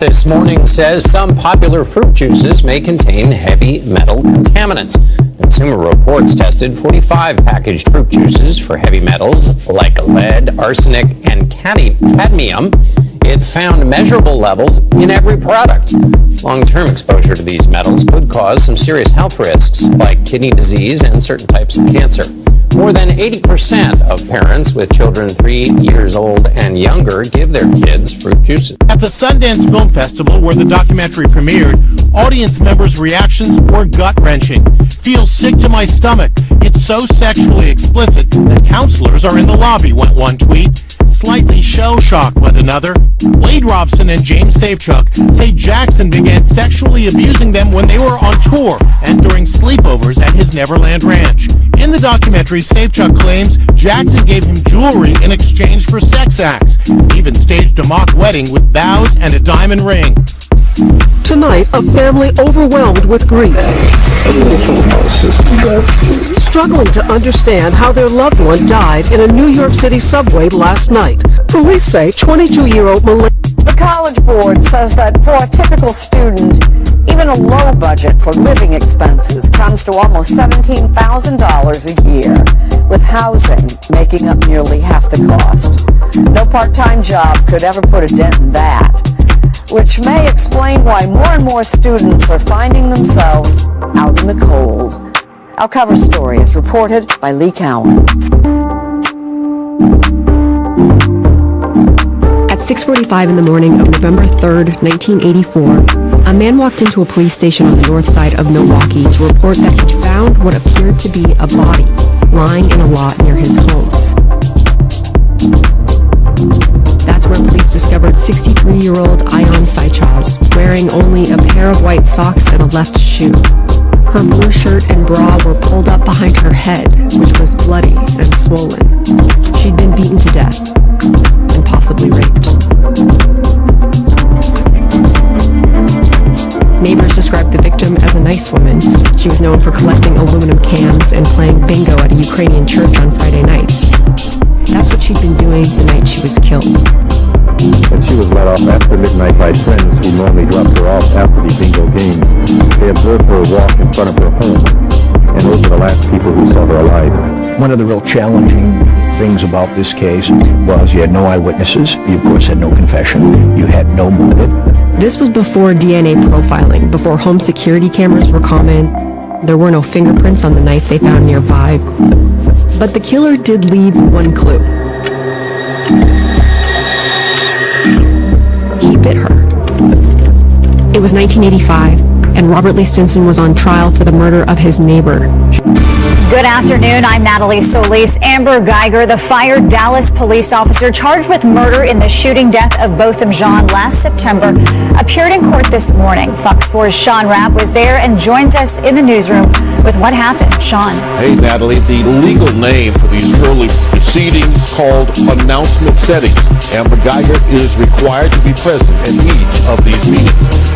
This morning says some popular fruit juices may contain heavy metal contaminants. Consumer Reports tested 45 packaged fruit juices for heavy metals like lead, arsenic, and cadmium. It found measurable levels in every product. Long-term exposure to these metals could cause some serious health risks like kidney disease and certain types of cancer. More than 80% of parents with children 3 years old and younger give their kids fruit juices. At the Sundance Film Festival, where the documentary premiered, audience members' reactions were gut-wrenching. "Feels sick to my stomach. It's so sexually explicit that counselors are in the lobby," went one tweet. "Slightly shell-shocked," went another. Wade Robson and James Safechuck say Jackson began sexually abusing them when they were on tour and during sleepovers at his Neverland Ranch. In the documentary, Safechuck claims Jackson gave him jewelry in exchange for sex acts, even staged a mock wedding with vows and a diamond ring. Tonight, a family overwhelmed with grief, struggling to understand how their loved one died in a New York City subway last night. Police say 22-year-old Melissa. The College Board says that for a typical student, even a low budget for living expenses comes to almost $17,000 a year, with housing making up nearly half the cost. No part-time job could ever put a dent in that, which may explain why more and more students are finding themselves out in the cold. Our cover story is reported by Lee Cowan. At 6:45 in the morning of November 3rd, 1984, a man walked into a police station on the north side of Milwaukee to report that he'd found what appeared to be a body lying in a lot near his home. That's where police discovered 63-year-old Ion Sychaz wearing only a pair of white socks and a left shoe. Her blue shirt and bra were pulled up behind her head, which was bloody and swollen. She'd been beaten to death and possibly raped. Neighbors described the victim as a nice woman. She was known for collecting aluminum cans and playing bingo at a Ukrainian church on Friday nights. That's what she'd been doing the night she was killed. When she was let off after midnight by friends who normally dropped her off after the bingo games, they observed her walk in front of her home, and those were the last people who saw her alive. One of the real challenging things about this case was you had no eyewitnesses, you of course had no confession, you had no motive. This was before DNA profiling, before home security cameras were common. There were no fingerprints on the knife they found nearby. But the killer did leave one clue. He bit her. It was 1985, and Robert Lee Stinson was on trial for the murder of his neighbor. Good afternoon. I'm Natalie Solis. Amber Guyger, the fired Dallas police officer charged with murder in the shooting death of Botham Jean last September, appeared in court this morning. Fox 4's Sean Rapp was there and joins us in the newsroom with what happened. Sean. Hey, Natalie. The legal name for these early proceedings called announcement settings. Amber Guyger is required to be present at each of these meetings.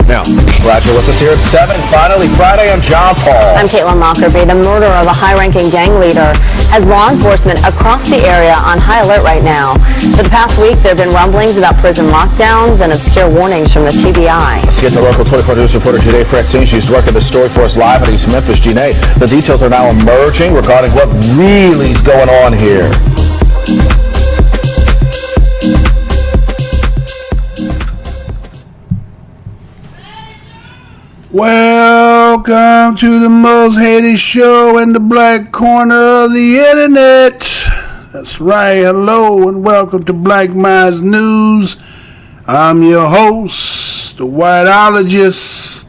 Now, glad you're with us here at 7. Finally, Friday, I'm John Paul. I'm Caitlin Lockerbie. The murder of a high-ranking gang leader has law enforcement across the area on high alert right now. For the past week, there have been rumblings about prison lockdowns and obscure warnings from the TBI. Let's get to local 24 News reporter Janae Fraxine. She's working the story for us live at East Memphis. Janae, the details are now emerging regarding what really is going on here. Welcome to the most hated show in the black corner of the internet. That's right. Hello and welcome to Black Minds News. I'm your host, the Whiteologist.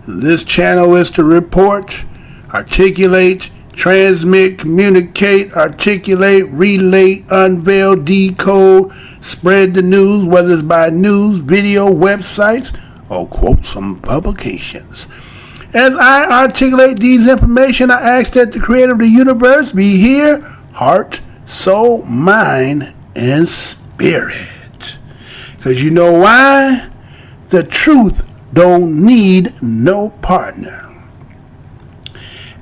This channel is to report, articulate, transmit, communicate, articulate, relate, unveil, decode, spread the news, whether it's by news, video, websites, or quotes from publications. As I articulate these information, I ask that the creator of the universe be here, heart, soul, mind, and spirit. Because you know why? The truth don't need no partner.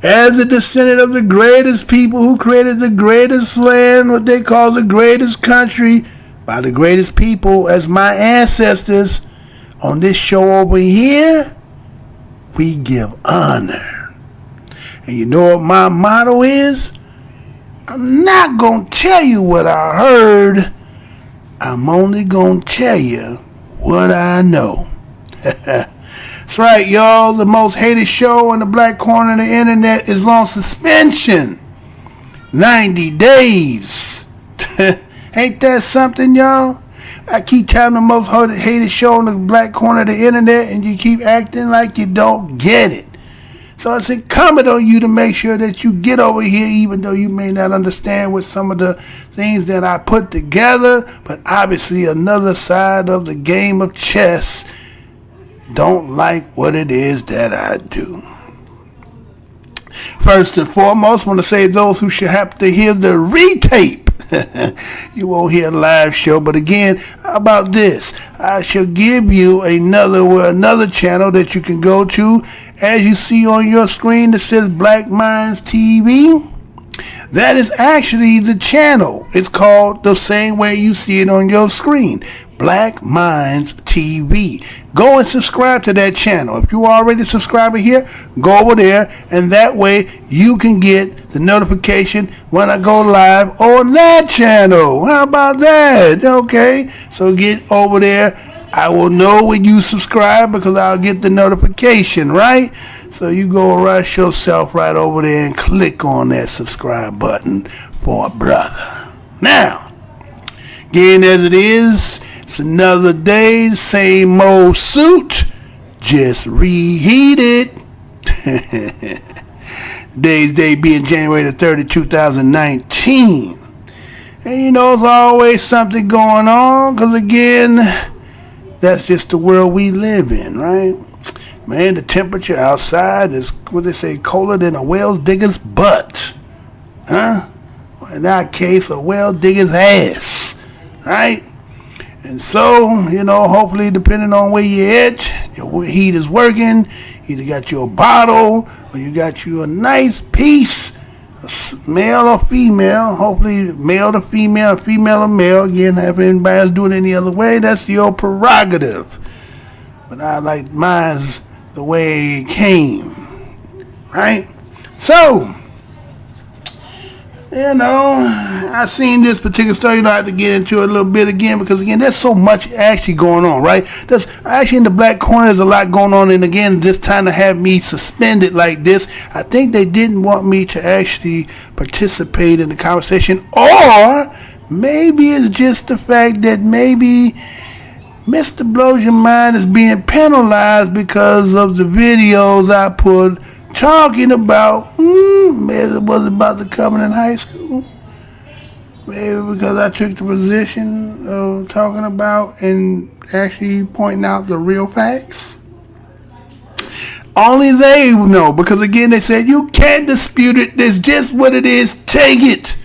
As a descendant of the greatest people who created the greatest land, what they call the greatest country, by the greatest people as my ancestors, On this show over here, we give honor. And you know what my motto is? I'm not going to tell you what I heard. I'm only going to tell you what I know. That's right, y'all. The most hated show in the black corner of the internet is on suspension. 90 days. Ain't that something, y'all? I keep telling the most hated show in the black corner of the internet, and you keep acting like you don't get it. So it's incumbent on you to make sure that you get over here, even though you may not understand what some of the things that I put together. But obviously another side of the game of chess don't like what it is that I do. First and foremost, I want to say those who should have to hear the retape. You won't hear a live show, but again, how about this? I shall give you another channel that you can go to. As you see on your screen that says Black Minds TV, that is actually the channel. It's called the same way you see it on your screen, Black Minds TV. Go and subscribe to that channel. If you already subscribed here, go over there, and that way you can get the notification when I go live on that channel. How about that? Okay, so get over there. I will know when you subscribe because I'll get the notification, right? So you go rush yourself right over there and click on that subscribe button for a brother. Now, again, as it is, it's another day, same old suit, just reheated. Today's day being January the 3rd, 2019. And you know, there's always something going on, because again, that's just the world we live in, right? Man, the temperature outside is, what they say, colder than a well digger's butt. Huh? In that case, a well digger's ass. Right? And so, you know, hopefully, depending on where you're at, your heat is working. Either got you a bottle or you got you a nice piece, male or female. Hopefully, male to female, female to male. Again, if anybody's doing it any other way, that's your prerogative. But I like mine's the way it came. Right? So, you know, I seen this particular story. You know, I have to get into it a little bit again because, again, there's so much actually going on, right? There's actually in the black corner, there's a lot going on. And again, this time to have me suspended like this, I think they didn't want me to actually participate in the conversation. Or maybe it's just the fact that maybe Mr. Blows Your Mind is being penalized because of the videos I put talking about, maybe it was about the Covenant High School. Maybe because I took the position of talking about and actually pointing out the real facts. Only they know, because again, they said, you can't dispute it. It's just what it is. Take it.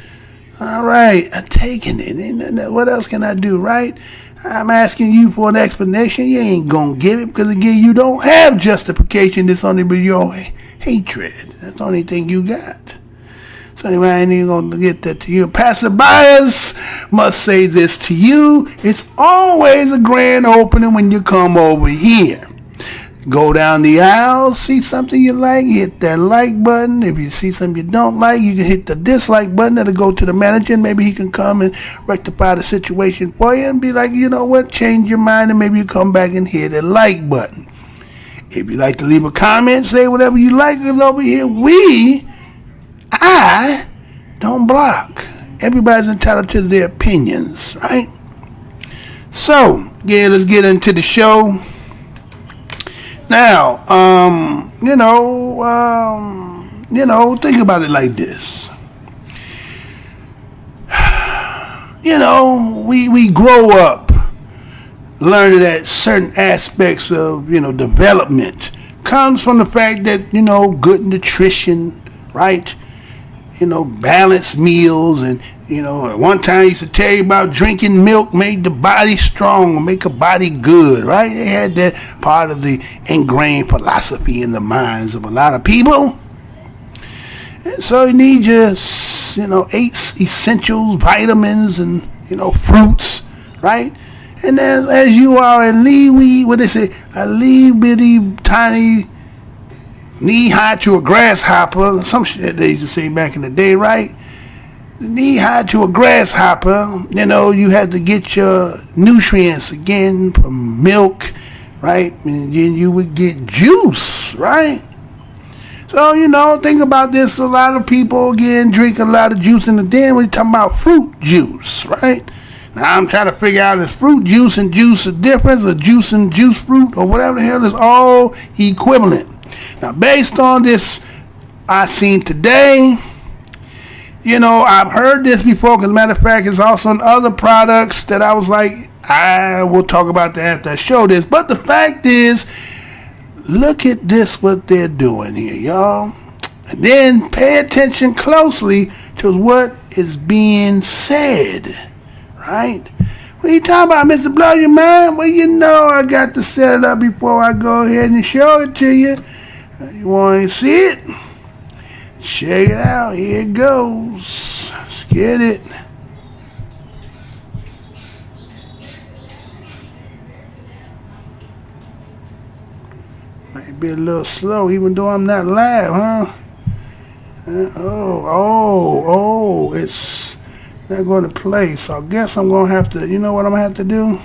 All right, I'm taking it. What else can I do, right? I'm asking you for an explanation. You ain't gonna give it because, again, you don't have justification. It's only but your hatred. That's the only thing you got. So anyway, I ain't even gonna get that to you. Passerbyers must say this to you. It's always a grand opening when you come over here. Go down the aisle, see something you like, hit that like button. If you see something you don't like, you can hit the dislike button. That'll go to the manager, and maybe he can come and rectify the situation for you and be like, you know what, change your mind, and maybe you come back and hit that like button. If you like to leave a comment, say whatever you like, because over here, I don't block. Everybody's entitled to their opinions, right? So, yeah, let's get into the show. Now, think about it like this. You know, we grow up learning that certain aspects of, development comes from the fact that, good nutrition, right? Balanced meals. And, at one time I used to tell you about drinking milk made the body strong, make a body good, right? They had that part of the ingrained philosophy in the minds of a lot of people. And so you need your, 8 essentials, vitamins, and, fruits, right? And then as you are a a little bitty tiny knee high to a grasshopper, some shit they used to say back in the day, right? Knee high to a grasshopper, you had to get your nutrients again from milk, right? And then you would get juice, right? So, think about this. A lot of people, again, drink a lot of juice, and then we're talking about fruit juice, right? Now, I'm trying to figure out is fruit juice and juice a difference, or juice and juice fruit, or whatever the hell, is all equivalent. Now, based on this I seen today, I've heard this before, because, matter of fact, it's also in other products that I was like, I will talk about that after I show this. But the fact is, look at this, what they're doing here, y'all. And then pay attention closely to what is being said, right? What you talking about, Mr. Blow Your Mind? Well, I got to set it up before I go ahead and show it to you. You want to see it? Check it out. Here it goes. Let's get it. Might be a little slow, even though I'm not live, huh? It's not going to play. So I guess I'm going to have to, what I'm going to have to do?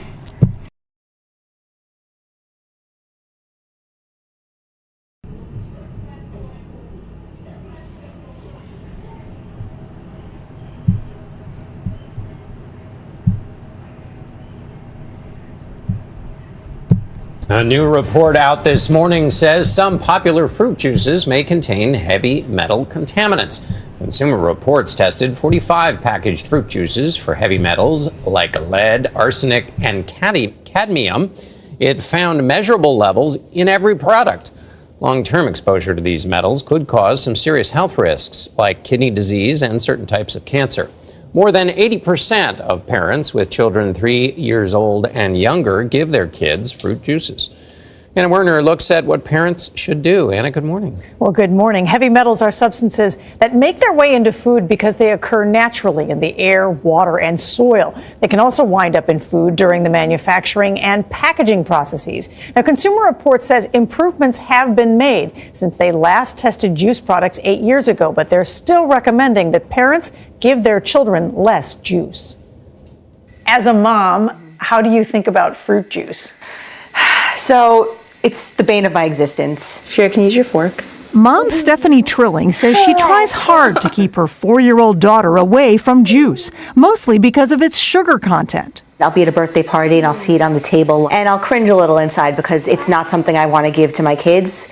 A new report out this morning says some popular fruit juices may contain heavy metal contaminants. Consumer Reports tested 45 packaged fruit juices for heavy metals like lead, arsenic, and cadmium. It found measurable levels in every product. Long-term exposure to these metals could cause some serious health risks like kidney disease and certain types of cancer. More than 80% of parents with children 3 years old and younger give their kids fruit juices. Anna Werner looks at what parents should do. Anna, good morning. Well, good morning. Heavy metals are substances that make their way into food because they occur naturally in the air, water, and soil. They can also wind up in food during the manufacturing and packaging processes. Now, Consumer Reports says improvements have been made since they last tested juice products 8 years ago, but they're still recommending that parents give their children less juice. As a mom, how do you think about fruit juice? So it's the bane of my existence. Here, can you use your fork? Mom Stephanie Trilling says she tries hard to keep her 4-year-old daughter away from juice, mostly because of its sugar content. I'll be at a birthday party and I'll see it on the table and I'll cringe a little inside because it's not something I want to give to my kids.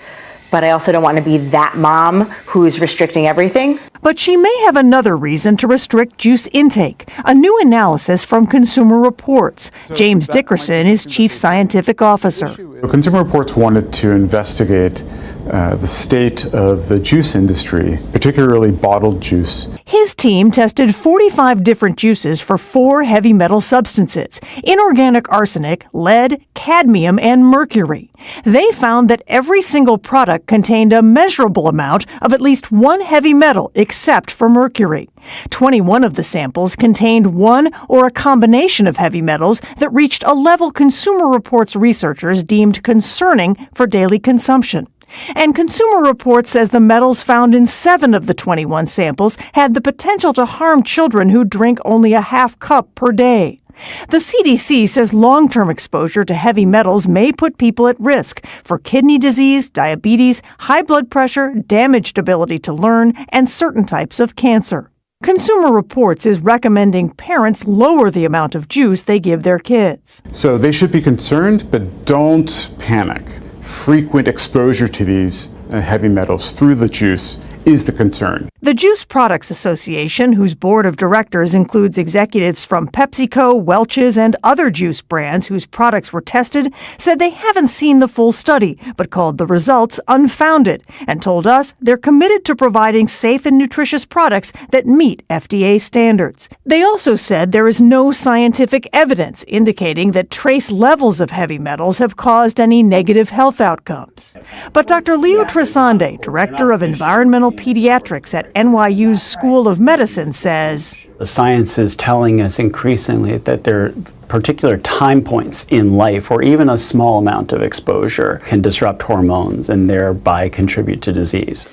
But I also don't want to be that mom who's restricting everything. But she may have another reason to restrict juice intake. A new analysis from Consumer Reports. James Dickerson is Chief Scientific Officer. Consumer Reports wanted to investigate the state of the juice industry, particularly bottled juice. His team tested 45 different juices for 4 heavy metal substances: inorganic arsenic, lead, cadmium, and mercury. They found that every single product contained a measurable amount of at least one heavy metal except for mercury. 21 of the samples contained one or a combination of heavy metals that reached a level Consumer Reports researchers deemed concerning for daily consumption. And Consumer Reports says the metals found in 7 of the 21 samples had the potential to harm children who drink only a half cup per day. The CDC says long-term exposure to heavy metals may put people at risk for kidney disease, diabetes, high blood pressure, damaged ability to learn, and certain types of cancer. Consumer Reports is recommending parents lower the amount of juice they give their kids. So they should be concerned, but don't panic. Frequent exposure to these heavy metals through the juice is the concern. The Juice Products Association, whose board of directors includes executives from PepsiCo, Welch's, and other juice brands whose products were tested, said they haven't seen the full study, but called the results unfounded, and told us they're committed to providing safe and nutritious products that meet FDA standards. They also said there is no scientific evidence indicating that trace levels of heavy metals have caused any negative health outcomes. But Dr. Leo Trisande, Director of Environmental Pediatrics at at NYU's School of Medicine says, the science is telling us increasingly that there are particular time points in life where even a small amount of exposure can disrupt hormones and thereby contribute to disease.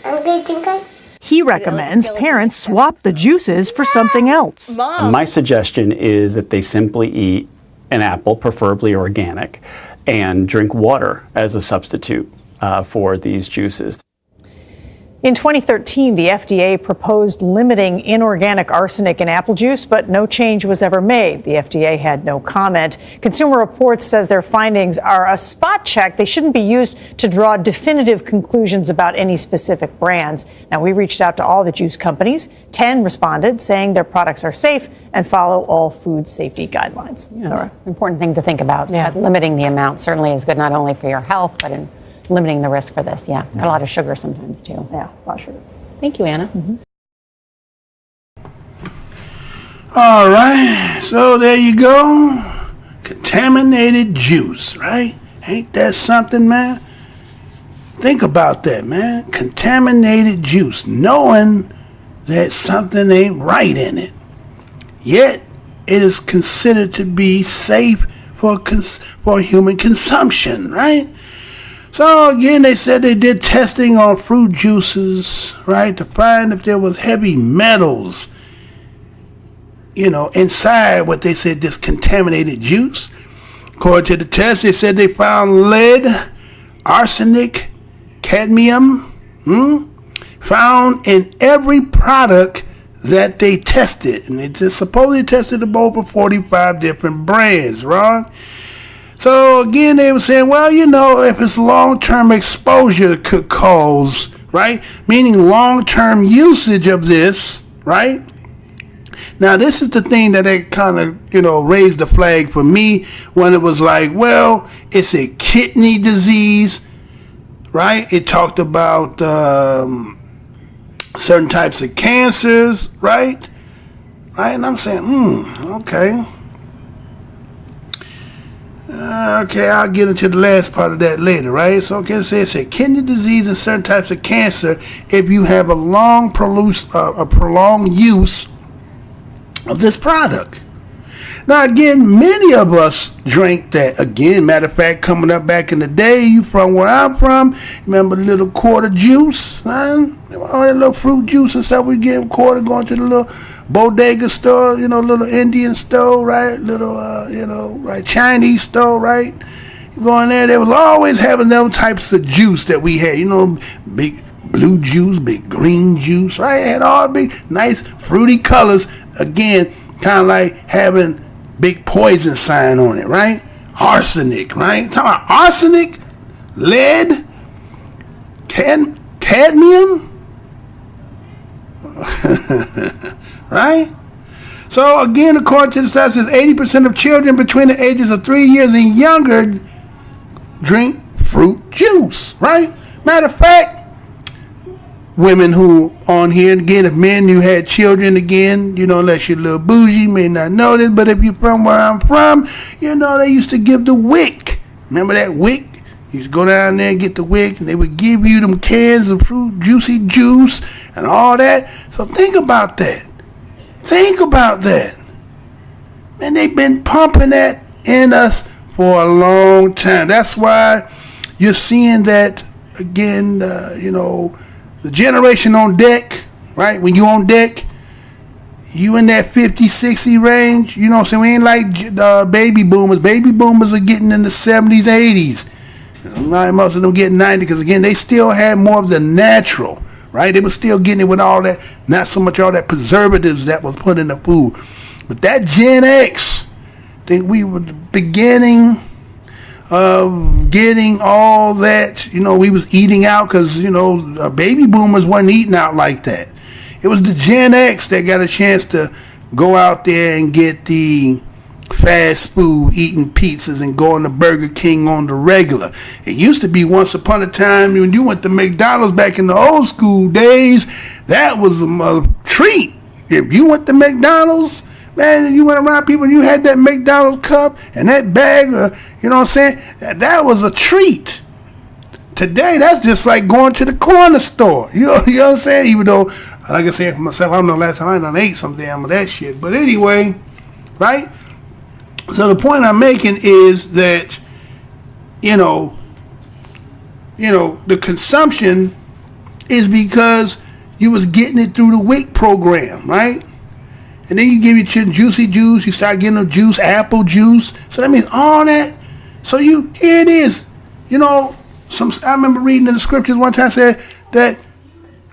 He recommends parents swap the juices for something else. My suggestion is that they simply eat an apple, preferably organic, and drink water as a substitute for these juices. In 2013, the FDA proposed limiting inorganic arsenic in apple juice, but no change was ever made. The FDA had no comment. Consumer Reports says their findings are a spot check. They shouldn't be used to draw definitive conclusions about any specific brands. Now, we reached out to all the juice companies. 10 responded, saying their products are safe and follow all food safety guidelines. Yeah, important thing to think about. Yeah. Limiting the amount certainly is good, not only for your health, but in limiting the risk for this. Yeah. Got a lot of sugar sometimes too. Yeah, a lot of sugar. Thank you, Anna. All right, so there you go. Contaminated juice, right? Ain't that something, man? Think about that, man. Contaminated juice, knowing that something ain't right in it. Yet, it is considered to be safe for human consumption, right? So again, they said they did testing on fruit juices, right, to find if there was heavy metals, inside what they said this contaminated juice. According to the test, they said they found lead, arsenic, cadmium, found in every product that they tested. And they just supposedly tested them over 45 different brands, wrong? So again, they were saying, well, if it's long-term exposure could cause, right? Meaning long-term usage of this, right? Now, this is the thing that they kind of, raised the flag for me when it was like, well, it's a kidney disease, right? It talked about certain types of cancers, right? And I'm saying, okay. Okay, I'll get into the last part of that later, right? So, okay, it says kidney disease and certain types of cancer if you have a prolonged use of this product. Now, again, many of us drink that. Again, matter of fact, coming up back in the day, you from where I'm from, remember the little quarter juice, man? All that little fruit juice and stuff we get quarter, going to the little bodega store, little Indian store, right? Little, right, Chinese store, right? You go in there, they was always having them types of juice that we had, big blue juice, big green juice, right? It had all big, nice, fruity colors. Again, kind of like having big poison sign on it, right? Arsenic, right? Talking about arsenic, lead, cadmium, right? So again, according to the stats, 80% of children between the ages of 3 years and younger drink fruit juice, right? Matter of fact, women who on here, again, if men, you had children, again, unless you're a little bougie, you may not know this, but if you're from where I'm from, they used to give the wick. Remember that wick? You used to go down there and get the wick, and they would give you them cans of fruit, juicy juice, and all that. So think about that. Think about that. Man, they've been pumping that in us for a long time. That's why you're seeing that, again, the generation on deck, right? When you on deck, you in that 50, 60 range, so we ain't like baby boomers. Baby boomers are getting in the 70s, 80s. Most of them getting 90 because, again, they still had more of the natural, right? They were still getting it with all that, not so much all that preservatives that was put in the food. But that Gen X, I think we were the beginning of getting all that, we was eating out because, baby boomers wasn't eating out like that. It was the Gen X that got a chance to go out there and get the fast food, eating pizzas and going to Burger King on the regular. It used to be once upon a time when you went to McDonald's back in the old school days, that was a treat. If you went to McDonald's, man, you went around people and you had that McDonald's cup and that bag, that was a treat. today, that's just like going to the corner store. You know what I'm saying? Even though, like I said for myself, I don't know last time I done ate some damn of that shit. But anyway, right? So the point I'm making is that, the consumption is because you was getting it through the WIC program, right? And then you give your children juicy juice, you start getting them juice, apple juice. So that means all that. So here it is. I remember reading in the scriptures one time said that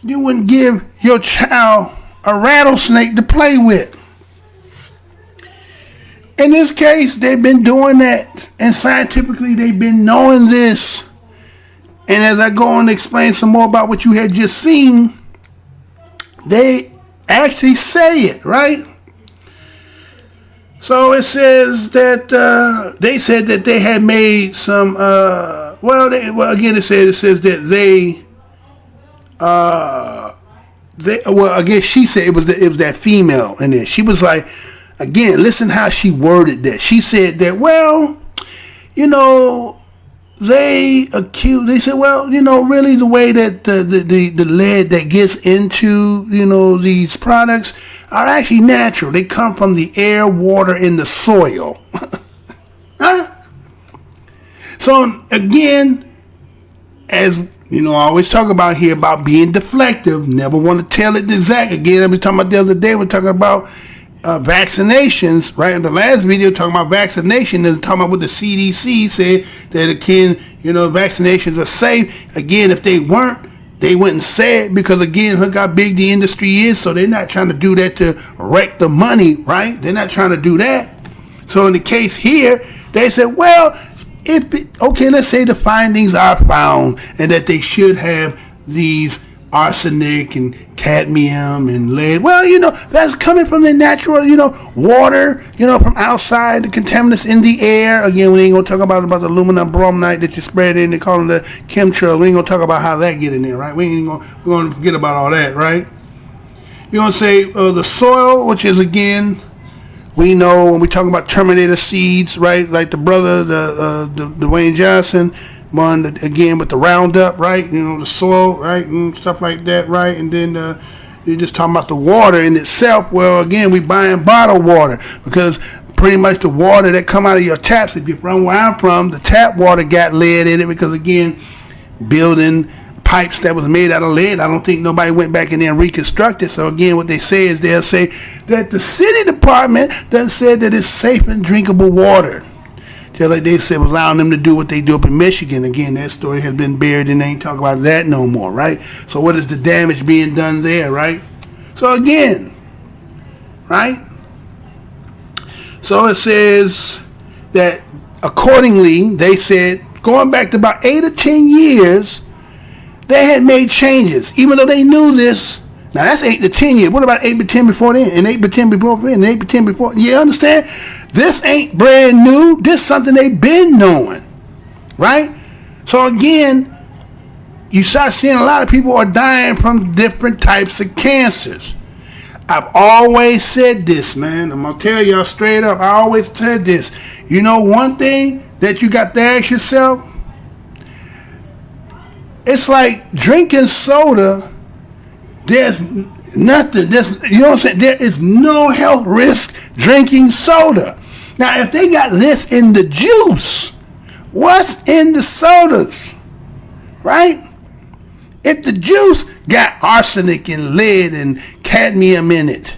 you wouldn't give your child a rattlesnake to play with. In this case, they've been doing that, and scientifically they've been knowing this. And as I go on to explain some more about what you had just seen, they actually say it, right? So it says that they said that they had made some. It says that again, she said it was that female in there. She was like, again, listen how she worded that. She said that, they said, really the way that the lead that gets into, these products are actually natural. They come from the air, water, and the soil. Huh? So again, as I always talk about here about being deflective, never want to tell it exact. Again, I was talking about the other day, we're talking about vaccinations, right? In the last video, talking about vaccination, and talking about what the CDC said, that again, vaccinations are safe. Again, if they weren't, they wouldn't say it, because again, look how big the industry is. So they're not trying to do that to wreck the money, right? They're not trying to do that. So in the case here, they said, let's say the findings are found and that they should have these arsenic and cadmium and lead. That's coming from the natural, water, from outside, the contaminants in the air. Again, we ain't gonna talk about the aluminum bromide that you spread in. They call them the chemtrails. We ain't gonna talk about how that get in there, right? We're gonna forget about all that, right? You're gonna say the soil, which is again, we know when we talk about Terminator seeds, right? Like the brother, the Dwayne Johnson. One again with the Roundup, right? The soil, right, and stuff like that, right? And then you're just talking about the water in itself. Well, again, we buying bottled water because pretty much the water that come out of your taps, if you're from where I'm from, the tap water got lead in it because again, building pipes that was made out of lead. I don't think nobody went back in there and reconstructed. So again, what they say is they'll say that the city department done said that it's safe and drinkable water. Just like they said, was allowing them to do what they do up in Michigan. Again, that story has been buried and they ain't talking about that no more, right? So what is the damage being done there, right? So again, right? So it says that accordingly, they said, going back to about 8 or 10 years, they had made changes, even though they knew this. Now that's 8 to 10 years. What about 8 to 10 before then? And 8 to 10 before then? And 8 to 10 before? You understand? This ain't brand new. This is something they've been knowing, right? So again, you start seeing a lot of people are dying from different types of cancers. I've always said this, man. I'm gonna tell y'all straight up. I always said this. One thing that you got to ask yourself. It's like drinking soda. There's nothing. You know what I'm saying? There is no health risk drinking soda. Now, if they got this in the juice, what's in the sodas? Right? If the juice got arsenic and lead and cadmium in it,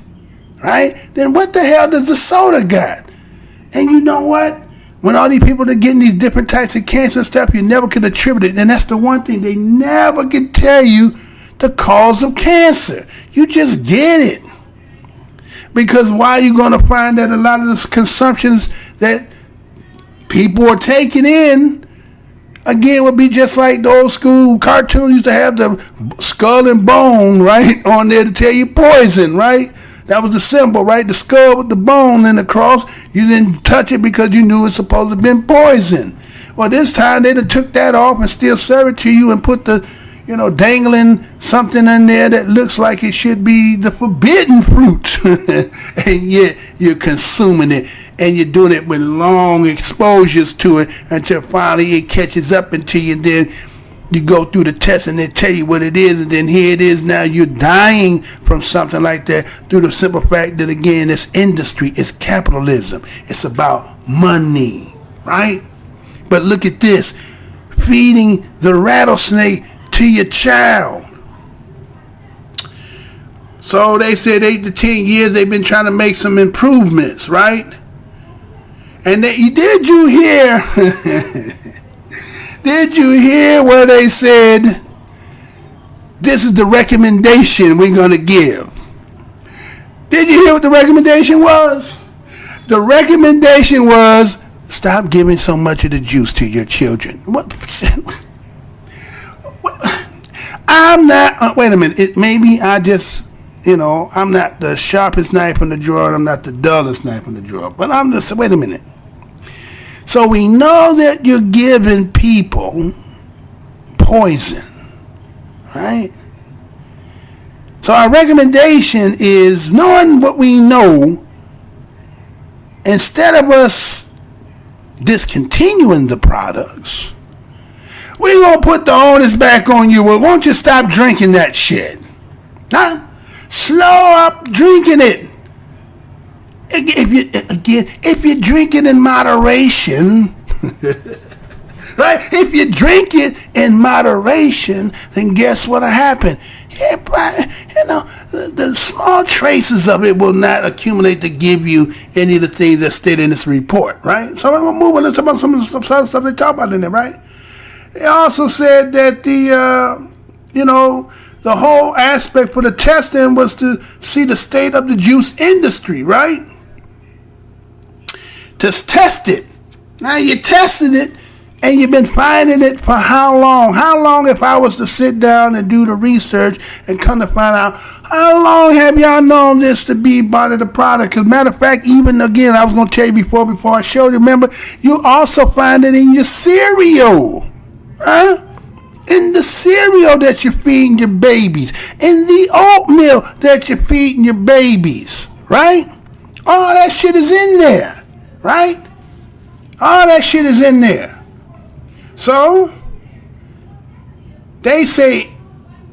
right? Then what the hell does the soda got? And you know what? When all these people are getting these different types of cancer and stuff, you never can attribute it. And that's the one thing they never can tell you the cause of cancer. You just get it. Because why are you going to find that a lot of the consumptions that people are taking in, again, would be just like the old school cartoon used to have the skull and bone, right, on there to tell you poison, right? That was the symbol, right? The skull with the bone and the cross. You didn't touch it because you knew it's supposed to have been poison. Well, this time they took that off and still serve it to you and put the, dangling something in there that looks like it should be the forbidden fruit. And yet you're consuming it and you're doing it with long exposures to it until finally it catches up into you. And then You go through the test and they tell you what it is, and then here it is now you're dying from something like that through the simple fact that, again, this industry is capitalism. It's about money, right? But look at this. Feeding the rattlesnake to your child. So they said 8 to 10 years they've been trying to make some improvements, right? And did you hear... Did you hear where they said, this is the recommendation we're going to give? Did you hear what the recommendation was? The recommendation was, stop giving so much of the juice to your children. What? I'm not, wait a minute, maybe I just, I'm not the sharpest knife in the drawer, and I'm not the dullest knife in the drawer, but I'm just, wait a minute. So we know that you're giving people poison, right? So our recommendation is, knowing what we know, instead of us discontinuing the products, we're going to put the onus back on you. Well, won't you stop drinking that shit? Huh? Slow up drinking it. If you drink it in moderation, right? If you drink it in moderation, then guess what'll happen? The small traces of it will not accumulate to give you any of the things that stated in this report, right? So I'm moving on to some of the stuff they talk about in there, right? They also said that the whole aspect for the testing was to see the state of the juice industry, right? Just test it. Now you tested it and you've been finding it for how long? How long, if I was to sit down and do the research and come to find out, how long have y'all known this to be part of the product? Because matter of fact, even again, I was going to tell you before I showed you, remember, you also find it in your cereal, huh? In the cereal that you're feeding your babies, in the oatmeal that you're feeding your babies, right? All that shit is in there. Right? All that shit is in there. So, they say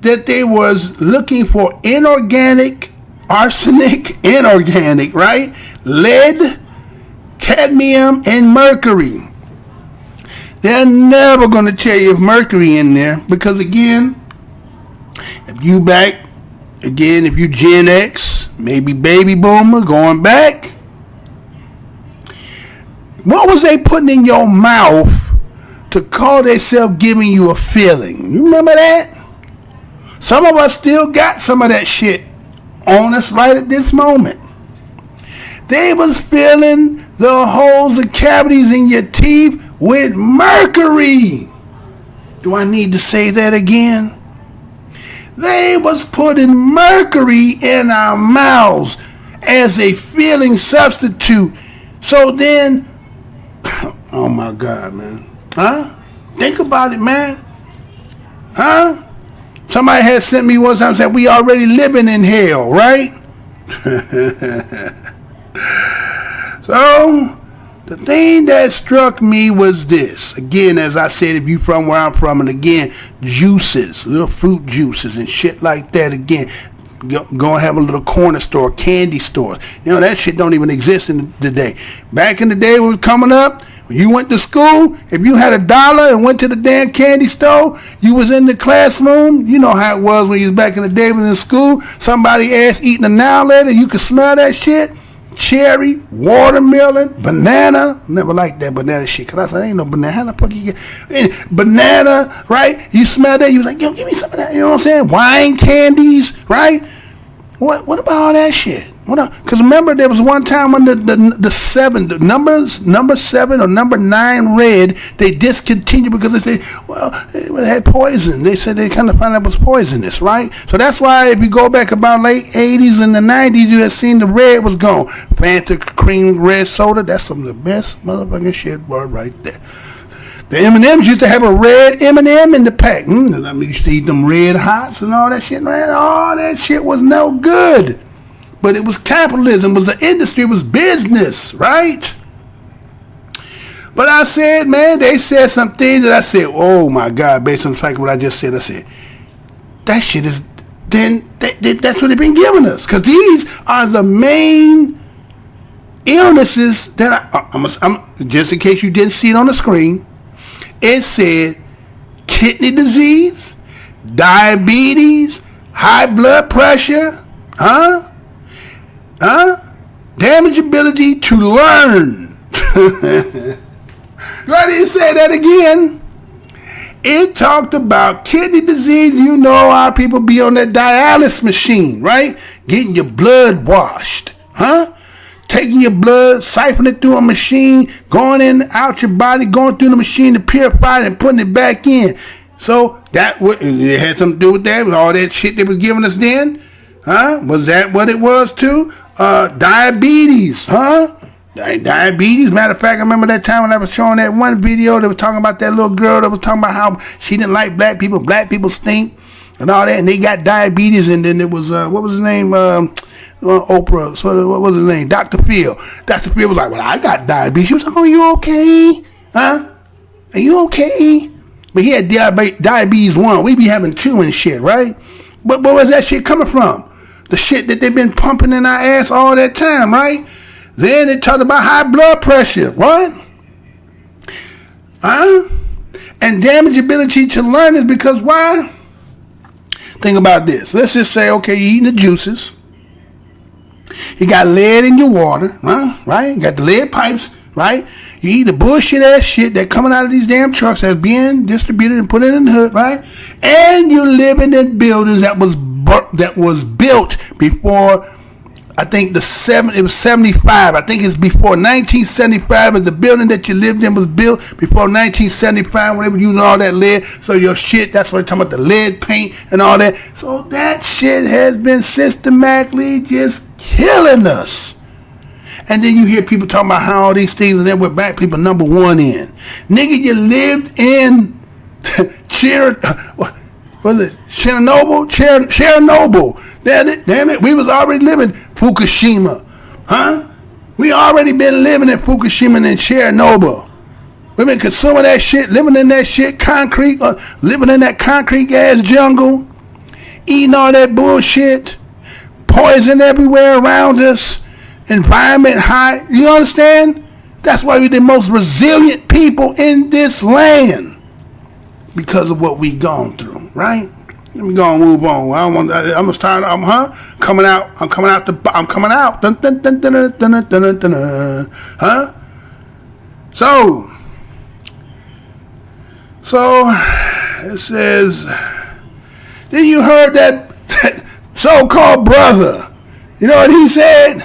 that they was looking for inorganic, arsenic, inorganic, right? Lead, cadmium, and mercury. They're never going to tell you if mercury in there because, again, if you Gen X, maybe baby boomer, going back, what was they putting in your mouth to call themselves giving you a feeling? You remember that? Some of us still got some of that shit on us right at this moment. They was filling the holes and cavities in your teeth with mercury. Do I need to say that again? They was putting mercury in our mouths as a feeling substitute. So then, oh my God, man. Huh? Think about it, man. Huh? Somebody had sent me one time and said, we already living in hell, right? So, the thing that struck me was this. Again, as I said, if you from where I'm from, and again, juices, little fruit juices and shit like that, again, go and have a little corner store, candy stores. That shit don't even exist in the day. Back in the day when it was coming up, when you went to school, if you had $1 and went to the damn candy store, you was in the classroom. You know how it was when you was back in the day when in school. Somebody ass eating a now letter, you could smell that shit. Cherry, watermelon, banana. Never liked that banana shit because I said, ain't no banana. How the fuck you get banana, right? You smell that, you was like, yo, give me some of that. You know what I'm saying? Wine candies, right? What about all that shit? Because remember, there was one time when number 7 or number 9 red, they discontinued because they said, well, it had poison. They said they kind of found out it was poisonous, right? So that's why if you go back about late 80s and the 90s, you had seen the red was gone. Fanta cream red soda, that's some of the best motherfucking shit right there. The M&M's used to have a red M&M in the pack. I mean, you used to eat them Red Hots and all that shit, man. All that shit was no good. But it was capitalism, it was the industry, it was business, right? But I said, man, they said some things that I said, oh my God, based on the fact of what I just said, I said, that shit is, that's what they've been giving us. Because these are the main illnesses that I'm just in case you didn't see it on the screen, it said kidney disease, diabetes, high blood pressure, damage ability to learn. I didn't say that again. It talked about kidney disease. You know how people be on that dialysis machine, right? Getting your blood washed, taking your blood, siphoning it through a machine, going in, out your body, going through the machine to purify it and putting it back in. So it had something to do with that, with all that shit they was giving us then. Was that what it was too? Diabetes, Diabetes. Matter of fact, I remember that time when I was showing that one video that was talking about that little girl that was talking about how she didn't like black people stink and all that, and they got diabetes. And then it was what was his name? Oprah. So what was his name? Dr. Phil. Dr. Phil was like, well, I got diabetes. She was like, oh, you okay? Are you okay? But he had diabetes 1. We be having 2 and shit, right? But where was that shit coming from? The shit that they've been pumping in our ass all that time, right? Then they talked about high blood pressure. What? And damage ability to learn is because why? Think about this. Let's just say, okay, you're eating the juices. You got lead in your water, right? You got the lead pipes, right? You eat the bullshit ass shit that coming out of these damn trucks that's being distributed and put in the hood, right? And you're living in buildings that was built before, I think it was 75. I think it's before 1975. Is the building that you lived in was built before 1975 when they were using all that lead. So your shit, that's what they're talking about, the lead paint and all that. So that shit has been systematically just killing us. And then you hear people talking about how all these things and then we're black people number 1 in. Nigga, you lived in Chernobyl. Damn it, we was already living Fukushima. We already been living in Fukushima and in Chernobyl. We've been consuming that shit, living in that shit, concrete, living in that concrete ass jungle, eating all that bullshit, poison everywhere around us, environment high. You understand? That's why we're the most resilient people in this land. Because of what we gone through, right? Let me go and move on. I'm tired. I'm coming out. I'm coming out. Dun, dun, dun, dun, dun, dun, dun, dun, dun. So it says. Then you heard that so-called brother. You know what he said?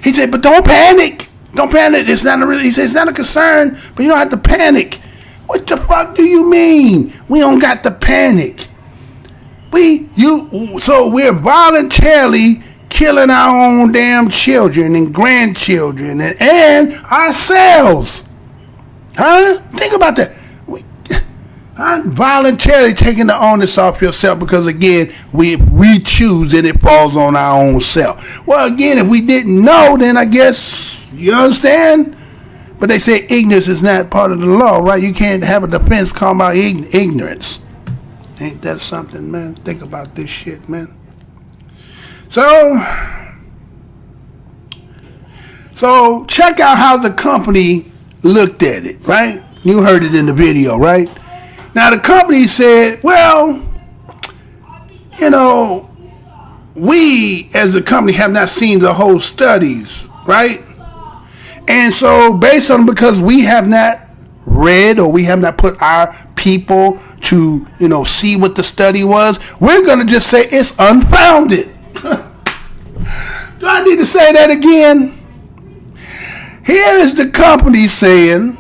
He said, "But don't panic. Don't panic. It's not he said it's not a concern, but you don't have to panic." What the fuck do you mean? We don't got to panic. So we're voluntarily killing our own damn children and grandchildren and ourselves. Think about that. Voluntarily taking the onus off yourself because again, if we choose it, it falls on our own self. Well, again, if we didn't know, then I guess, you understand? But they say ignorance is not part of the law, right? You can't have a defense called about ignorance. Ain't that something, man? Think about this shit, man. So check out how the company looked at it, right? You heard it in the video, right? Now the company said, well, we as a company have not seen the whole studies, right? And so based on, because we have not read or we have not put our people to, see what the study was, we're going to just say it's unfounded. Do I need to say that again? Here is the company saying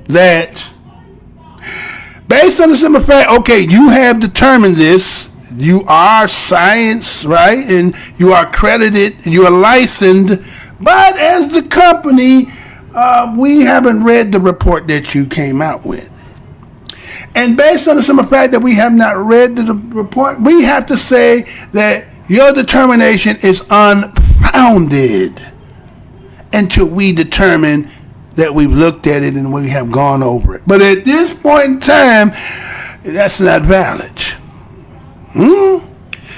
that based on the simple fact, okay, you have determined this, you are science, right? And you are accredited, you are licensed, but as the company, we haven't read the report that you came out with. And based on the simple fact that we have not read the report, we have to say that your determination is unfounded until we determine that we've looked at it and we have gone over it. But at this point in time, that's not valid.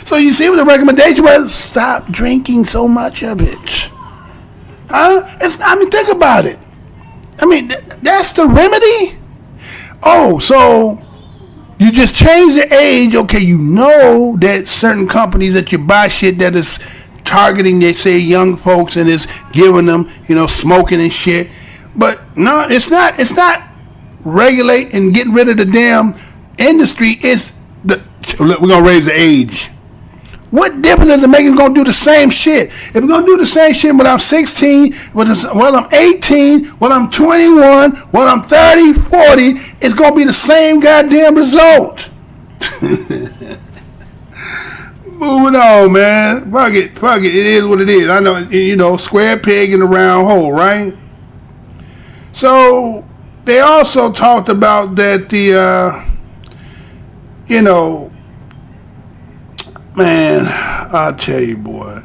So you see what the recommendation was? Stop drinking so much of it. Think about it. That's the remedy? Oh, so you just change the age. Okay, you know that certain companies that you buy shit that is targeting, they say, young folks and is giving them, smoking and shit. But no, it's not regulate and getting rid of the damn industry. We're going to raise the age. What difference does it make? It's going to do the same shit. If we're going to do the same shit when I'm 16, when I'm 18, when I'm 21, when I'm 30, 40, it's going to be the same goddamn result. Moving on, man. Fuck it. It is what it is. I know, square peg in a round hole, right? So, they also talked about that man, I'll tell you, boy.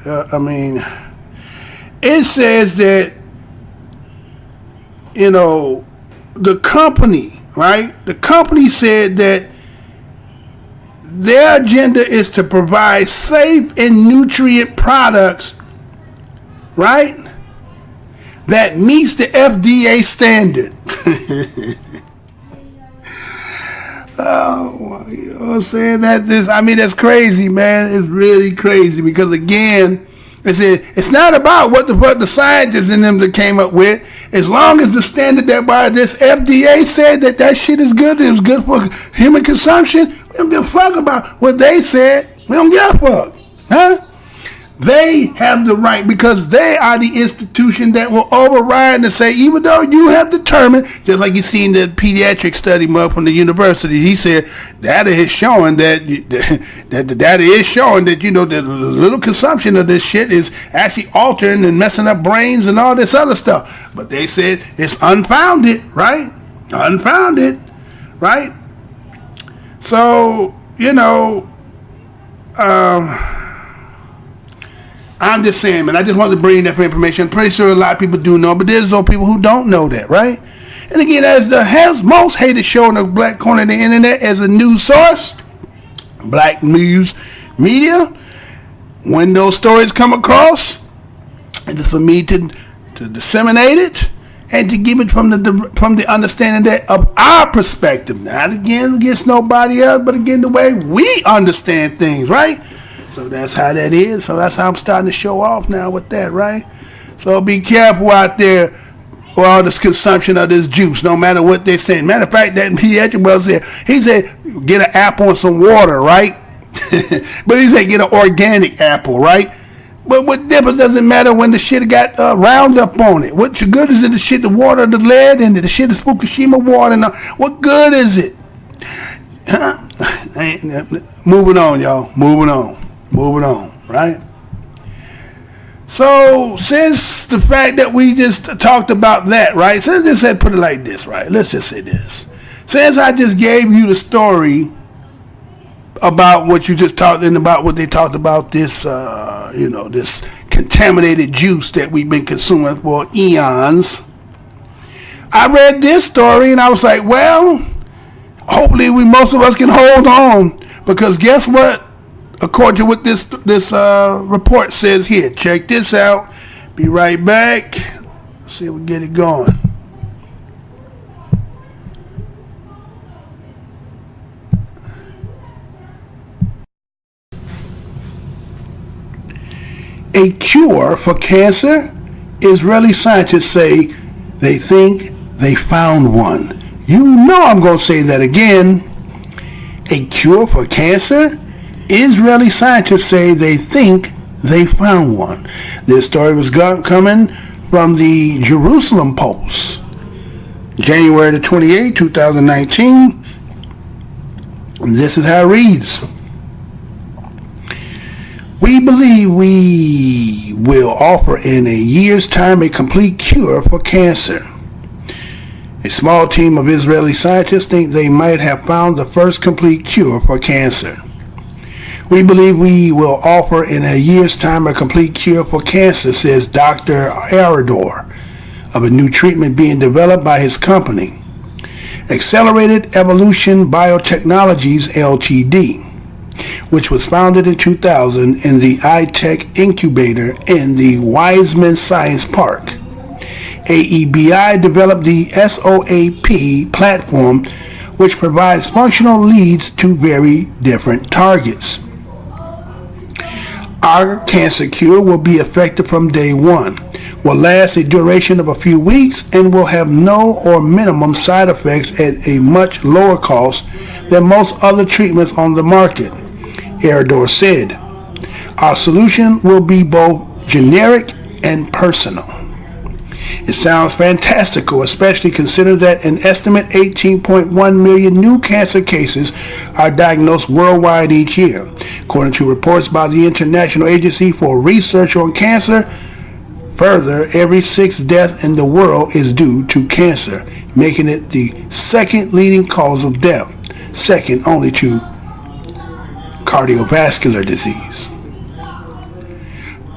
It says that, the company, right? The company said that their agenda is to provide safe and nutrient products, right? That meets the FDA standard. Oh, you know what I'm saying? That's crazy, man. It's really crazy because, again, it's not about what the scientists in them that came up with. As long as the standard that by this FDA said that shit is good, it was good for human consumption, we don't give a fuck about what they said. We don't give a fuck. Huh? They have the right because they are the institution that will override and say, even though you have determined, just like you seen the pediatric study from the university, he said data is showing that the data is showing that the little consumption of this shit is actually altering and messing up brains and all this other stuff. But they said it's unfounded, right? Unfounded, right? So I'm just saying, man, I just wanted to bring that information. I'm pretty sure a lot of people do know, but there's those people who don't know that, right? And again, as the most hated show in the black corner of the internet as a news source, black news media, when those stories come across, it is for me to disseminate it and to give it from the understanding that of our perspective. Not again against nobody else, but again the way we understand things, right? So that's how that is. So that's how I'm starting to show off now with that, right? So be careful out there for all this consumption of this juice, no matter what they're saying. Matter of fact, that pediatric brother said, he said, get an apple and some water, right? But he said, get an organic apple, right? But what difference does it matter when the shit got Roundup on it? What good is it, the shit, the water, the lead in it, the shit is Fukushima water, and what good is it? Huh? Moving on, y'all. Moving on, right? So, since the fact that we just talked about that, right? Since this had put it like this, right? Let's just say this. Since I just gave you the story about what you just talked and about what they talked about this, this contaminated juice that we've been consuming for eons, I read this story and I was like, well, hopefully most of us can hold on, because guess what? According to what this report says here, check this out. Be right back. Let's see if we get it going. A cure for cancer? Israeli scientists say they think they found one. You know I'm going to say that again. A cure for cancer? Israeli scientists say they think they found one. This story was coming from the Jerusalem Post, January the 28th, 2019. This is how it reads. We believe we will offer in a year's time a complete cure for cancer. A small team of Israeli scientists think they might have found the first complete cure for cancer. We believe we will offer in a year's time a complete cure for cancer, says Dr. Arador, of a new treatment being developed by his company, Accelerated Evolution Biotechnologies Ltd., which was founded in 2000 in the iTech incubator in the Wiseman Science Park. AEBI developed the SOAP platform, which provides functional leads to very different targets. Our cancer cure will be effective from day one, will last a duration of a few weeks, and will have no or minimum side effects at a much lower cost than most other treatments on the market, Eridor said. Our solution will be both generic and personal. It sounds fantastical, especially considering that an estimated 18.1 million new cancer cases are diagnosed worldwide each year. According to reports by the International Agency for Research on Cancer, further, every sixth death in the world is due to cancer, making it the second leading cause of death, second only to cardiovascular disease.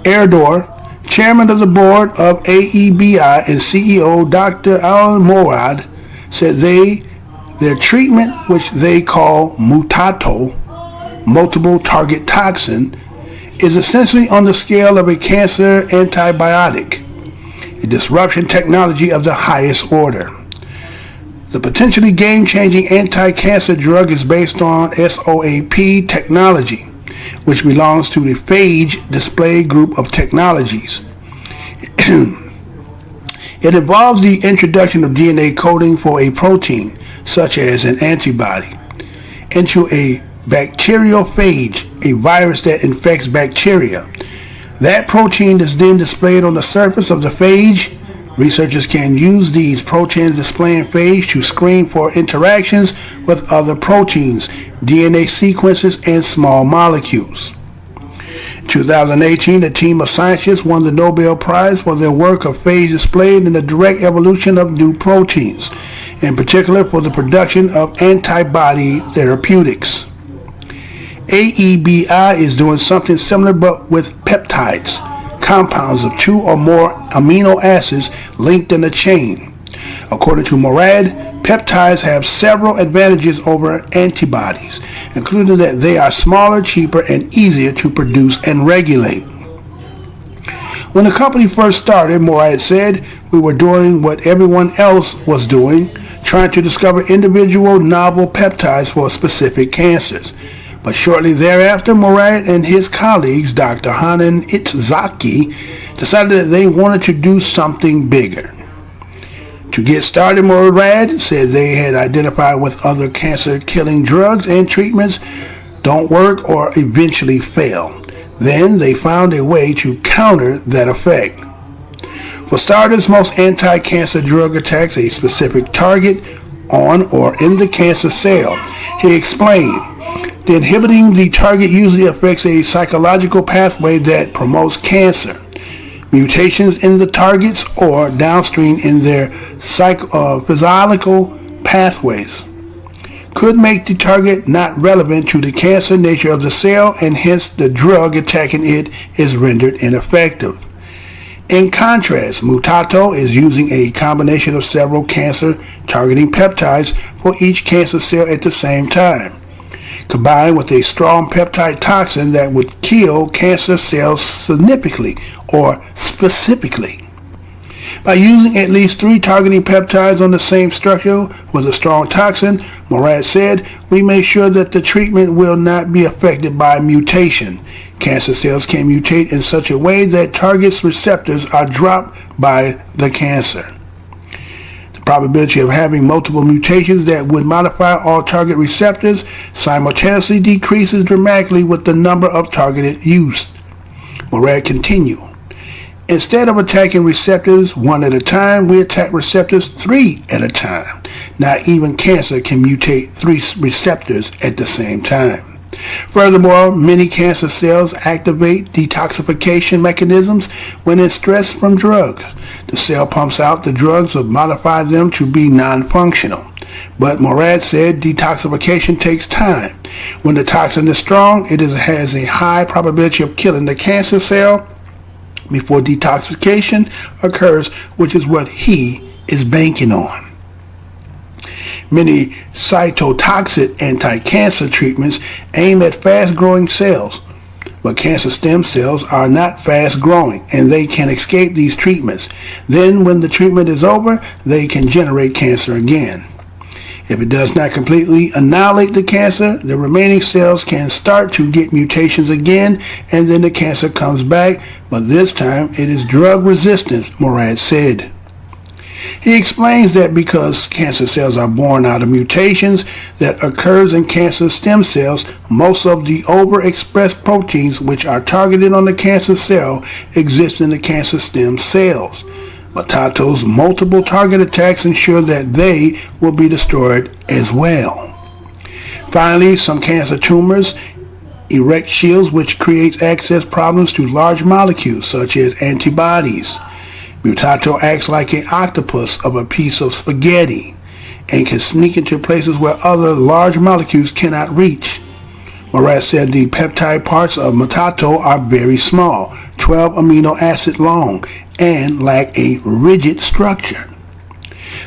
Eridor, chairman of the board of AEBI and CEO Dr. Al Morad, said their treatment, which they call Mutato, multiple target toxin, is essentially on the scale of a cancer antibiotic, a disruption technology of the highest order. The potentially game-changing anti-cancer drug is based on SOAP technology, which belongs to the phage display group of technologies. It involves the introduction of DNA coding for a protein, such as an antibody, into a bacteriophage, a virus that infects bacteria. That protein is then displayed on the surface of the phage. Researchers can use these proteins displaying phage to screen for interactions with other proteins, DNA sequences, and small molecules. In 2018, a team of scientists won the Nobel Prize for their work of phage displayed in the direct evolution of new proteins, in particular for the production of antibody therapeutics. AEBI is doing something similar but with peptides, compounds of two or more amino acids linked in a chain. According to Morad, peptides have several advantages over antibodies, including that they are smaller, cheaper, and easier to produce and regulate. When the company first started, Morad said, we were doing what everyone else was doing, trying to discover individual novel peptides for specific cancers. But shortly thereafter, Morad and his colleagues, Dr. Hanan Itzhaki, decided that they wanted to do something bigger. To get started, Morad said they had identified with other cancer-killing drugs and treatments don't work or eventually fail. Then they found a way to counter that effect. For starters, most anti-cancer drug attacks a specific target on or in the cancer cell. He explained, inhibiting the target usually affects a psychological pathway that promotes cancer. Mutations in the targets or downstream in their physiological pathways could make the target not relevant to the cancer nature of the cell, and hence the drug attacking it is rendered ineffective. In contrast, Mutato is using a combination of several cancer-targeting peptides for each cancer cell at the same time, combined with a strong peptide toxin that would kill cancer cells significantly or specifically. By using at least 3 targeting peptides on the same structure with a strong toxin, Morad said, we made sure that the treatment will not be affected by mutation. Cancer cells can mutate in such a way that target receptors are dropped by the cancer. The probability of having multiple mutations that would modify all target receptors simultaneously decreases dramatically with the number of targeted used. Morad continued. Instead of attacking receptors 1 at a time, we attack receptors 3 at a time. Not even cancer can mutate 3 receptors at the same time. Furthermore, many cancer cells activate detoxification mechanisms when in stress from drugs. The cell pumps out the drugs or modifies them to be non-functional. But Morad said detoxification takes time. When the toxin is strong, it has a high probability of killing the cancer cell before detoxification occurs, which is what he is banking on. Many cytotoxic anti-cancer treatments aim at fast-growing cells, but cancer stem cells are not fast-growing, and they can escape these treatments. Then, when the treatment is over, they can generate cancer again. If it does not completely annihilate the cancer, the remaining cells can start to get mutations again, and then the cancer comes back, but this time it is drug resistance, Morad said. He explains that because cancer cells are born out of mutations that occurs in cancer stem cells, most of the overexpressed proteins which are targeted on the cancer cell exist in the cancer stem cells. Matato's multiple target attacks ensure that they will be destroyed as well. Finally, some cancer tumors erect shields which creates access problems to large molecules such as antibodies. Mutato acts like an octopus of a piece of spaghetti and can sneak into places where other large molecules cannot reach. Morad said the peptide parts of Mutato are very small, 12 amino acid long, and lack a rigid structure.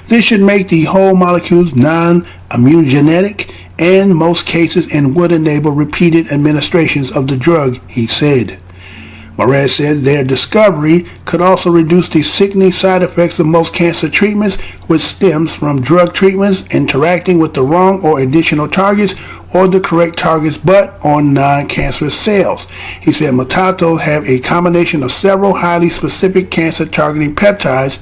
This should make the whole molecules non-immunogenic in most cases and would enable repeated administrations of the drug, he said. Morad said their discovery could also reduce the sickening side effects of most cancer treatments, which stems from drug treatments interacting with the wrong or additional targets or the correct targets but on non-cancerous cells. He said Mutato have a combination of several highly specific cancer targeting peptides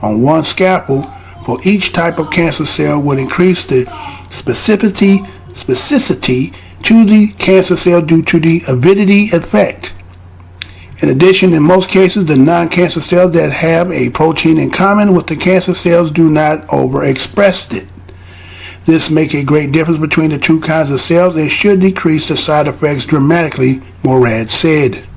on one scaffold for each type of cancer cell would increase the specificity to the cancer cell due to the avidity effect. In addition, in most cases, the non-cancer cells that have a protein in common with the cancer cells do not overexpress it. This makes a great difference between the two kinds of cells and should decrease the side effects dramatically, Morad said.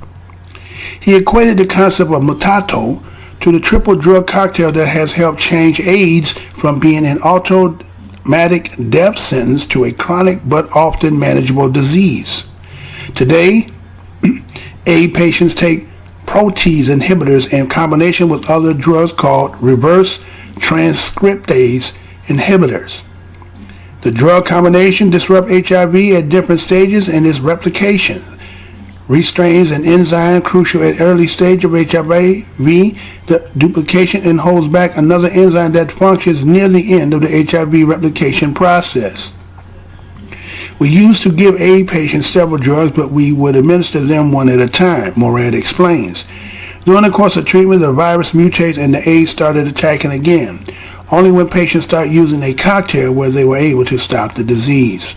He equated the concept of Mutato to the triple drug cocktail that has helped change AIDS from being an automatic death sentence to a chronic but often manageable disease. Today, AIDS patients take protease inhibitors in combination with other drugs called reverse transcriptase inhibitors. The drug combination disrupts HIV at different stages in its replication, restrains an enzyme crucial at early stage of HIV, the duplication, and holds back another enzyme that functions near the end of the HIV replication process. We used to give AIDS patients several drugs, but we would administer them one at a time, Morad explains. During the course of treatment, the virus mutates and the AIDS started attacking again. Only when patients start using a cocktail were they were able to stop the disease.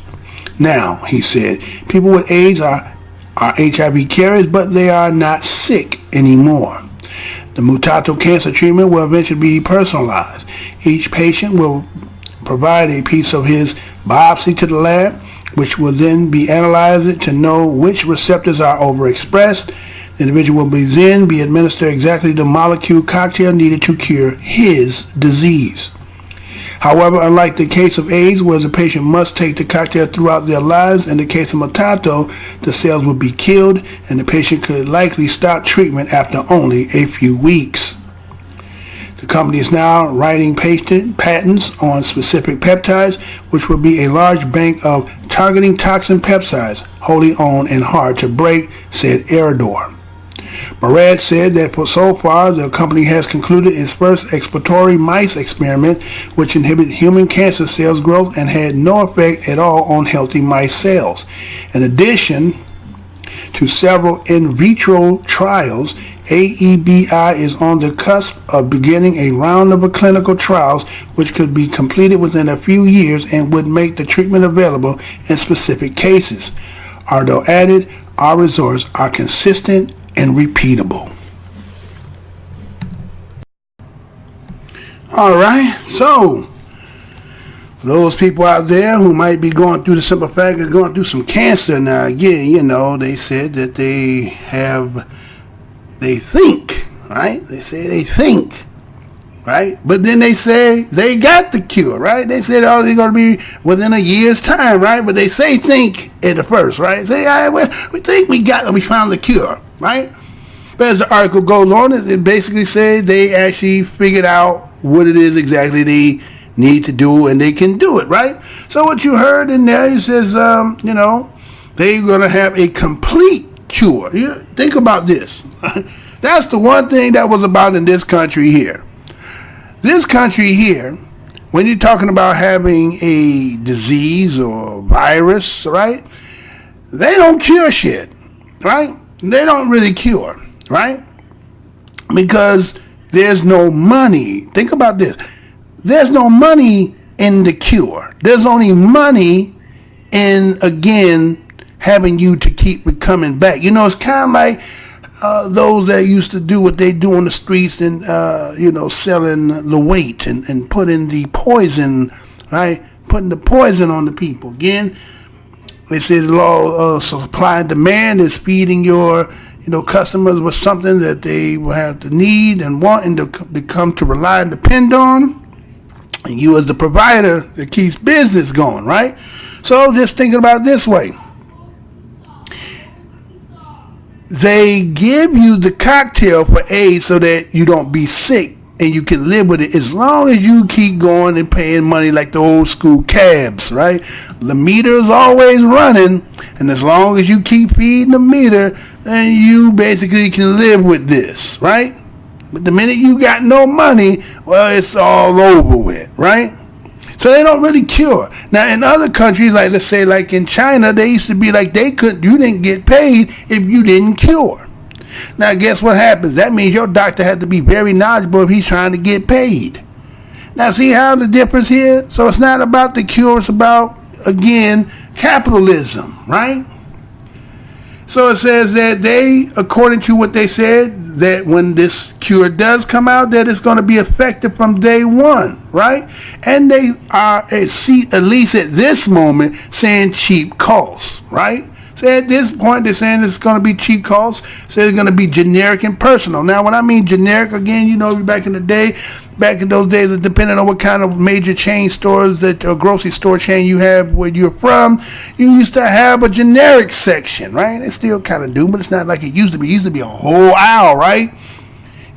Now, he said, people with AIDS are HIV carriers, but they are not sick anymore. The Mutato cancer treatment will eventually be personalized. Each patient will provide a piece of his biopsy to the lab, which will then be analyzed to know which receptors are overexpressed. The individual will then be administered exactly the molecule cocktail needed to cure his disease. However, unlike the case of AIDS, where the patient must take the cocktail throughout their lives, in the case of Mutato, the cells will be killed and the patient could likely stop treatment after only a few weeks. The company is now writing patents on specific peptides, which will be a large bank of targeting toxin peptides, wholly owned and hard to break, said Eridor. Morad said that so far the company has concluded its first exploratory mice experiment, which inhibited human cancer cells growth and had no effect at all on healthy mice cells. In addition to several in vitro trials, AEBI is on the cusp of beginning a round of clinical trials which could be completed within a few years and would make the treatment available in specific cases. Ardo added, our results are consistent and repeatable. All right, so for those people out there who might be going through the simple fact of going through some cancer now, again, you know, they said that they think, right? They say they think, right? But then they say they got the cure, right? They said, oh, they're going to be within a year's time, right? But they say think at the first, right? Say, all right, well, we think we found the cure, right? But as the article goes on, it basically says they actually figured out what it is exactly they need to do, and they can do it, right? So what you heard in there, he says, they're going to have a complete cure. Think about this. That's the one thing that was about in this country here. This country here, when you're talking about having a disease or virus, right? They don't cure shit, right? They don't really cure, right? Because there's no money. Think about this. There's no money in the cure. There's only money in, again, having you to keep coming back. It's kind of like those that used to do what they do on the streets and, selling the weight and putting the poison, right? Putting the poison on the people. Again, they say the law of supply and demand is feeding your, customers with something that they will have to need and want and to come to rely and depend on. And you as the provider that keeps business going, right? So just thinking about it this way. They give you the cocktail for AIDS so that you don't be sick and you can live with it as long as you keep going and paying money like the old school cabs, right? The meter is always running, and as long as you keep feeding the meter, then you basically can live with this, right? But the minute you got no money, well, it's all over with, right? So they don't really cure. Now, in other countries, like let's say like in China, they used to be like you didn't get paid if you didn't cure. Now, guess what happens? That means your doctor had to be very knowledgeable if he's trying to get paid. Now, see how the difference here? So it's not about the cure, it's about, again, capitalism, right? So it says that they, according to what they said, that when this cure does come out, that it's going to be effective from day one, right? And they are, at least at this moment, saying cheap costs, right? So at this point, they're saying it's going to be cheap costs. So it's going to be generic and personal. Now, when I mean generic, again, back in the day, back in those days, depending on what kind of major chain stores or grocery store chain you have where you're from, you used to have a generic section, right? They still kind of do, but it's not like it used to be. It used to be a whole aisle, right?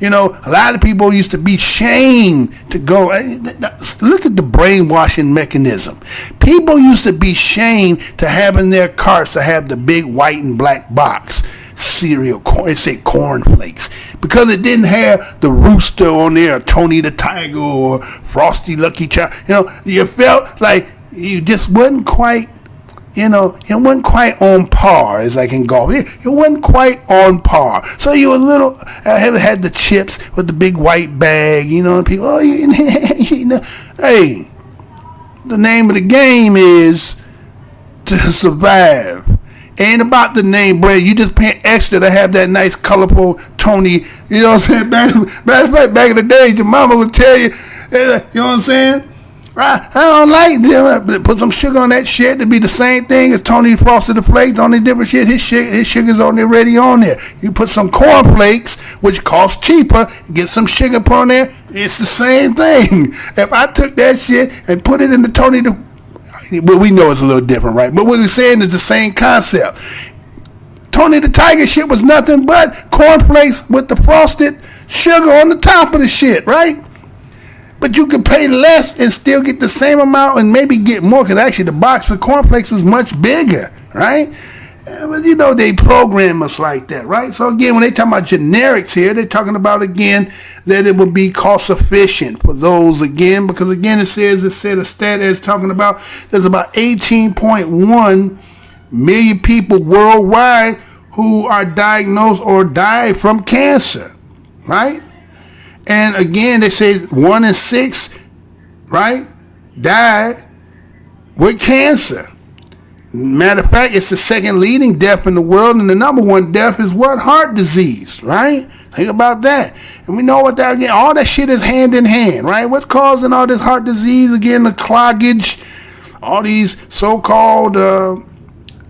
A lot of people used to be shamed to go. Look at the brainwashing mechanism. People used to be shamed to have in their carts to have the big white and black box cereal, it say cornflakes, because it didn't have the Rooster on there, or Tony the Tiger, or Frosty Lucky Charm. You felt like you just wasn't quite. It wasn't quite on par, as I can go. It wasn't quite on par. So you were a little, I haven't had the chips with the big white bag, and people, hey, the name of the game is to survive. Ain't about the name brand. You just paying extra to have that nice, colorful Tony. You know what I'm saying? Back in the day, your mama would tell you, you know what I'm saying? I don't like them. Put some sugar on that shit to be the same thing as Tony Frosted the Flakes. The only different shit, his sugar's already on there. You put some cornflakes, which costs cheaper, get some sugar put on there. It's the same thing. If I took that shit and put it in the Tony, well, we know it's a little different, right? But what we're saying is the same concept. Tony the Tiger shit was nothing but cornflakes with the frosted sugar on the top of the shit, right? But you could pay less and still get the same amount and maybe get more, because actually the box of cornflakes was much bigger, right? But they program us like that, right? So again, when they talk about generics here, they're talking about, again, that it would be cost efficient for those, again, because again, it said a stat is talking about there's about 18.1 million people worldwide who are diagnosed or die from cancer, right? And again, they say 1 in 6, right, die with cancer. Matter of fact, it's the second leading death in the world, and the number one death is what? Heart disease, right? Think about that. And we know what that, again, all that shit is hand in hand, right? What's causing all this heart disease? Again, the cloggage, all these so-called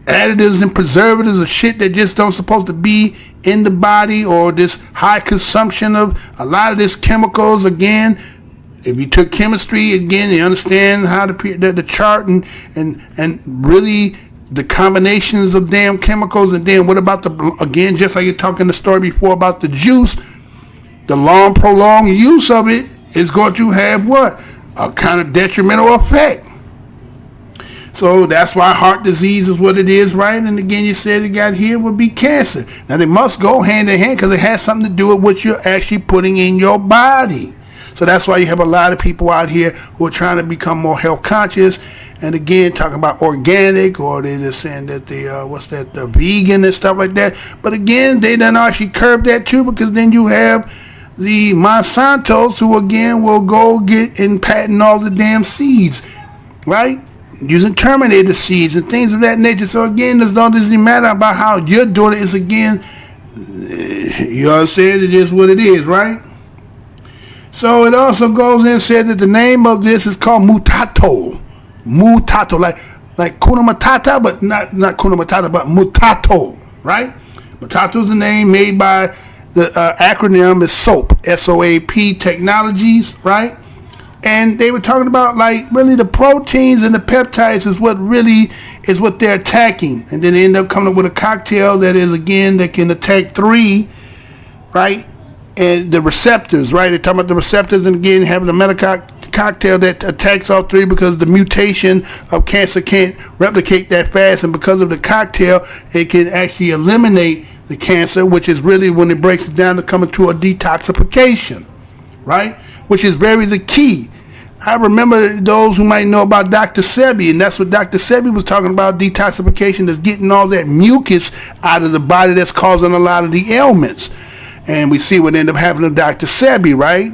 additives and preservatives of shit that just don't supposed to be in the body, or this high consumption of a lot of these chemicals. Again, if you took chemistry, again, you understand how the chart and really the combinations of damn chemicals, and then what about again, just like you're talking the story before about the juice, the long, prolonged use of it is going to have what? A kind of detrimental effect. So that's why heart disease is what it is, right? And again, you said it got here would be cancer. Now they must go hand in hand because it has something to do with what you're actually putting in your body. So that's why you have a lot of people out here who are trying to become more health conscious. And again, talking about organic, or they're just saying that the vegan and stuff like that. But again, they done actually curb that too, because then you have the Monsantos who again will go get and patent all the damn seeds, right? Using terminator seeds and things of that nature. So again, it doesn't matter about how you're doing it. It's again, you understand, it is what it is, right? So it also goes in and said that the name of this is called mutato. Mutato, like Kuna Matata, but not Kuna Matata, but mutato, right? Mutato is the name made by the acronym is SOAP, S-O-A-P Technologies, right? And they were talking about like really the proteins and the peptides is what they're attacking. And then they end up coming up with a cocktail that is again that can attack 3, right? And the receptors, right? They're talking about the receptors, and again having a medical cocktail that attacks all 3 because the mutation of cancer can't replicate that fast, and because of the cocktail it can actually eliminate the cancer, which is really when it breaks it down to coming to a detoxification, right? Which is very the key. I remember those who might know about Dr. Sebi, and that's what Dr. Sebi was talking about, detoxification is getting all that mucus out of the body that's causing a lot of the ailments. And we see what ended up happening to Dr. Sebi, right?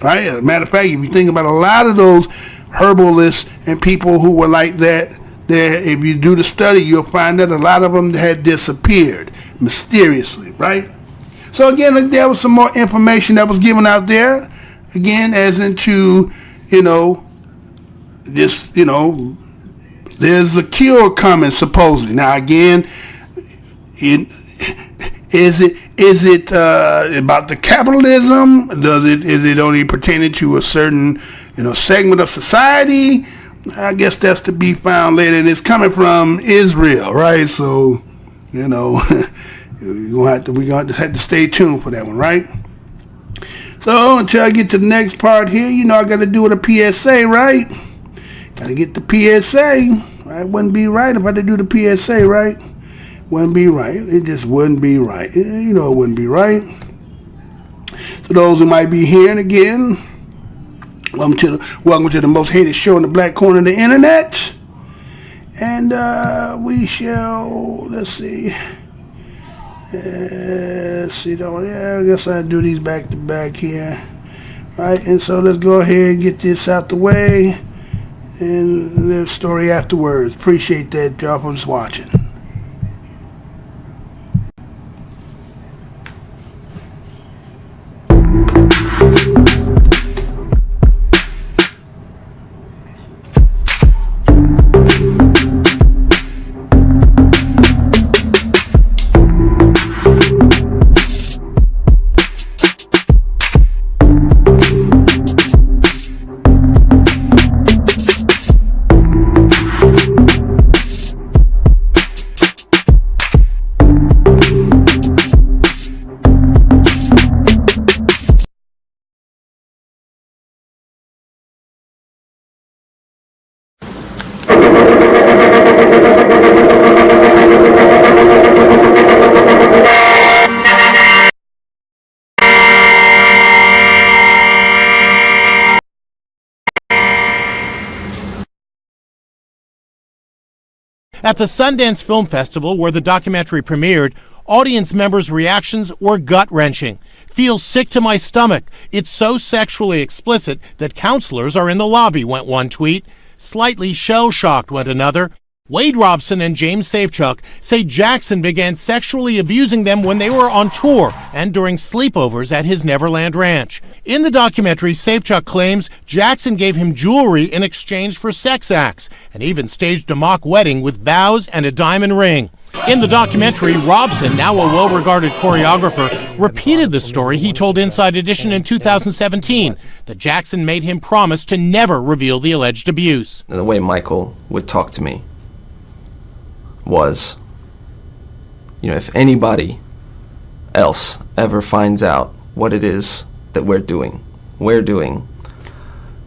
Right? As a matter of fact, if you think about a lot of those herbalists and people who were like that, if you do the study, you'll find that a lot of them had disappeared mysteriously, right? So again, there was some more information that was given out there. Again, as into, this, there's a cure coming supposedly. Now again, is it about the capitalism? Is it only pertaining to a certain segment of society? I guess that's to be found later, and it's coming from Israel, right? So we're gonna have to stay tuned for that one, right? So until I get to the next part here, I got to do with a PSA, right? Got to get the PSA. Right? Wouldn't be right if I didn't do the PSA, right? Wouldn't be right. It just wouldn't be right. It wouldn't be right. So those who might be hearing again, welcome to the most hated show in the black corner of the internet. And we shall, let's see. I guess I'll do these back to back here. Right, and so let's go ahead and get this out the way. And the story afterwards. Appreciate that, y'all, for just watching. At the Sundance Film Festival, where the documentary premiered, audience members' reactions were gut-wrenching. "Feel sick to my stomach. It's so sexually explicit that counselors are in the lobby," went one tweet. "Slightly shell-shocked," went another. Wade Robson and James Safechuck say Jackson began sexually abusing them when they were on tour and during sleepovers at his Neverland Ranch. In the documentary, Safechuck claims Jackson gave him jewelry in exchange for sex acts and even staged a mock wedding with vows and a diamond ring. In the documentary, Robson, now a well-regarded choreographer, repeated the story he told Inside Edition in 2017, that Jackson made him promise to never reveal the alleged abuse. The way Michael would talk to me was, if anybody else ever finds out what it is that we're doing,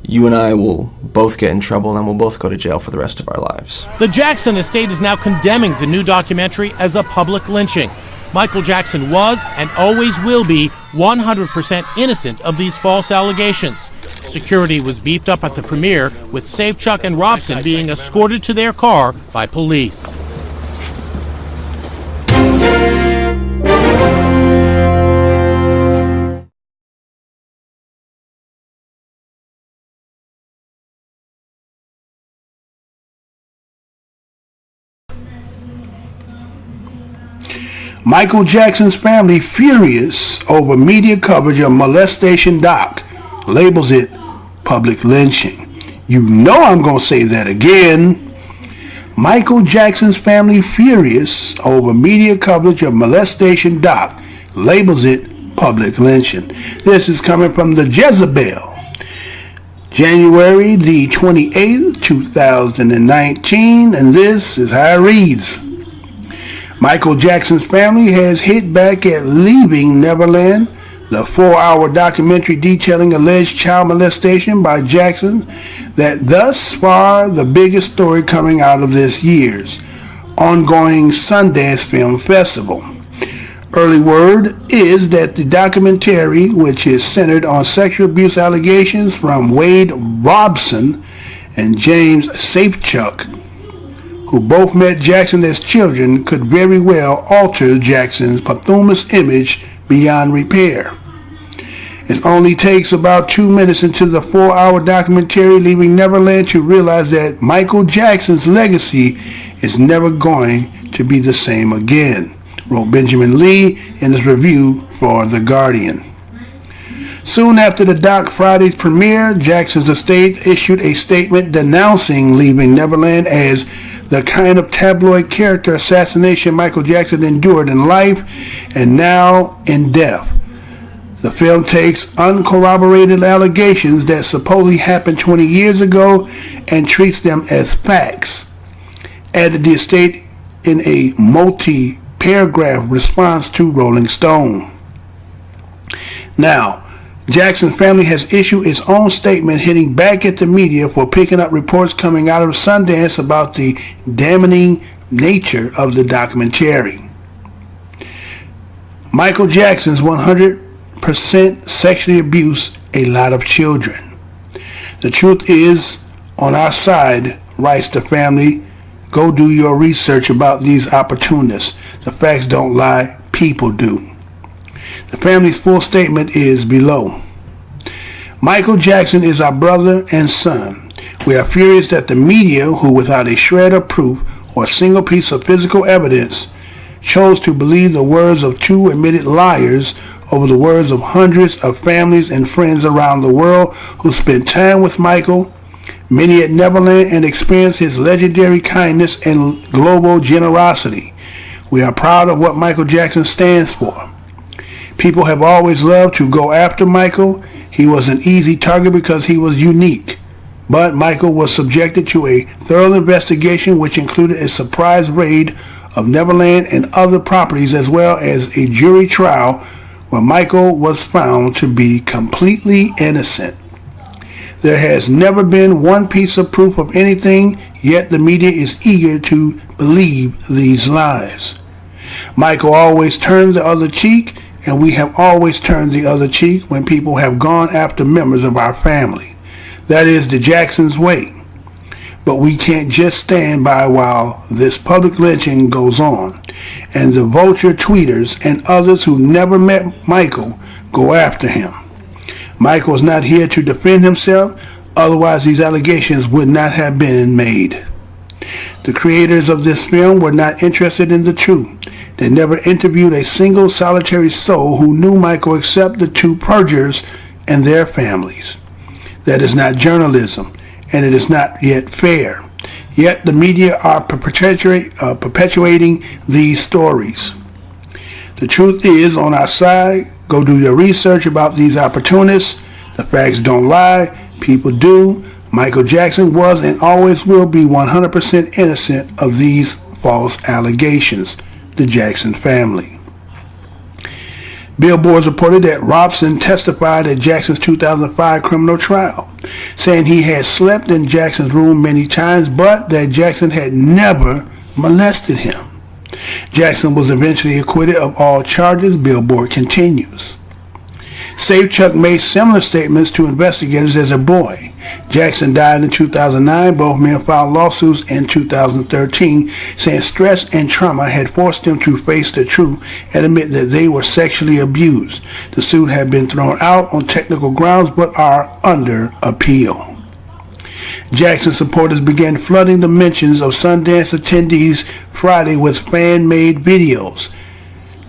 you and I will both get in trouble and we'll both go to jail for the rest of our lives. The Jackson estate is now condemning the new documentary as a public lynching. Michael Jackson was and always will be 100% innocent of these false allegations. Security was beefed up at the premiere, with Safechuck and Robson being escorted to their car by police. Michael Jackson's family furious over media coverage of molestation doc, labels it public lynching. You know I'm going to say that again. Michael Jackson's family furious over media coverage of molestation doc, labels it public lynching. This is coming from the Jezebel. January the 28th, 2019, and this is how it reads. Michael Jackson's family has hit back at Leaving Neverland, the 4-hour documentary detailing alleged child molestation by Jackson, that thus far the biggest story coming out of this year's ongoing Sundance Film Festival. Early word is that the documentary, which is centered on sexual abuse allegations from Wade Robson and James Safechuck, who both met Jackson as children, could very well alter Jackson's posthumous image beyond repair. It only takes about 2 minutes into the 4-hour documentary Leaving Neverland to realize that Michael Jackson's legacy is never going to be the same again, wrote Benjamin Lee in his review for The Guardian. Soon after the doc Friday's premiere, Jackson's estate issued a statement denouncing Leaving Neverland as the kind of tabloid character assassination Michael Jackson endured in life and now in death. The film takes uncorroborated allegations that supposedly happened 20 years ago and treats them as facts, added the estate in a multi-paragraph response to Rolling Stone. Now, Jackson's family has issued its own statement hitting back at the media for picking up reports coming out of Sundance about the damning nature of the documentary. Michael Jackson's 100% sexually abused a lot of children. The truth is on our side, writes the family. Go do your research about these opportunists. The facts don't lie, people do. The family's full statement is below. Michael Jackson is our brother and son. We are furious that the media, who without a shred of proof or a single piece of physical evidence, chose to believe the words of two admitted liars over the words of hundreds of families and friends around the world who spent time with Michael, many at Neverland, and experienced his legendary kindness and global generosity. We are proud of what Michael Jackson stands for. People have always loved to go after Michael. He was an easy target because he was unique. But Michael was subjected to a thorough investigation which included a surprise raid of Neverland and other properties, as well as a jury trial where Michael was found to be completely innocent. There has never been one piece of proof of anything, yet the media is eager to believe these lies. Michael always turned the other cheek, and we have always turned the other cheek when people have gone after members of our family. That is the Jackson's way. But we can't just stand by while this public lynching goes on, and the vulture tweeters and others who never met Michael go after him. Michael is not here to defend himself, otherwise these allegations would not have been made. The creators of this film were not interested in the truth. They never interviewed a single solitary soul who knew Michael except the two perjurers and their families. That is not journalism, and it is not yet fair. Yet the media are perpetuating these stories. The truth is on our side. Go do your research about these opportunists. The facts don't lie, people do. Michael Jackson was and always will be 100% innocent of these false allegations, the Jackson family. Billboards reported that Robson testified at Jackson's 2005 criminal trial, saying he had slept in Jackson's room many times, but that Jackson had never molested him. Jackson was eventually acquitted of all charges, Billboard continues. Safechuck made similar statements to investigators as a boy. Jackson died in 2009. Both men filed lawsuits in 2013, saying stress and trauma had forced them to face the truth and admit that they were sexually abused. The suit had been thrown out on technical grounds but are under appeal. Jackson supporters began flooding the mentions of Sundance attendees Friday with fan-made videos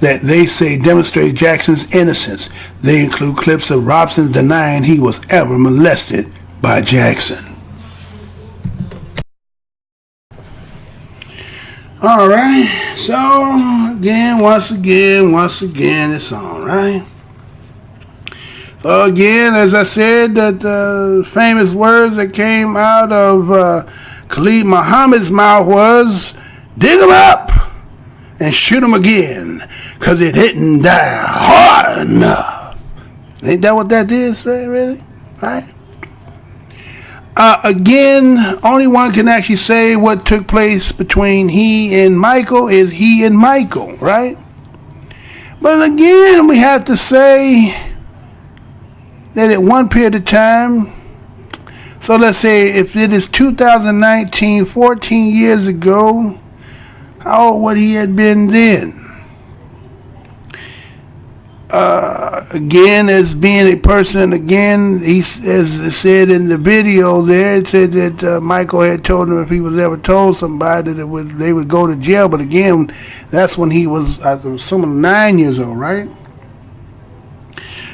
that they say demonstrate Jackson's innocence. They include clips of Robson denying he was ever molested by Jackson. All right, so once again, it's on, right? So again, as I said, that the famous words that came out of Khalid Muhammad's mouth was, dig him up and shoot him again, because it didn't die hard enough. Ain't that what that is, right? Really? Right? Again, only one can actually say what took place between he and Michael is he and Michael, right? But again, we have to say that at one period of time, so let's say if it is 2019, 14 years ago, how old would he have been then? Again, as being a person, again, he, as it said in the video there, it said that Michael had told him if he was ever told somebody that they would go to jail. But again, that's when he was, I was assuming, 9 years old, right?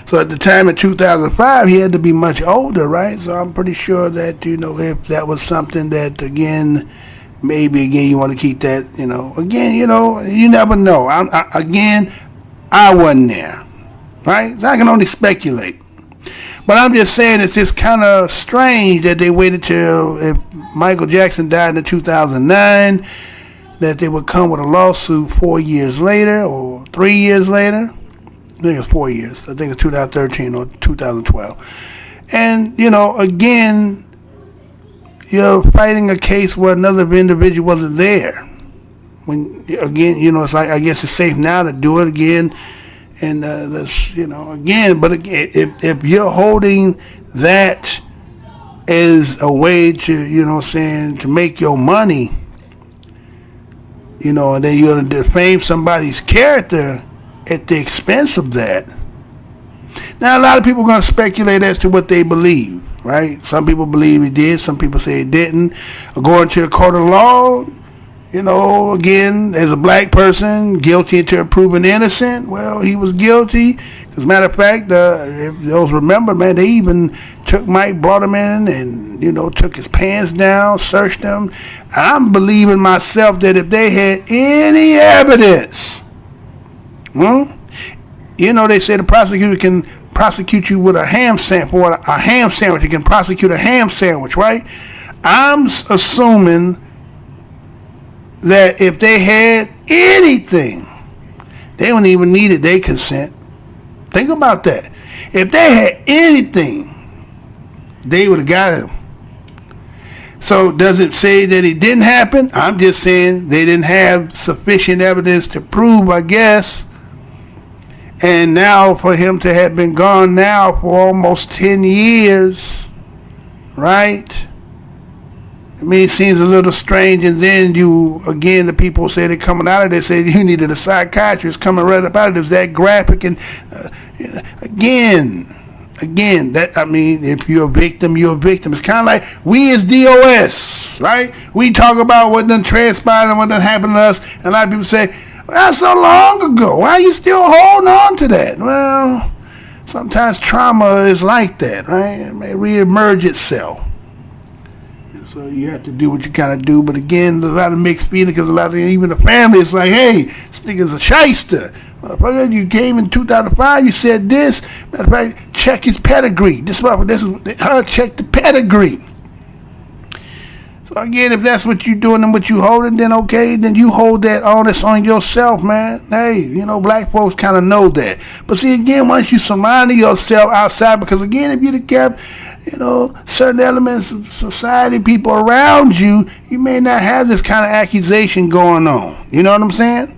So at the time in 2005, he had to be much older, right? So I'm pretty sure that, if that was something that, again, maybe, again, you want to keep that, again, you never know. I wasn't there, right? So I can only speculate. But I'm just saying it's just kind of strange that they waited till, if Michael Jackson died in 2009, that they would come with a lawsuit 4 years later or 3 years later. I think it's 4 years. I think it's 2013 or 2012. And, again, you're fighting a case where another individual wasn't there. When, again, it's like, I guess it's safe now to do it again. And, again, but if you're holding that as a way to, to make your money, and then you're going to defame somebody's character at the expense of that. Now, a lot of people are going to speculate as to what they believe, right? Some people believe he did. Some people say he didn't. According to a court of law, again, as a black person, guilty until proven innocent, well, he was guilty. As a matter of fact, if those remember, man, they even took Mike, brought him in and, took his pants down, searched him. I'm believing myself that if they had any evidence, they say the prosecutor can prosecute you with a ham sandwich, or a ham sandwich. You can prosecute a ham sandwich, right? I'm assuming that if they had anything, they wouldn't even need their consent. Think about that. If they had anything, they would have got him. So does it say that it didn't happen? I'm just saying they didn't have sufficient evidence to prove, I guess. And now for him to have been gone now for almost 10 years, right? I mean, it seems a little strange. And then the people say they're coming out of there, say you needed a psychiatrist coming right up out of this, that graphic. And again, if you're a victim, you're a victim. It's kind of like we as DOS, right? We talk about what done transpired and what done happened to us. And a lot of people say, well, that's so long ago. Why are you still holding on to that? Well, sometimes trauma is like that, right? It may reemerge itself. So you have to do what you kind of do. But again, there's a lot of mixed feelings because a lot of even the family is like, hey, this nigga's a shyster. Motherfucker, you came in 2005, you said this. Matter of fact, check his pedigree. Check the pedigree. So again, if that's what you're doing and what you holding, then okay, then you hold that onus on yourself, man. Hey, you know, black folks kind of know that. But see, again, once you surround yourself outside, because again, if you'd have kept, you know, certain elements of society, people around you, you may not have this kind of accusation going on. You know what I'm saying?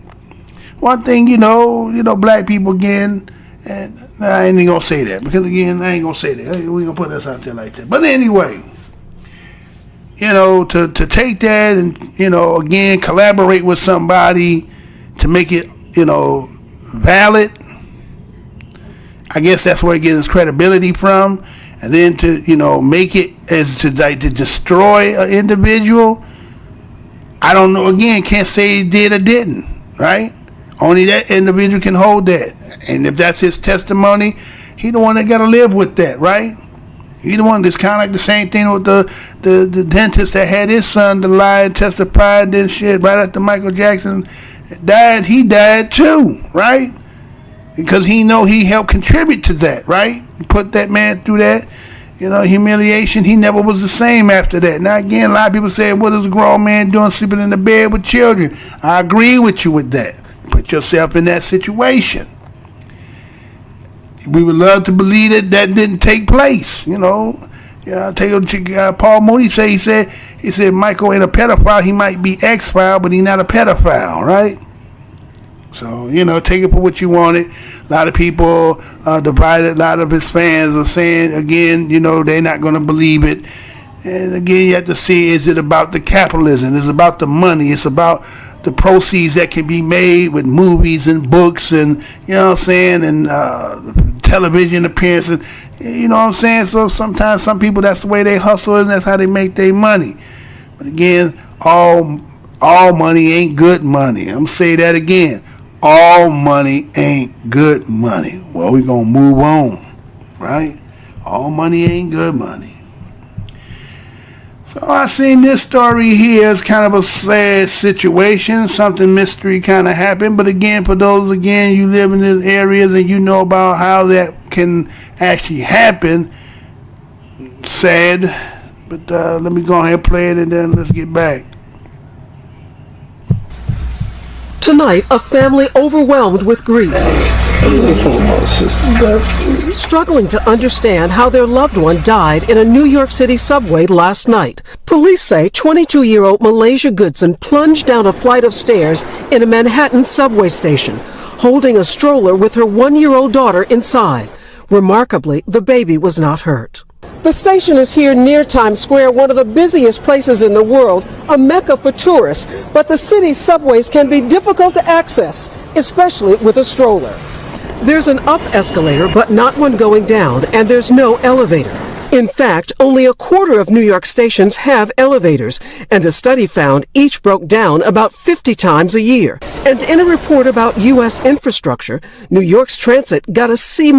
One thing, you know, black people again, and I ain't even gonna say that, because again, I ain't gonna say that. We gonna put this out there like that. But anyway, you know, to take that and, you know, again, collaborate with somebody to make it, you know, valid. I guess that's where it gets its credibility from. And then to, you know, make it as to destroy an individual. I don't know, again, can't say he did or didn't, right? Only that individual can hold that. And if that's his testimony, he the one that got to live with that, right? He the one that's kind of like the same thing with the dentist that had his son to lie and testify and then shit right after Michael Jackson died. He died too, right? Because he know he helped contribute to that, right? Put that man through that, you know, humiliation. He never was the same after that. Now again, a lot of people say, what is a grown man doing sleeping in the bed with children? I agree with you with that. Put yourself in that situation. We would love to believe that that didn't take place, you know. Yeah, Paul Mooney he said Michael ain't a pedophile. He might be X-file, but he's not a pedophile, right? So, you know, take it for what you want it. A lot of people divided. A lot of his fans are saying, again, you know, they're not going to believe it. And again, you have to see, is it about the capitalism? It's about the money. It's about the proceeds that can be made with movies and books and, you know what I'm saying, and television appearances. You know what I'm saying? So sometimes some people, that's the way they hustle and that's how they make their money. But again, all money ain't good money. I'm going to say that again. All money ain't good money. Well, we're going to move on, right? All money ain't good money. So I seen this story here as kind of a sad situation. Something mystery kind of happened. But again, for those, again, you live in these areas and you know about how that can actually happen. Sad. But let me go ahead and play it and then let's get back. Tonight, a family overwhelmed with grief, struggling to understand how their loved one died in a New York City subway last night. Police say 22-year-old Malaysia Goodson plunged down a flight of stairs in a Manhattan subway station, holding a stroller with her 1-year-old daughter inside. Remarkably, the baby was not hurt. The station is here near Times Square, one of the busiest places in the world, a mecca for tourists, but the city's subways can be difficult to access, especially with a stroller. There's an up escalator, but not one going down, and there's no elevator. In fact, only a quarter of New York stations have elevators, and a study found each broke down about 50 times a year. And in a report about U.S. infrastructure, New York's transit got a C-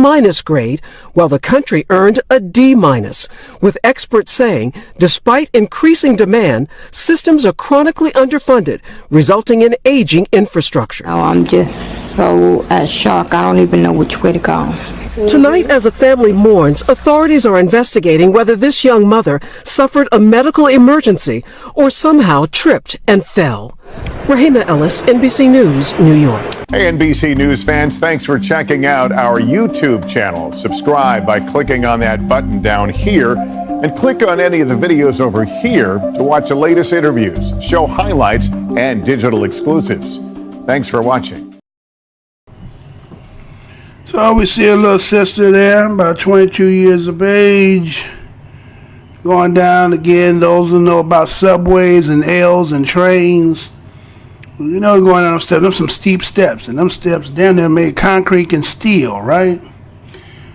grade, while the country earned a D-, with experts saying, despite increasing demand, systems are chronically underfunded, resulting in aging infrastructure. Oh, I'm just so shocked. I don't even know which way to go. Tonight, as a family mourns, authorities are investigating whether this young mother suffered a medical emergency or somehow tripped and fell. Rahima Ellis, NBC News, New York. Hey, NBC News fans, thanks for checking out our YouTube channel. Subscribe by clicking on that button down here and click on any of the videos over here to watch the latest interviews, show highlights, and digital exclusives. Thanks for watching. So we see a little sister there, about 22 years of age, going down again. Those who know about subways and L's and trains, you know, going down steps. There's some steep steps, and them steps down there made concrete and steel, right?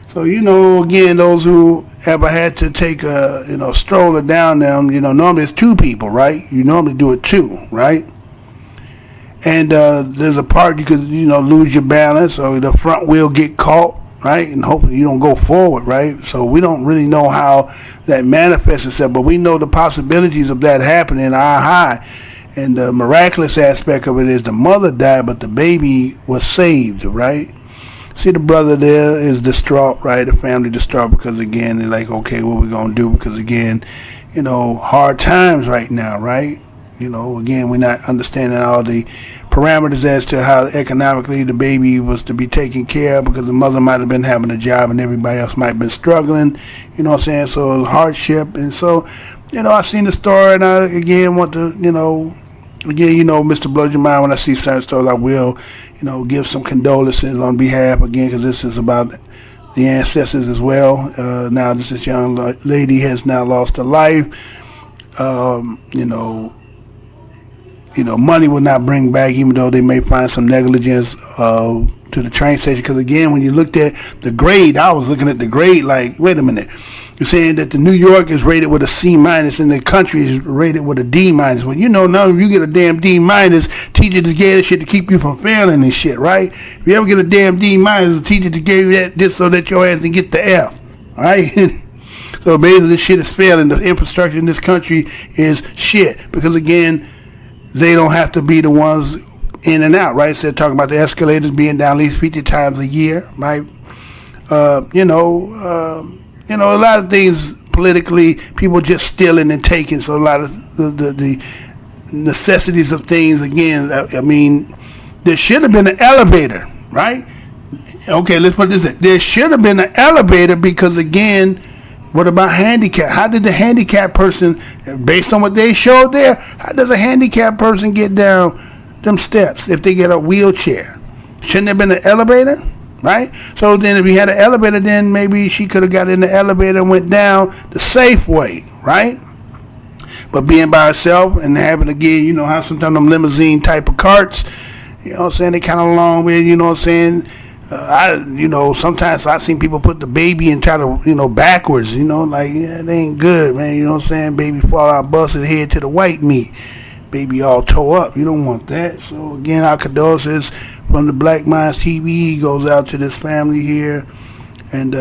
So you know, again, those who ever had to take a stroller down them, you know, normally it's two people, right? You normally do it two, right? And there's a part you could, lose your balance or the front wheel get caught, right? And hopefully you don't go forward, right? So we don't really know how that manifests itself, but we know the possibilities of that happening are high. And the miraculous aspect of it is the mother died, but the baby was saved, right? See, the brother there is distraught, right? The family distraught because, again, they're like, okay, what we going to do? Because, again, hard times right now, right? Again, we're not understanding all the parameters as to how economically the baby was to be taken care of, because the mother might have been having a job and everybody else might have been struggling, so it was hardship. And so, I seen the story, and I, again, want to, Mr. Blows Your Mind, when I see certain stories, I will, give some condolences on behalf, again, because this is about the ancestors as well. Now, this young lady has now lost her life. Money will not bring back, even though they may find some negligence to the train station. Because again, when you looked at the grade, I was looking at the grade like, wait a minute. You're saying that the New York is rated with a C- and the country is rated with a D-. Well, now if you get a damn D-, teacher just gave that shit to keep you from failing and shit, right? If you ever get a damn D-, the teacher just gave you that just so that your ass can get the F, all right? So basically this shit is failing. The infrastructure in this country is shit. Because again, they don't have to be the ones in and out, right? So they're talking about the escalators being down at least 50 times a year, right? A lot of things politically, people just stealing and taking. So a lot of the necessities of things, again, I mean, there should have been an elevator, right? Okay, let's put this in. There should have been an elevator because, again, what about handicap? How did the handicapped person, based on what they showed there, how does a handicapped person get down them steps if they get a wheelchair? Shouldn't there have been an elevator, right? So then if we had an elevator, then maybe she could have got in the elevator and went down the safe way, right? But being by herself and having to get, how sometimes them limousine type of carts, they kind of long with, sometimes I've seen people put the baby and try to, backwards, it ain't good, man, baby fall out, bust his head to the white meat, baby all tore up. You don't want that. So again, our condolences from the Black Minds TV goes out to this family here, and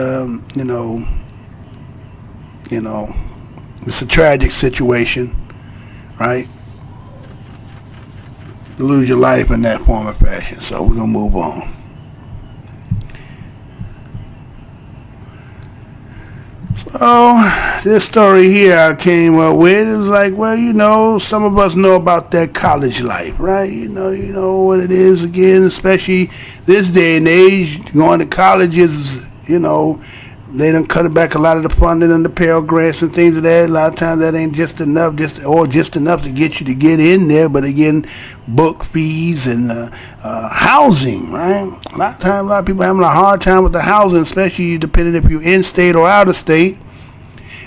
it's a tragic situation, right? To lose your life in that form of fashion. So we're gonna move on. So this story here I came up with, it was like, well, some of us know about that college life, right? You know what it is, again, especially this day and age, going to college is, they done cut back a lot of the funding and the Pell Grants and things of that. A lot of times that ain't just enough, just enough to get you to get in there. But again, book fees and housing, right? A lot of times, a lot of people having a hard time with the housing, especially depending if you're in state or out of state.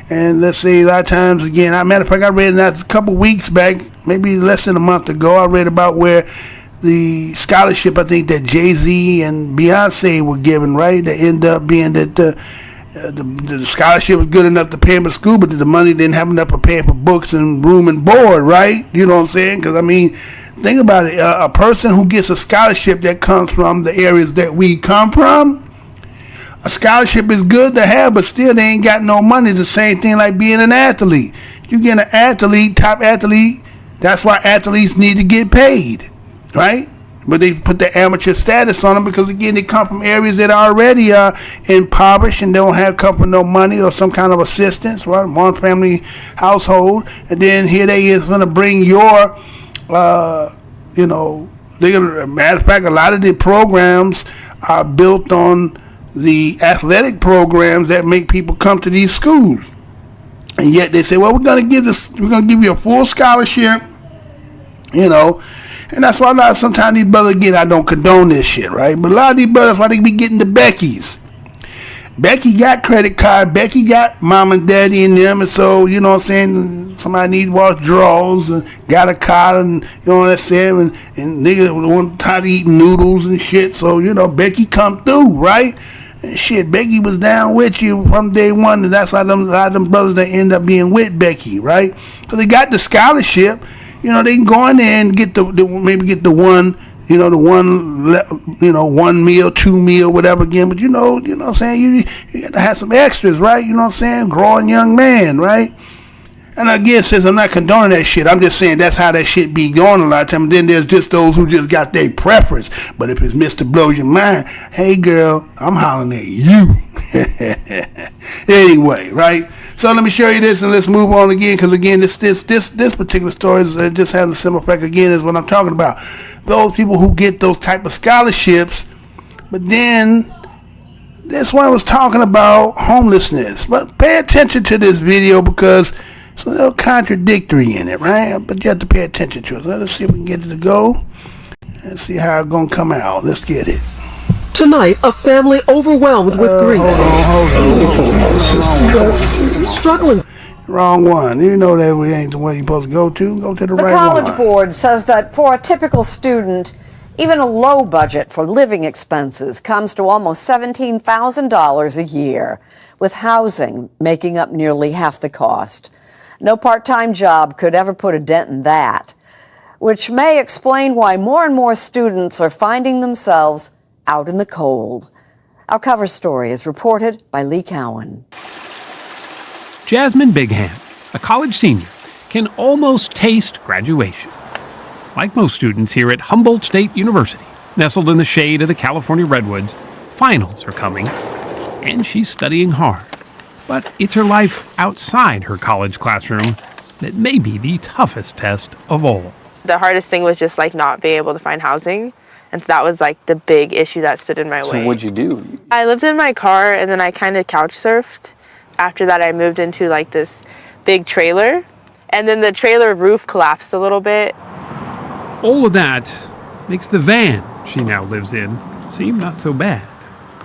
And let's say a lot of times, again, matter of fact, I read that a couple weeks back, maybe less than a month ago, I read about where the scholarship, I think, that Jay-Z and Beyonce were given, right? That ended up being that the scholarship was good enough to pay for school, but the money didn't have enough to pay for books and room and board, right? You know what I'm saying? Because, I mean, think about it. A person who gets a scholarship that comes from the areas that we come from, a scholarship is good to have, but still they ain't got no money. The same thing like being an athlete. You get an athlete, top athlete, that's why athletes need to get paid, right? But they put the amateur status on them because, again, they come from areas that are already impoverished and don't come from no money or some kind of assistance, right? One family household. And then here they is going to bring your, they're gonna, matter of fact, a lot of the programs are built on the athletic programs that make people come to these schools. And yet they say, well, we're going to give you a full scholarship, and that's why sometimes these brothers I don't condone this shit, right? But a lot of these brothers, why they be getting the Beckys. Becky got credit card, Becky got mom and daddy in them, and so, somebody need to wash drawers and got a car, and, and niggas want to eat noodles and shit, so, Becky come through, right? And shit, Becky was down with you from day one, and that's how them brothers that end up being with Becky, right? So they got the scholarship. They can go in there and get maybe get the one, one meal, 2 meal, whatever again. But you know what I'm saying? You got to have some extras, right? You know what I'm saying? Growing young man, right? And again, since I'm not condoning that shit, I'm just saying that's how that shit be going a lot of times. Then there's just those who just got their preference. But if it's Mr. Blows Your Mind, hey girl, I'm hollering at you. Anyway, right? So let me show you this and let's move on again, because again, this particular story is just having a similar effect again is what I'm talking about. Those people who get those type of scholarships, but then this one was talking about homelessness. But pay attention to this video because it's a little contradictory in it, right? But you have to pay attention to it. So let's see if we can get it to go. Let's see how it's going to come out. Let's get it. Tonight, a family overwhelmed with grief. Struggling. Wrong one. You know that we ain't the way you're supposed to go to. Go to the right one. The College Board says that for a typical student, even a low budget for living expenses comes to almost $17,000 a year, with housing making up nearly half the cost. No part-time job could ever put a dent in that, which may explain why more and more students are finding themselves out in the cold. Our cover story is reported by Lee Cowan. Jasmine Bigham, a college senior, can almost taste graduation. Like most students here at Humboldt State University, nestled in the shade of the California redwoods, finals are coming, and she's studying hard. But it's her life outside her college classroom that may be the toughest test of all. The hardest thing was just like not being able to find housing. And so that was like the big issue that stood in my way. So what'd you do? I lived in my car and then I kind of couch surfed. After that I moved into like this big trailer. And then the trailer roof collapsed a little bit. All of that makes the van she now lives in seem not so bad.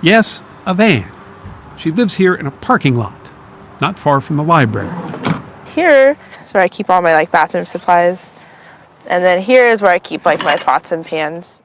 Yes, a van. She lives here in a parking lot, not far from the library. Here is where I keep all my like bathroom supplies. And then here is where I keep like my pots and pans.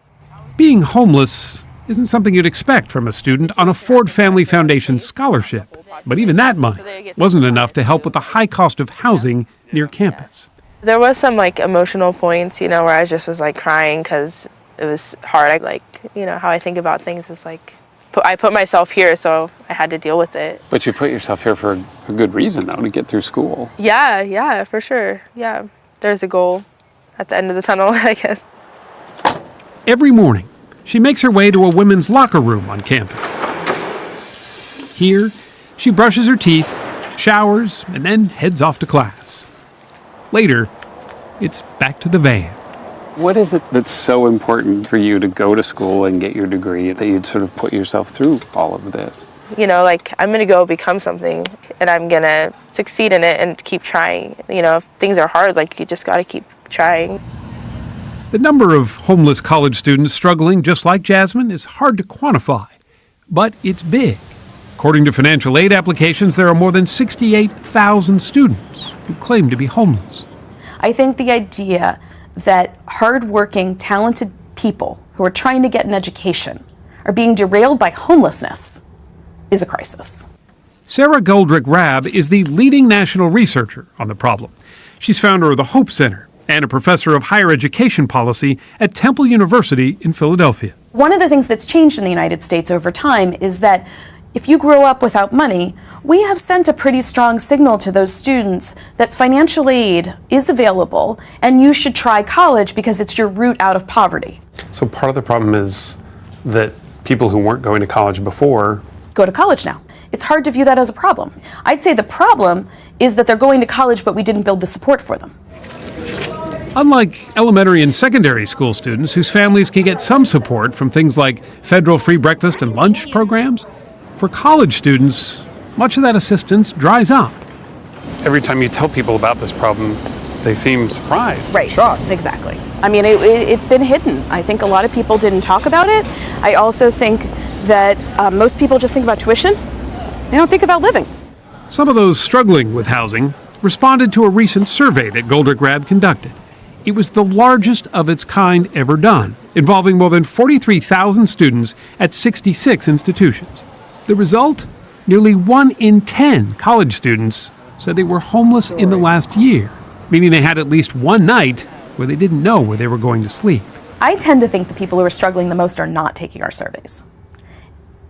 Being homeless isn't something you'd expect from a student on a Ford Family Foundation scholarship. But even that money wasn't enough to help with the high cost of housing near campus. There was some like emotional points, where I just was like crying because it was hard. How I think about things is like, I put myself here, so I had to deal with it. But you put yourself here for a good reason, though, to get through school. Yeah, for sure. Yeah, there's a goal at the end of the tunnel, I guess. Every morning, she makes her way to a women's locker room on campus. Here, she brushes her teeth, showers, and then heads off to class. Later, it's back to the van. What is it that's so important for you to go to school and get your degree that you'd sort of put yourself through all of this? I'm going to go become something, and I'm going to succeed in it and keep trying. If things are hard, you just got to keep trying. The number of homeless college students struggling just like Jasmine is hard to quantify, but it's big. According to financial aid applications, there are more than 68,000 students who claim to be homeless. I think the idea that hardworking, talented people who are trying to get an education are being derailed by homelessness is a crisis. Sarah Goldrick-Rabb is the leading national researcher on the problem. She's founder of the Hope Center and a professor of higher education policy at Temple University in Philadelphia. One of the things that's changed in the United States over time is that if you grow up without money, we have sent a pretty strong signal to those students that financial aid is available and you should try college because it's your route out of poverty. So part of the problem is that people who weren't going to college before go to college now. It's hard to view that as a problem. I'd say the problem is that they're going to college but we didn't build the support for them. Unlike elementary and secondary school students whose families can get some support from things like federal free breakfast and lunch programs, for college students, much of that assistance dries up. Every time you tell people about this problem, they seem surprised, right, shocked. Exactly. I mean, it's been hidden. I think a lot of people didn't talk about it. I also think that most people just think about tuition. They don't think about living. Some of those struggling with housing responded to a recent survey that Goldrick-Rabb conducted. It was the largest of its kind ever done, involving more than 43,000 students at 66 institutions. The result? Nearly 1 in 10 college students said they were homeless in the last year, meaning they had at least one night where they didn't know where they were going to sleep. I tend to think the people who are struggling the most are not taking our surveys.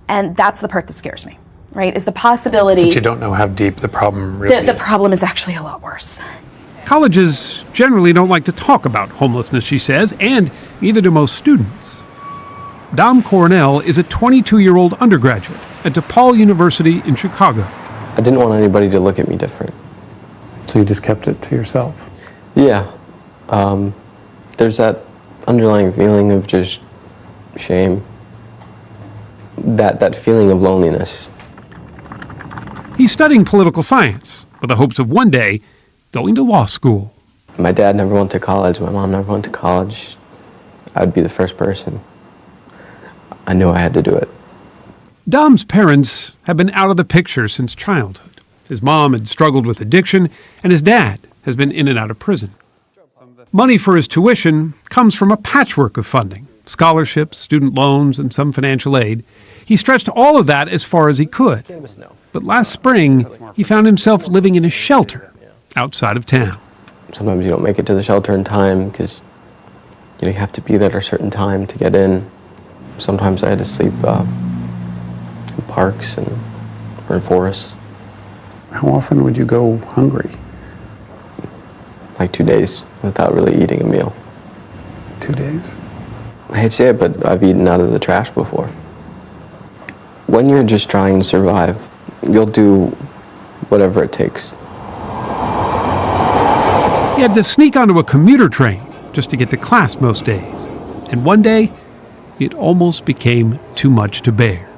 And that's the part that scares me. right, is the possibility But you don't know how deep the problem really the is. problem is actually a lot worse. Colleges generally don't like to talk about homelessness, she says, and neither do most students. Dom Cornell is a 22-year-old undergraduate at DePaul University in Chicago. I didn't want anybody to look at me different. So you just kept it to yourself? Yeah. There's that underlying feeling of just shame. That feeling of loneliness. He's studying political science with the hopes of one day going to law school. My dad never went to college. My mom never went to college. I would be the first person. I knew I had to do it. Dom's parents have been out of the picture since childhood. His mom had struggled with addiction, and his dad has been in and out of prison. Money for his tuition comes from a patchwork of funding: scholarships, student loans, and some financial aid. He stretched all of that as far as he could. But last spring, he found himself living in a shelter outside of town. Sometimes you don't make it to the shelter in time because you have to be there at a certain time to get in. Sometimes I had to sleep in parks or in forests. How often would you go hungry? Like 2 days without really eating a meal. 2 days? I hate to say it, but I've eaten out of the trash before. When you're just trying to survive, you'll do whatever it takes. He had to sneak onto a commuter train just to get to class most days. And one day, it almost became too much to bear.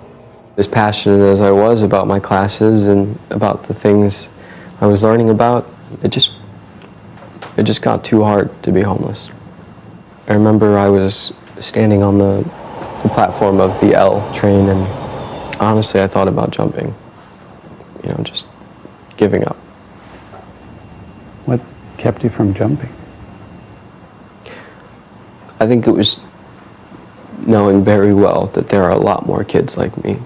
As passionate as I was about my classes and about the things I was learning about, it just got too hard to be homeless. I remember I was standing on the platform of the L train, and honestly I thought about jumping, just giving up. What kept you from jumping? I think it was knowing very well that there are a lot more kids like me.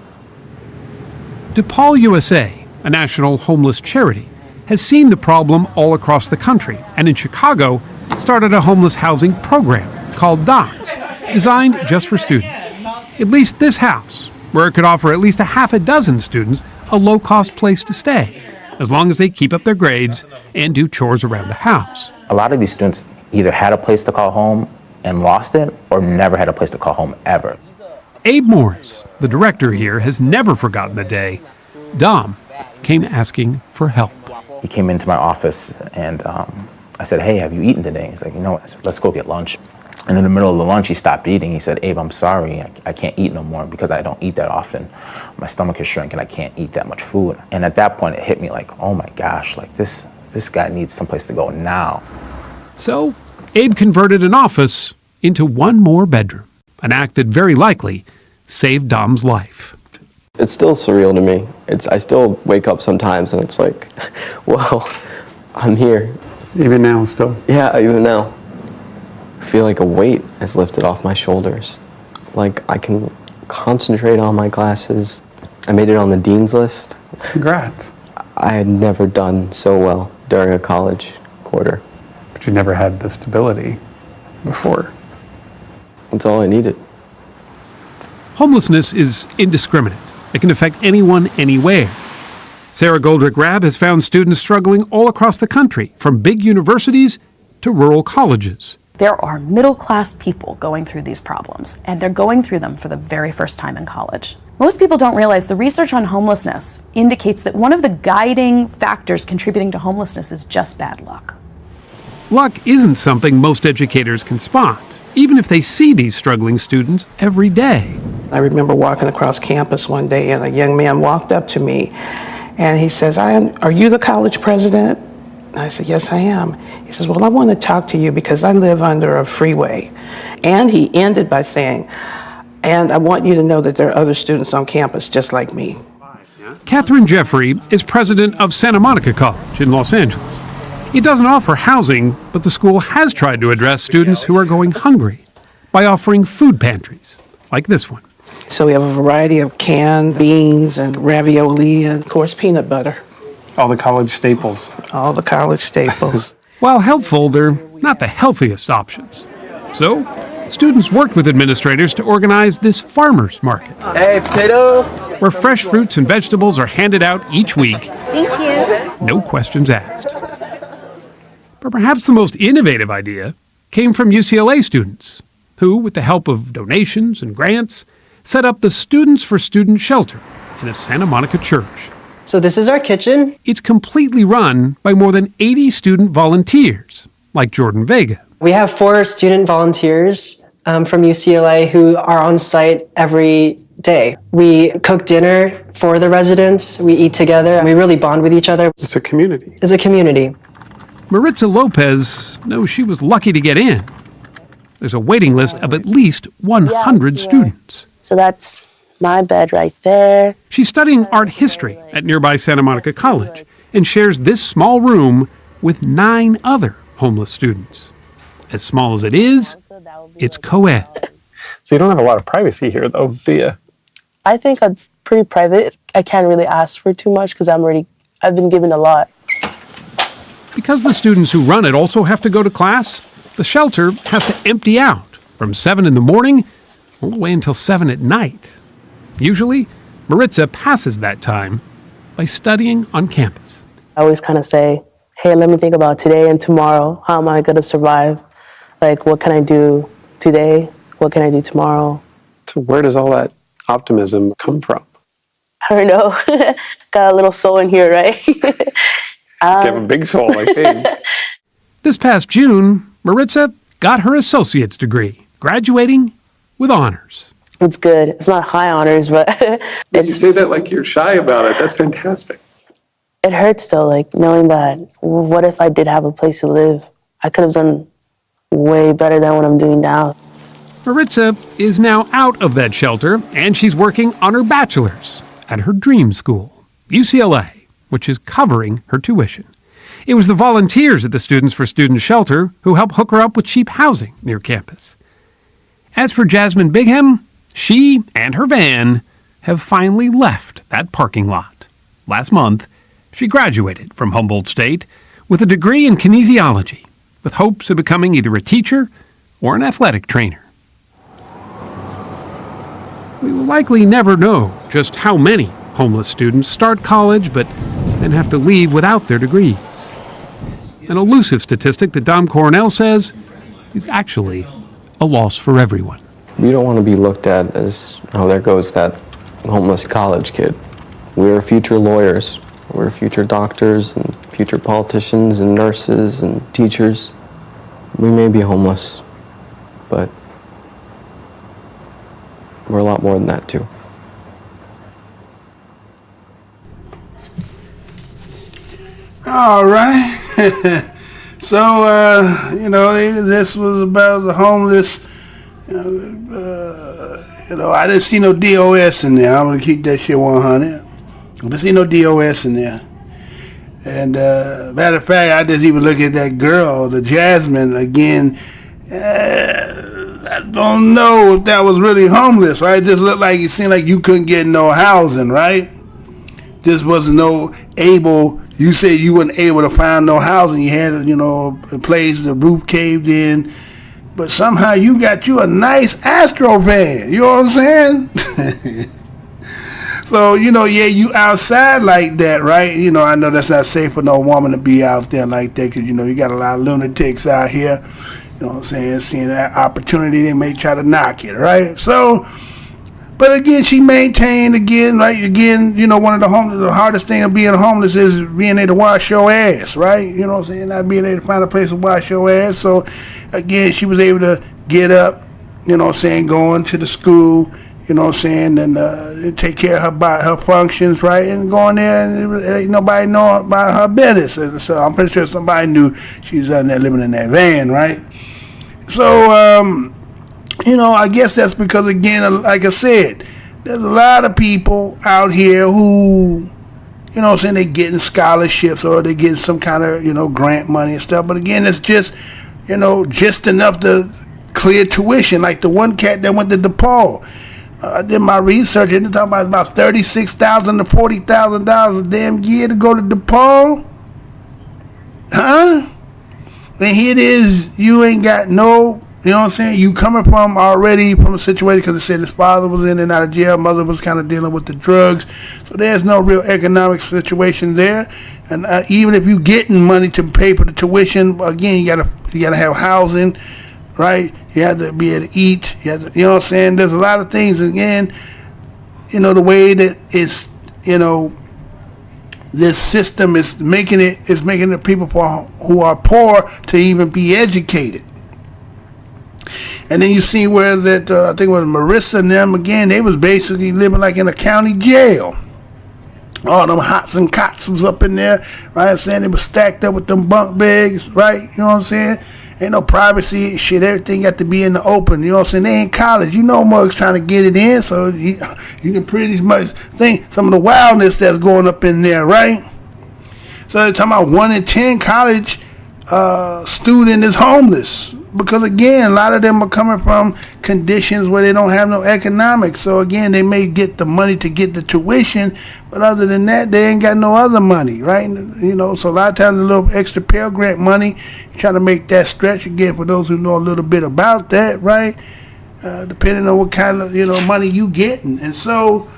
DePaul USA, a national homeless charity, has seen the problem all across the country, and in Chicago started a homeless housing program called DOCS, designed just for students. At least this house, where it could offer at least a half a dozen students a low-cost place to stay, as long as they keep up their grades and do chores around the house. A lot of these students either had a place to call home and lost it, or never had a place to call home ever. Abe Morris, the director here, has never forgotten the day Dom came asking for help. He came into my office and I said, "Hey, have you eaten today?" He's like, "You know what?" I said, "Let's go get lunch." And in the middle of the lunch, he stopped eating. He said, "Abe, I'm sorry, I can't eat no more because I don't eat that often. My stomach is shrinking, I can't eat that much food." And at that point, it hit me like, oh my gosh, like this guy needs someplace to go now. So Abe converted an office into one more bedroom, an act that very likely saved Dom's life. It's still surreal to me. I still wake up sometimes and it's like, well, I'm here. Even now still? Yeah, even now. I feel like a weight is lifted off my shoulders. Like I can concentrate on my classes. I made it on the dean's list. Congrats. I had never done so well during a college quarter. But you never had the stability before. That's all I needed. Homelessness is indiscriminate. It can affect anyone, anywhere. Sarah Goldrick-Rabb has found students struggling all across the country, from big universities to rural colleges. There are middle-class people going through these problems, and they're going through them for the very first time in college. Most people don't realize the research on homelessness indicates that one of the guiding factors contributing to homelessness is just bad luck. Luck isn't something most educators can spot, even if they see these struggling students every day. I remember walking across campus one day and a young man walked up to me and he says, "Are you the college president?" And I said, "Yes, I am." He says, "Well, I want to talk to you because I live under a freeway." And he ended by saying, "And I want you to know that there are other students on campus just like me." Catherine Jeffrey is president of Santa Monica College in Los Angeles. It doesn't offer housing, but the school has tried to address students who are going hungry by offering food pantries, like this one. So we have a variety of canned beans and ravioli and, of course, peanut butter. All the college staples. All the college staples. While helpful, they're not the healthiest options. So Students worked with administrators to organize this farmers market. Hey, potato! Where fresh fruits and vegetables are handed out each week. Thank you. No questions asked. But perhaps the most innovative idea came from UCLA students, who, with the help of donations and grants, set up the Students for Student Shelter in a Santa Monica church. So this is our kitchen. It's completely run by more than 80 student volunteers, like Jordan Vega. We have 4 student volunteers from UCLA who are on site every day. We cook dinner for the residents. We eat together. And we really bond with each other. It's a community. It's a community. Maritza Lopez knows she was lucky to get in. There's a waiting list of at least 100 students. So that's my bed right there. She's studying art history at nearby Santa Monica College and shares this small room with 9 other homeless students. As small as it is, it's co-ed. So you don't have a lot of privacy here, though, do you? I think it's pretty private. I can't really ask for too much because I've been given a lot. Because the students who run it also have to go to class, the shelter has to empty out from 7 in the morning all the way until 7 at night. Usually, Maritza passes that time by studying on campus. I always kind of say, hey, let me think about today and tomorrow. How am I going to survive? Like, what can I do today? What can I do tomorrow? So where does all that optimism come from? I don't know. Got a little soul in here, right? You have a big soul, I think. This past June, Maritza got her associate's degree, graduating with honors. It's good. It's not high honors, but You say that like you're shy about it. That's fantastic. It hurts though, like knowing that what if I did have a place to live? I could have done way better than what I'm doing now. Maritza is now out of that shelter, and she's working on her bachelor's at her dream school, UCLA, which is covering her tuition. It was the volunteers at the Students for Student Shelter who helped hook her up with cheap housing near campus. As for Jasmine Bigham, she and her van have finally left that parking lot. Last month, she graduated from Humboldt State with a degree in kinesiology, with hopes of becoming either a teacher or an athletic trainer. We will likely never know just how many homeless students start college but then have to leave without their degrees. An elusive statistic that Dom Cornell says is actually a loss for everyone. We don't want to be looked at as, oh, there goes that homeless college kid. We're future lawyers. We're future doctors and future politicians and nurses and teachers. We may be homeless, but we're a lot more than that too. All right. So, this was about the homeless. I didn't see no DOS in there. I'm going to keep that shit 100. I didn't see no DOS in there. And matter of fact, I just even look at that girl, the Jasmine, again. I don't know if that was really homeless, right? It just looked like it seemed like you couldn't get no housing, right? Just wasn't able. You said you weren't able to find no housing. You had, a place, the roof caved in. But somehow you got you a nice Astro van. You know what I'm saying? So, you outside like that, right? I know that's not safe for no woman to be out there like that because, you got a lot of lunatics out here. You know what I'm saying? Seeing that opportunity, they may try to knock it, right? So, but again, she maintained right? Again, one of the hardest thing of being homeless is being able to wash your ass, right? You know what I'm saying? Not being able to find a place to wash your ass. So, again, she was able to get up, going to the school, and take care of her functions, right? And going there, and ain't nobody know about her business. So I'm pretty sure somebody knew she's out there living in that van, right? So, I guess that's because, again, like I said, there's a lot of people out here who, they getting scholarships or they getting some kind of, grant money and stuff. But again, it's just, just enough to clear tuition. Like the one cat that went to DePaul. I did my research and they're talking about $36,000 to $40,000 a damn year to go to DePaul. Huh? And here it is, you ain't got no, You know what I'm saying? You coming from already from a situation because they said his father was in and out of jail, mother was kind of dealing with the drugs, so there's no real economic situation there. And even if you getting money to pay for the tuition, again, you gotta have housing, right? You have to be able to eat. You know what I'm saying? There's a lot of things. Again, the way that it's, this system is making the people who are poor to even be educated. And then you see where that I think it was Marissa and them again. They was basically living like in a county jail. All them hots and cots was up in there, right? I'm saying they was stacked up with them bunk beds, right? You know what I'm saying? Ain't no privacy, shit. Everything got to be in the open. You know what I'm saying? They in college. Mugs trying to get it in, so you can pretty much think some of the wildness that's going up in there, right? So they're talking about 1 in 10 college student is homeless, because again, a lot of them are coming from conditions where they don't have no economics. So again, they may get the money to get the tuition, but other than that, they ain't got no other money, right? So a lot of times a little extra Pell Grant money, trying to make that stretch again for those who know a little bit about that, right? Depending on what kind of money you getting, and so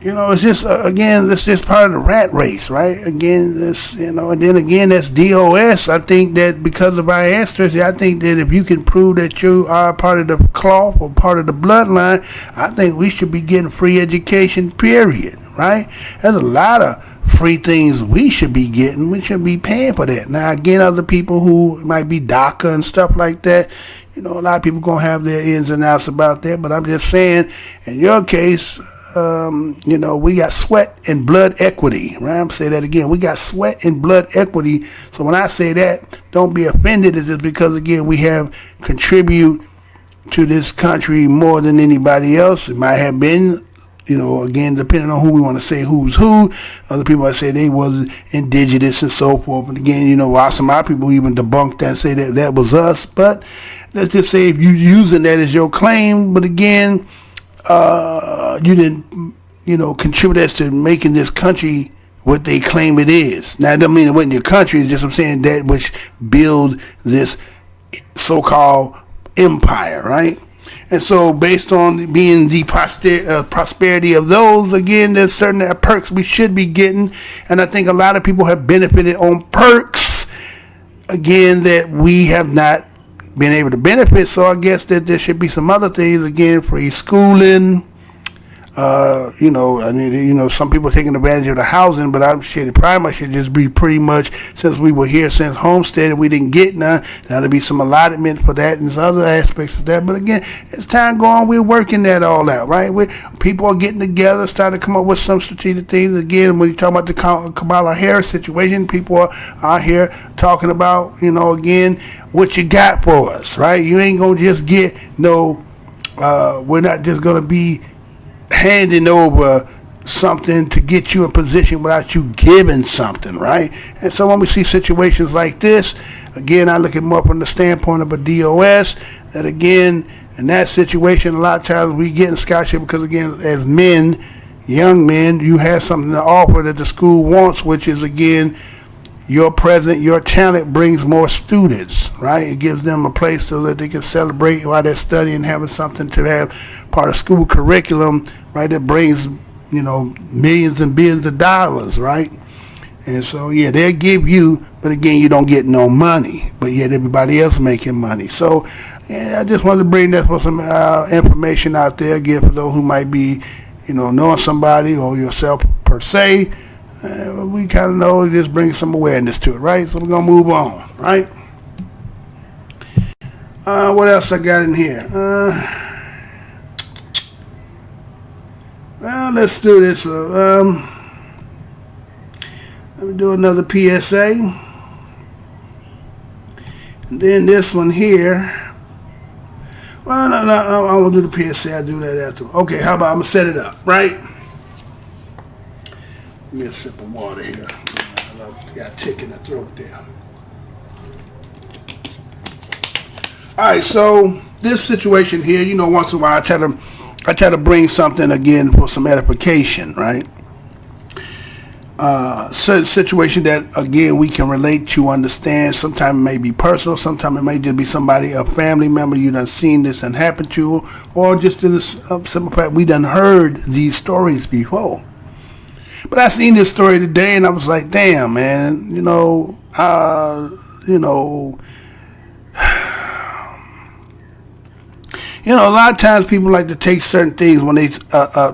it's just again, it's just part of the rat race, right? Again, this, and then again, that's DOS. I think that because of our ancestors, I think that if you can prove that you are part of the cloth or part of the bloodline, I think we should be getting free education, period, right? There's a lot of free things we should be getting. We should be paying for that. Now, again, other people who might be DACA and stuff like that, a lot of people going to have their ins and outs about that, but I'm just saying, in your case, we got sweat and blood equity, right? I'm saying that again. We got sweat and blood equity. So when I say that, don't be offended. It's just because, again, we have contribute to this country more than anybody else. It might have been, again, depending on who we want to say who's who. Other people might say they was indigenous and so forth. And again, some of our people even debunk that and say that was us. But let's just say if you're using that as your claim, but again, you didn't, contribute as to making this country what they claim it is. Now, it doesn't mean it wasn't your country. It's just I'm saying that which build this so-called empire, right? And so, based on being the prosperity of those, again, there's certain perks we should be getting, and I think a lot of people have benefited on perks, again, that we have not been able to benefit. So I guess that there should be some other things, again, free schooling. Some people are taking advantage of the housing, but I'm sure it probably should just be pretty much, since we were here since Homestead and we didn't get none, there'll be some allotment for that and other aspects of that. But again, as time goes on, we're working that all out, right? People are getting together, starting to come up with some strategic things. Again, when you talk about the Kamala Harris situation, people are out here talking about, again, what you got for us, right? You ain't gonna just get we're not just gonna be handing over something to get you in position without you giving something, right? And so when we see situations like this, again, I look at more from the standpoint of a DOS, that again, in that situation, a lot of times we get in scholarship because, again, as men, young men, you have something to offer that the school wants, which is, again, your talent brings more students, right? It gives them a place so that they can celebrate while they're studying, having something to have part of school curriculum, right? That brings, millions and billions of dollars, right? And so, they'll give you, but again, you don't get no money, but yet everybody else making money. So, I just wanted to bring that for some information out there, again, for those who might be, knowing somebody or yourself per se. We kind of know, just bring some awareness to it, right? So we're going to move on, right? What else I got in here? Let's do this. Let me do another PSA. And then this one here. Well, no, I won't do the PSA. I'll do that after. Okay, how about I'm going to set it up, right? Give me a sip of water here. I got a tick in the throat there. All right, so this situation here, once in a while I try to bring something again for some edification, right? situation that, again, we can relate to, understand. Sometimes it may be personal, sometimes it may just be somebody, a family member you done seen this and happen to, or just in a simple fact, we done heard these stories before. But I seen this story today and I was like, damn, man, a lot of times people like to take certain things when they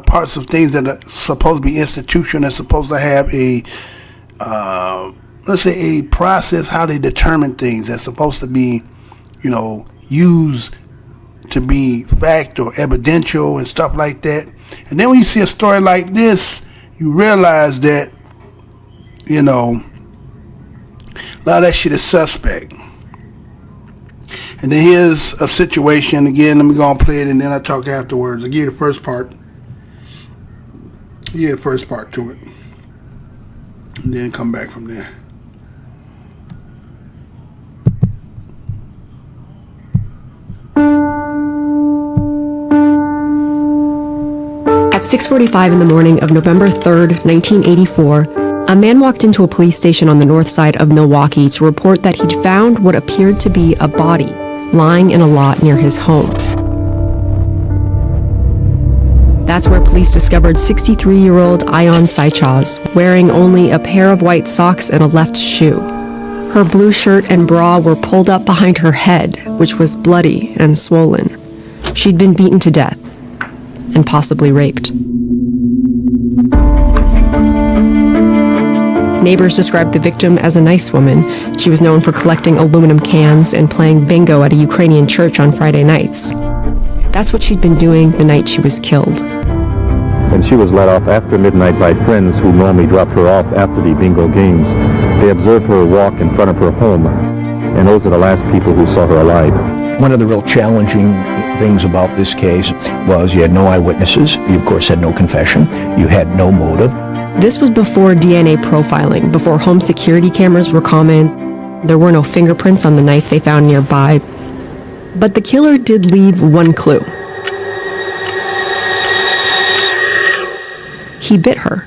parts of things that are supposed to be institutional and supposed to have a let's say a process how they determine things that's supposed to be used to be fact or evidential and stuff like that. And then when you see a story like this, you realize that a lot of that shit is suspect. And then here's a situation, again, let me go and play it and then I'll talk afterwards. I'll give you the first part. To it. And then come back from there. At 6:45 in the morning of November 3rd, 1984, a man walked into a police station on the north side of Milwaukee to report that he'd found what appeared to be a body lying in a lot near his home. That's where police discovered 63-year-old Ion Saichaz wearing only a pair of white socks and a left shoe. Her blue shirt and bra were pulled up behind her head, which was bloody and swollen. She'd been beaten to death and possibly raped. Neighbors described the victim as a nice woman. She was known for collecting aluminum cans and playing bingo at a Ukrainian church on Friday nights. That's what she'd been doing the night she was killed. And she was let off after midnight by friends who normally dropped her off after the bingo games. They observed her walk in front of her home, and those are the last people who saw her alive. One of the real challenging things about this case was you had no eyewitnesses, you of course had no confession, you had no motive. This was before DNA profiling, before home security cameras were common. There were no fingerprints on the knife they found nearby. But the killer did leave one clue. He bit her.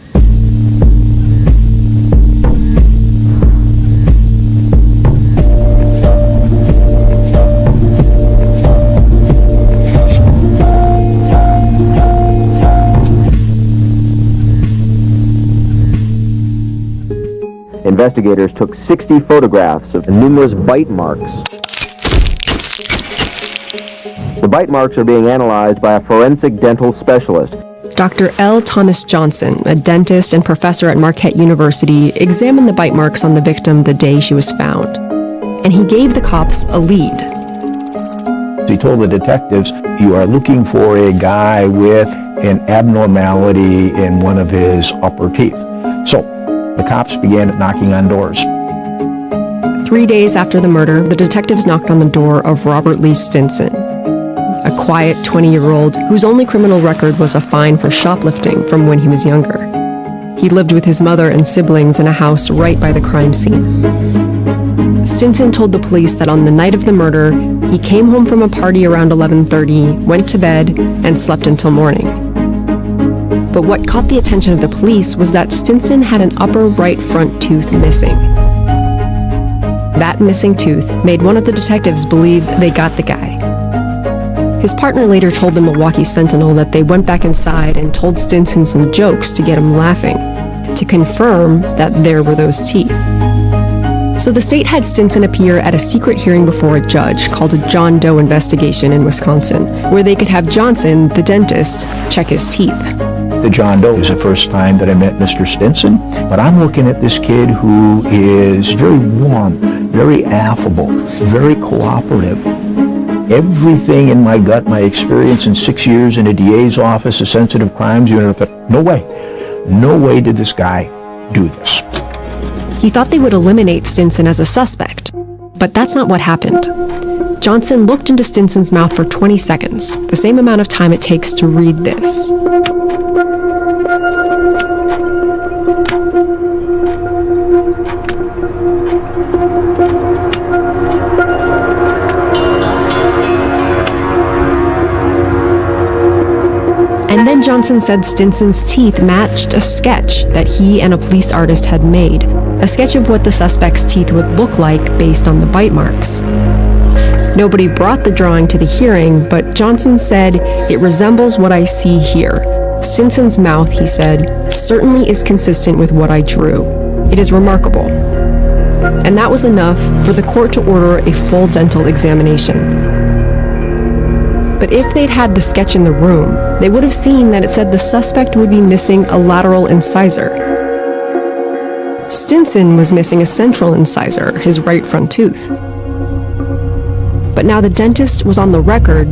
Investigators took 60 photographs of numerous bite marks. The bite marks are being analyzed by a forensic dental specialist. Dr. L. Thomas Johnson, a dentist and professor at Marquette University, examined the bite marks on the victim the day she was found. And he gave the cops a lead. He told the detectives, you are looking for a guy with an abnormality in one of his upper teeth. So the cops began knocking on doors. 3 days after the murder, the detectives knocked on the door of Robert Lee Stinson, a quiet 20-year-old whose only criminal record was a fine for shoplifting from when he was younger. He lived with his mother and siblings in a house right by the crime scene. Stinson told the police that on the night of the murder, he came home from a party around 11:30, went to bed, and slept until morning. But what caught the attention of the police was that Stinson had an upper right front tooth missing. That missing tooth made one of the detectives believe they got the guy. His partner later told the Milwaukee Sentinel that they went back inside and told Stinson some jokes to get him laughing, to confirm that there were those teeth. So the state had Stinson appear at a secret hearing before a judge called a John Doe investigation in Wisconsin, where they could have Johnson, the dentist, check his teeth. The John Doe is the first time that I met Mr. Stinson, but I'm looking at this kid who is very warm, very affable, very cooperative. Everything in my gut, my experience in 6 years in a DA's office, a sensitive crimes unit, no way did this guy do this. He thought they would eliminate Stinson as a suspect, but that's not what happened. Johnson looked into Stinson's mouth for 20 seconds, the same amount of time it takes to read this. And then Johnson Johnson said Stinson's teeth matched a sketch that he and a police artist had made, a sketch of what the suspect's teeth would look like based on the bite marks. Nobody brought the drawing to the hearing, but Johnson said, "It resembles what I see here. Stinson's mouth," he said, "certainly is consistent with what I drew. It is remarkable." And that was enough for the court to order a full dental examination. But if they'd had the sketch in the room, they would have seen that it said the suspect would be missing a lateral incisor. Stinson was missing a central incisor, his right front tooth. But now the dentist was on the record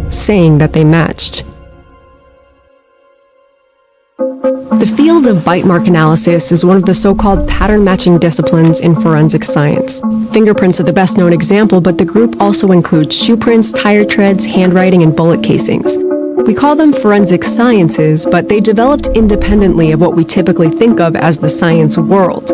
saying that they matched. The field of bite mark analysis is one of the so-called pattern-matching disciplines in forensic science. Fingerprints are the best-known example, but the group also includes shoe prints, tire treads, handwriting, and bullet casings. We call them forensic sciences, but they developed independently of what we typically think of as the science world.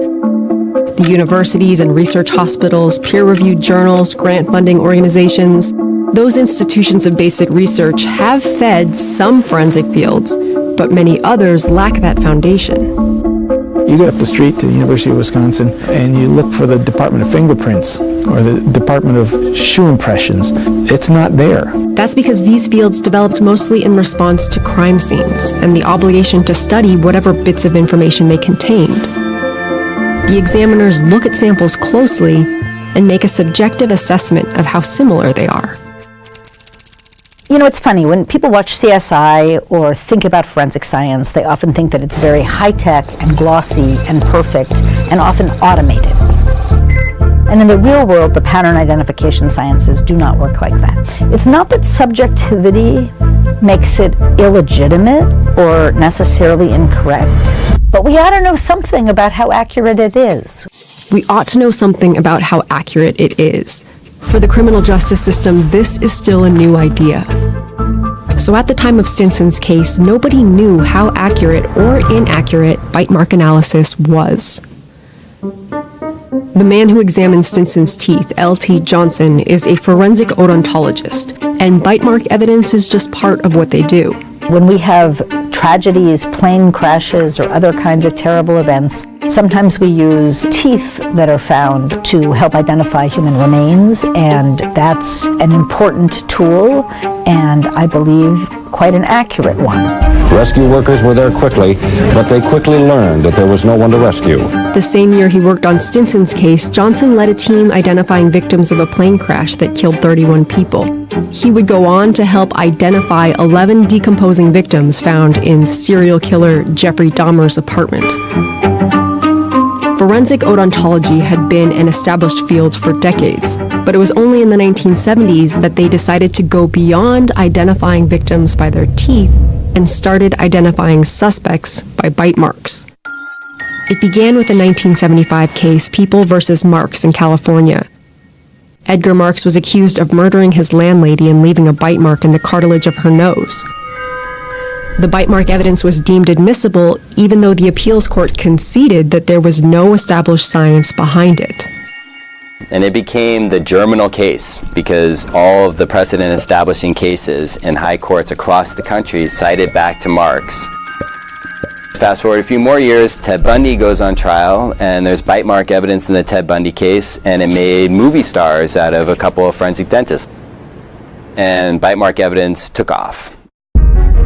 The universities and research hospitals, peer-reviewed journals, grant-funding organizations, those institutions of basic research have fed some forensic fields, but many others lack that foundation. You get up the street to the University of Wisconsin and you look for the Department of Fingerprints or the Department of Shoe Impressions. It's not there. That's because these fields developed mostly in response to crime scenes and the obligation to study whatever bits of information they contained. The examiners look at samples closely and make a subjective assessment of how similar they are. You know, it's funny, when people watch CSI or think about forensic science, they often think that it's very high-tech and glossy and perfect and often automated. And in the real world, the pattern identification sciences do not work like that. It's not that subjectivity makes it illegitimate or necessarily incorrect, but we ought to know something about how accurate it is. We ought to know something about how accurate it is. For the criminal justice system, this is still a new idea. So at the time of Stinson's case, nobody knew how accurate or inaccurate bite mark analysis was. The man who examined Stinson's teeth, L.T. Johnson, is a forensic odontologist, and bite mark evidence is just part of what they do. When we have tragedies, plane crashes, or other kinds of terrible events, sometimes we use teeth that are found to help identify human remains, and that's an important tool, and I believe quite an accurate one. Rescue workers were there quickly, but they quickly learned that there was no one to rescue. The same year he worked on Stinson's case, Johnson led a team identifying victims of a plane crash that killed 31 people. He would go on to help identify 11 decomposing victims found in serial killer Jeffrey Dahmer's apartment. Forensic odontology had been an established field for decades, but it was only in the 1970s that they decided to go beyond identifying victims by their teeth and started identifying suspects by bite marks. It began with the 1975 case People versus Marks in California. Edgar Marks was accused of murdering his landlady and leaving a bite mark in the cartilage of her nose. The bite mark evidence was deemed admissible, even though the appeals court conceded that there was no established science behind it. And it became the germinal case because all of the precedent establishing cases in high courts across the country cited back to Marks. Fast forward a few more years, Ted Bundy goes on trial, and there's bite mark evidence in the Ted Bundy case, and it made movie stars out of a couple of forensic dentists. And bite mark evidence took off.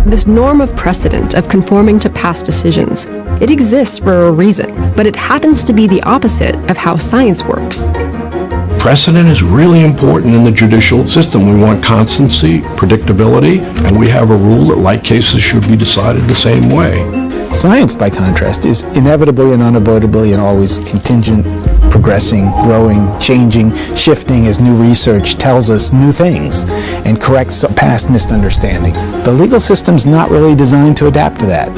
This norm of precedent, of conforming to past decisions, it exists for a reason, but it happens to be the opposite of how science works. Precedent is really important in the judicial system. We want constancy, predictability, and we have a rule that like cases should be decided the same way. Science, by contrast, is inevitably and unavoidably and always contingent, progressing, growing, changing, shifting as new research tells us new things and corrects past misunderstandings. The legal system's not really designed to adapt to that.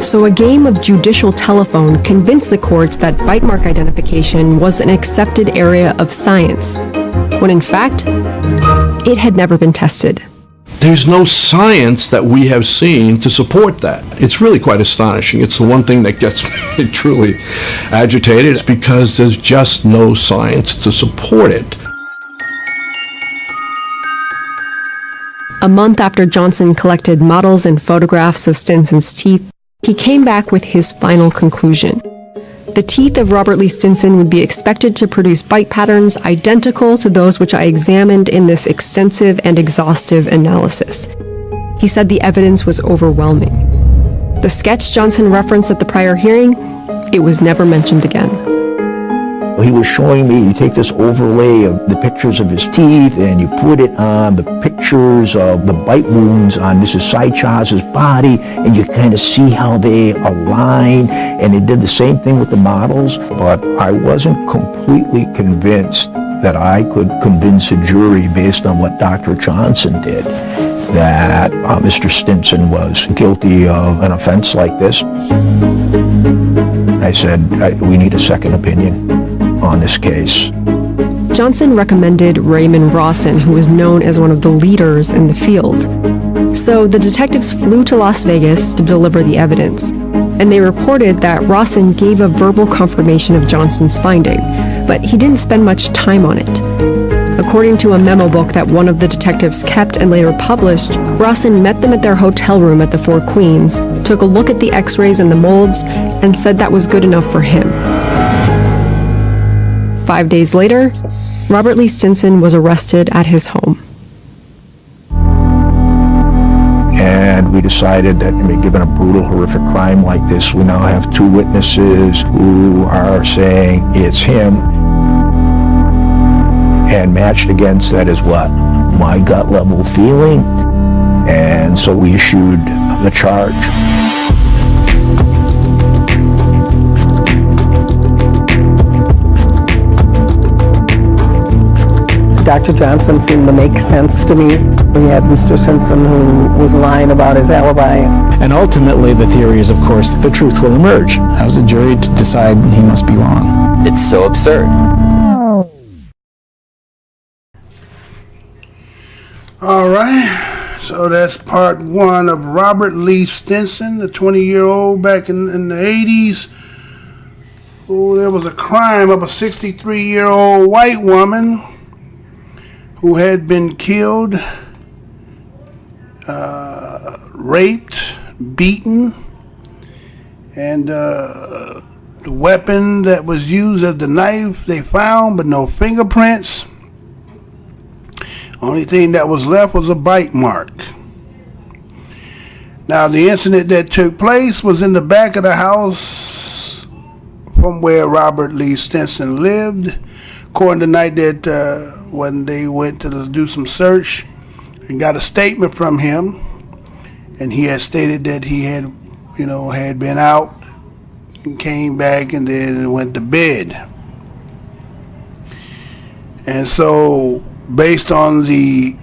So a game of judicial telephone convinced the courts that bite mark identification was an accepted area of science, when in fact, it had never been tested. There's no science that we have seen to support that. It's really quite astonishing. It's the one thing that gets me truly agitated. It's because there's just no science to support it. A month after Johnson collected models and photographs of Stinson's teeth, he came back with his final conclusion. The teeth of Robert Lee Stinson would be expected to produce bite patterns identical to those which I examined in this extensive and exhaustive analysis. He said the evidence was overwhelming. The sketch Johnson referenced at the prior hearing, it was never mentioned again. He was showing me, you take this overlay of the pictures of his teeth and you put it on the pictures of the bite wounds on Mrs. Seichaz's body, and you kind of see how they align, and they did the same thing with the models. But I wasn't completely convinced that I could convince a jury based on what Dr. Johnson did that Mr. Stinson was guilty of an offense like this. I said, we need a second opinion on this case. Johnson recommended Raymond Rawson, who was known as one of the leaders in the field. So the detectives flew to Las Vegas to deliver the evidence, and they reported that Rawson gave a verbal confirmation of Johnson's finding, but he didn't spend much time on it. According to a memo book that one of the detectives kept and later published, Rawson met them at their hotel room at the Four Queens, took a look at the x-rays and the molds, and said that was good enough for him. 5 days later, Robert Lee Stinson was arrested at his home. And we decided that, given a brutal, horrific crime like this, we now have two witnesses who are saying it's him. And matched against that is what? My gut level feeling. And so we issued the charge. Dr. Johnson seemed to make sense to me. We had Mr. Stinson who was lying about his alibi. And ultimately, the theory is, of course, the truth will emerge. That was a jury to decide he must be wrong. It's so absurd. All right, so that's part one of Robert Lee Stinson, the 20-year-old back in the 80s. Oh, there was a crime of a 63-year-old white woman who had been killed, raped, beaten, and the weapon that was used as the knife they found, but no fingerprints. Only thing that was left was a bite mark. Now, the incident that took place was in the back of the house from where Robert Lee Stinson lived. According to the night that when they went to do some search and got a statement from him, and he had stated that he had, had been out and came back and then went to bed. And so, based on the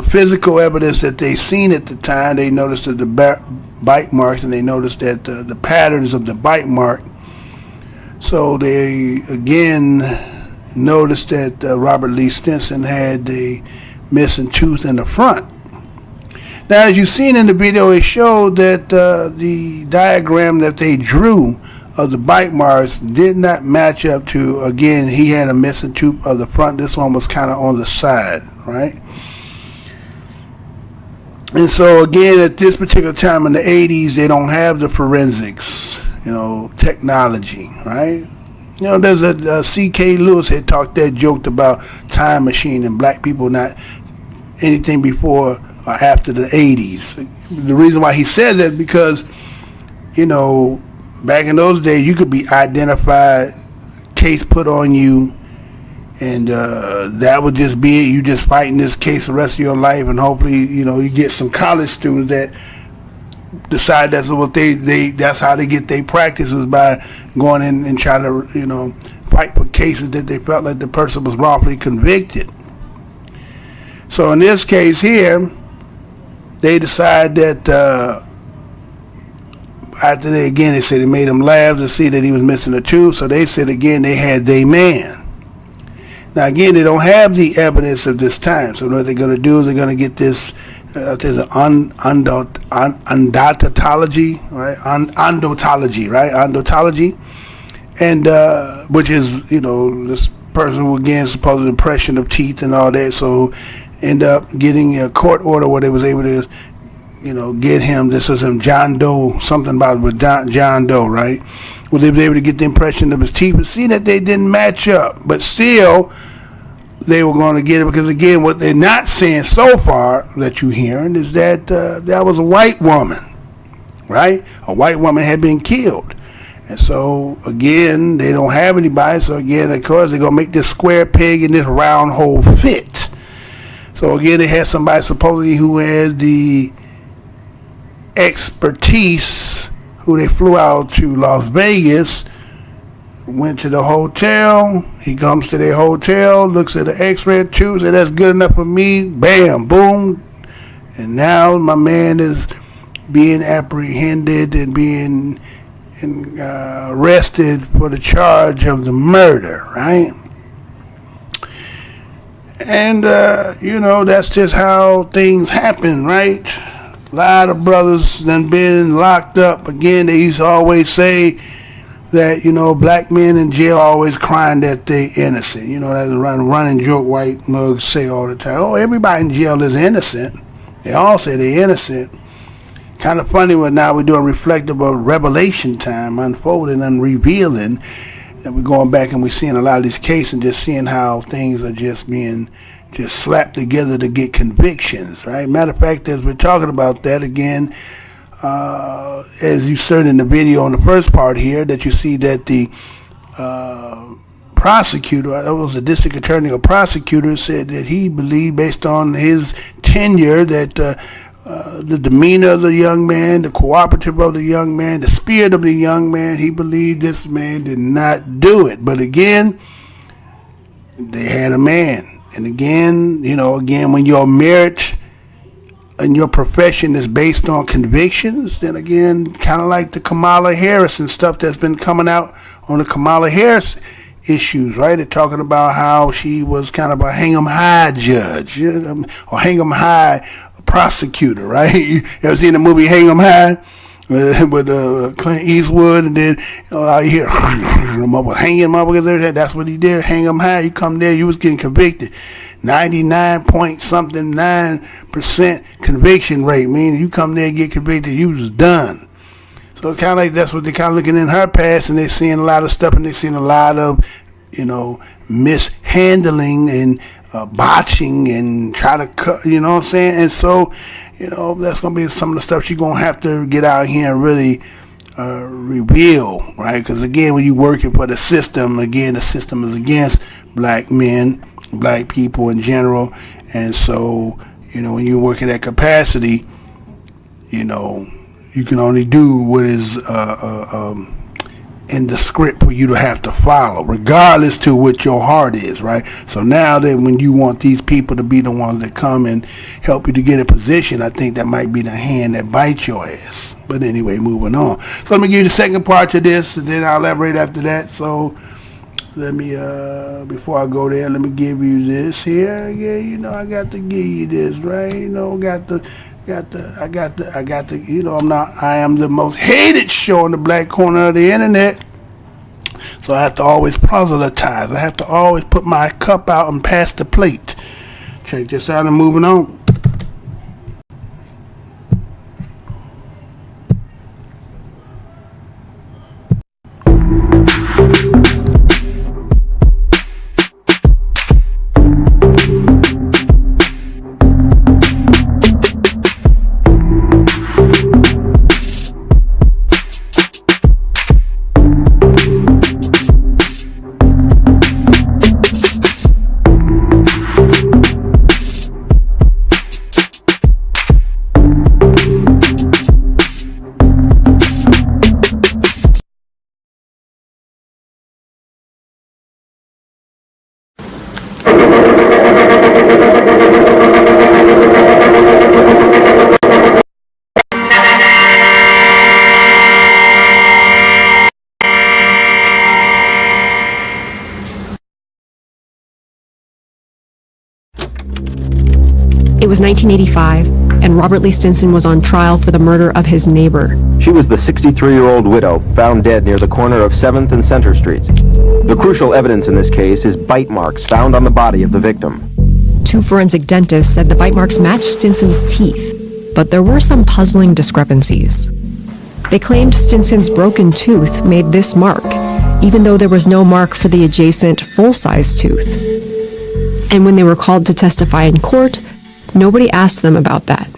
physical evidence that they seen at the time, they noticed that the bite marks, and they noticed that the patterns of the bite mark. So they again noticed that Robert Lee Stinson had the missing tooth in the front. Now, as you've seen in the video, it showed that the diagram that they drew of the bite marks did not match up to, again, he had a missing tooth of the front. This one was kind of on the side, right? And so, again, at this particular time in the 80s, they don't have the forensics, technology, right? There's a C.K. Lewis had joked about time machine and black people not anything before or after the 80s. The reason why he says that because, back in those days, you could be identified, case put on you, and that would just be it. You just fighting this case the rest of your life, and hopefully, you get some college students that decide that's what that's how they get their practice, is by going in and trying to, fight for cases that they felt like the person was wrongfully convicted. So in this case here, they decide that after they said they made him laugh to see that he was missing a tooth, so they said again they had their man. Now again, they don't have the evidence at this time, so what they're going to do is they're going to get this, there's an ondontology, right? Ondotology, right? Ondotology, and which is, this person who, again, supposed depression of teeth and all that, so end up getting a court order where they was able to, get him. This is him, John Doe, something about with John Doe, right? Well, they was able to get the impression of his teeth, but see that they didn't match up. But still, they were going to get it because, again, what they're not saying so far that you're hearing is that that was a white woman, right? A white woman had been killed. And so, again, they don't have anybody. So, again, of course, they're going to make this square peg in this round hole fit. So, again, they had somebody supposedly who has the expertise, who they flew out to Las Vegas, went to the hotel. He comes to their hotel, looks at the x-ray tube, said, that's good enough for me. Bam, boom. And now my man is being apprehended and being arrested for the charge of the murder, right? And, that's just how things happen, right? A lot of brothers done been locked up. Again, they used to always say that, black men in jail always crying that they innocent. That's a running joke white mugs say all the time. Oh, everybody in jail is innocent. They all say they're innocent. Kind of funny when now we're doing reflective of revelation time, unfolding and revealing, that we're going back and we're seeing a lot of these cases and just seeing how things are just being just slapped together to get convictions, right? Matter of fact, as we're talking about that again, as you said in the video on the first part here, that you see that the prosecutor, that was the district attorney or prosecutor, said that he believed, based on his tenure, that the demeanor of the young man, the cooperative of the young man, the spirit of the young man, he believed this man did not do it. But again, they had a man. And again, when your merit and your profession is based on convictions, then again, kind of like the Kamala Harris and stuff that's been coming out on the Kamala Harris issues, right? They're talking about how she was kind of a hang 'em high judge, or hang 'em high prosecutor, right? You ever seen the movie Hang 'em High with Clint Eastwood, and then out here hanging him up because everything. That's what he did, hang 'em high. You come there, you was getting convicted. 99.9% conviction rate, meaning you come there and get convicted, you was done. So it's kind of like that's what they're kind of looking in her past, and they're seeing a lot of stuff, and they're seeing a lot of, mishandling and botching and try to cut, what I'm saying? And so, that's going to be some of the stuff you're going to have to get out here and really reveal, right? Because again, when you're working for the system, again, the system is against black men, black people in general. And so, when you work in that capacity, you can only do what is in the script for you to have to follow, regardless to what your heart is, right? So now that when you want these people to be the ones that come and help you to get a position, I think that might be the hand that bites your ass. But anyway, moving on. So let me give you the second part to this, and then I'll elaborate after that. So let me, before I go there, let me give you this here. Yeah, I got to give you this, right? I am the most hated show in the black corner of the internet. So I have to always proselytize. I have to always put my cup out and pass the plate. Check this out and moving on. It was 1985, and Robert Lee Stinson was on trial for the murder of his neighbor. She was the 63-year-old widow found dead near the corner of 7th and Center Streets. The crucial evidence in this case is bite marks found on the body of the victim. 2 forensic dentists said the bite marks matched Stinson's teeth, but there were some puzzling discrepancies. They claimed Stinson's broken tooth made this mark, even though there was no mark for the adjacent full-size tooth. And when they were called to testify in court, nobody asked them about that.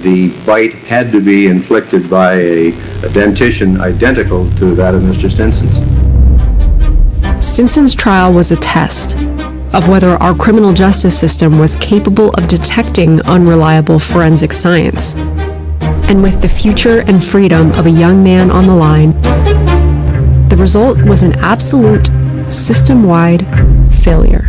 The bite had to be inflicted by a dentition identical to that of Mr. Stinson's. Stinson's trial was a test of whether our criminal justice system was capable of detecting unreliable forensic science. And with the future and freedom of a young man on the line, the result was an absolute, system-wide failure.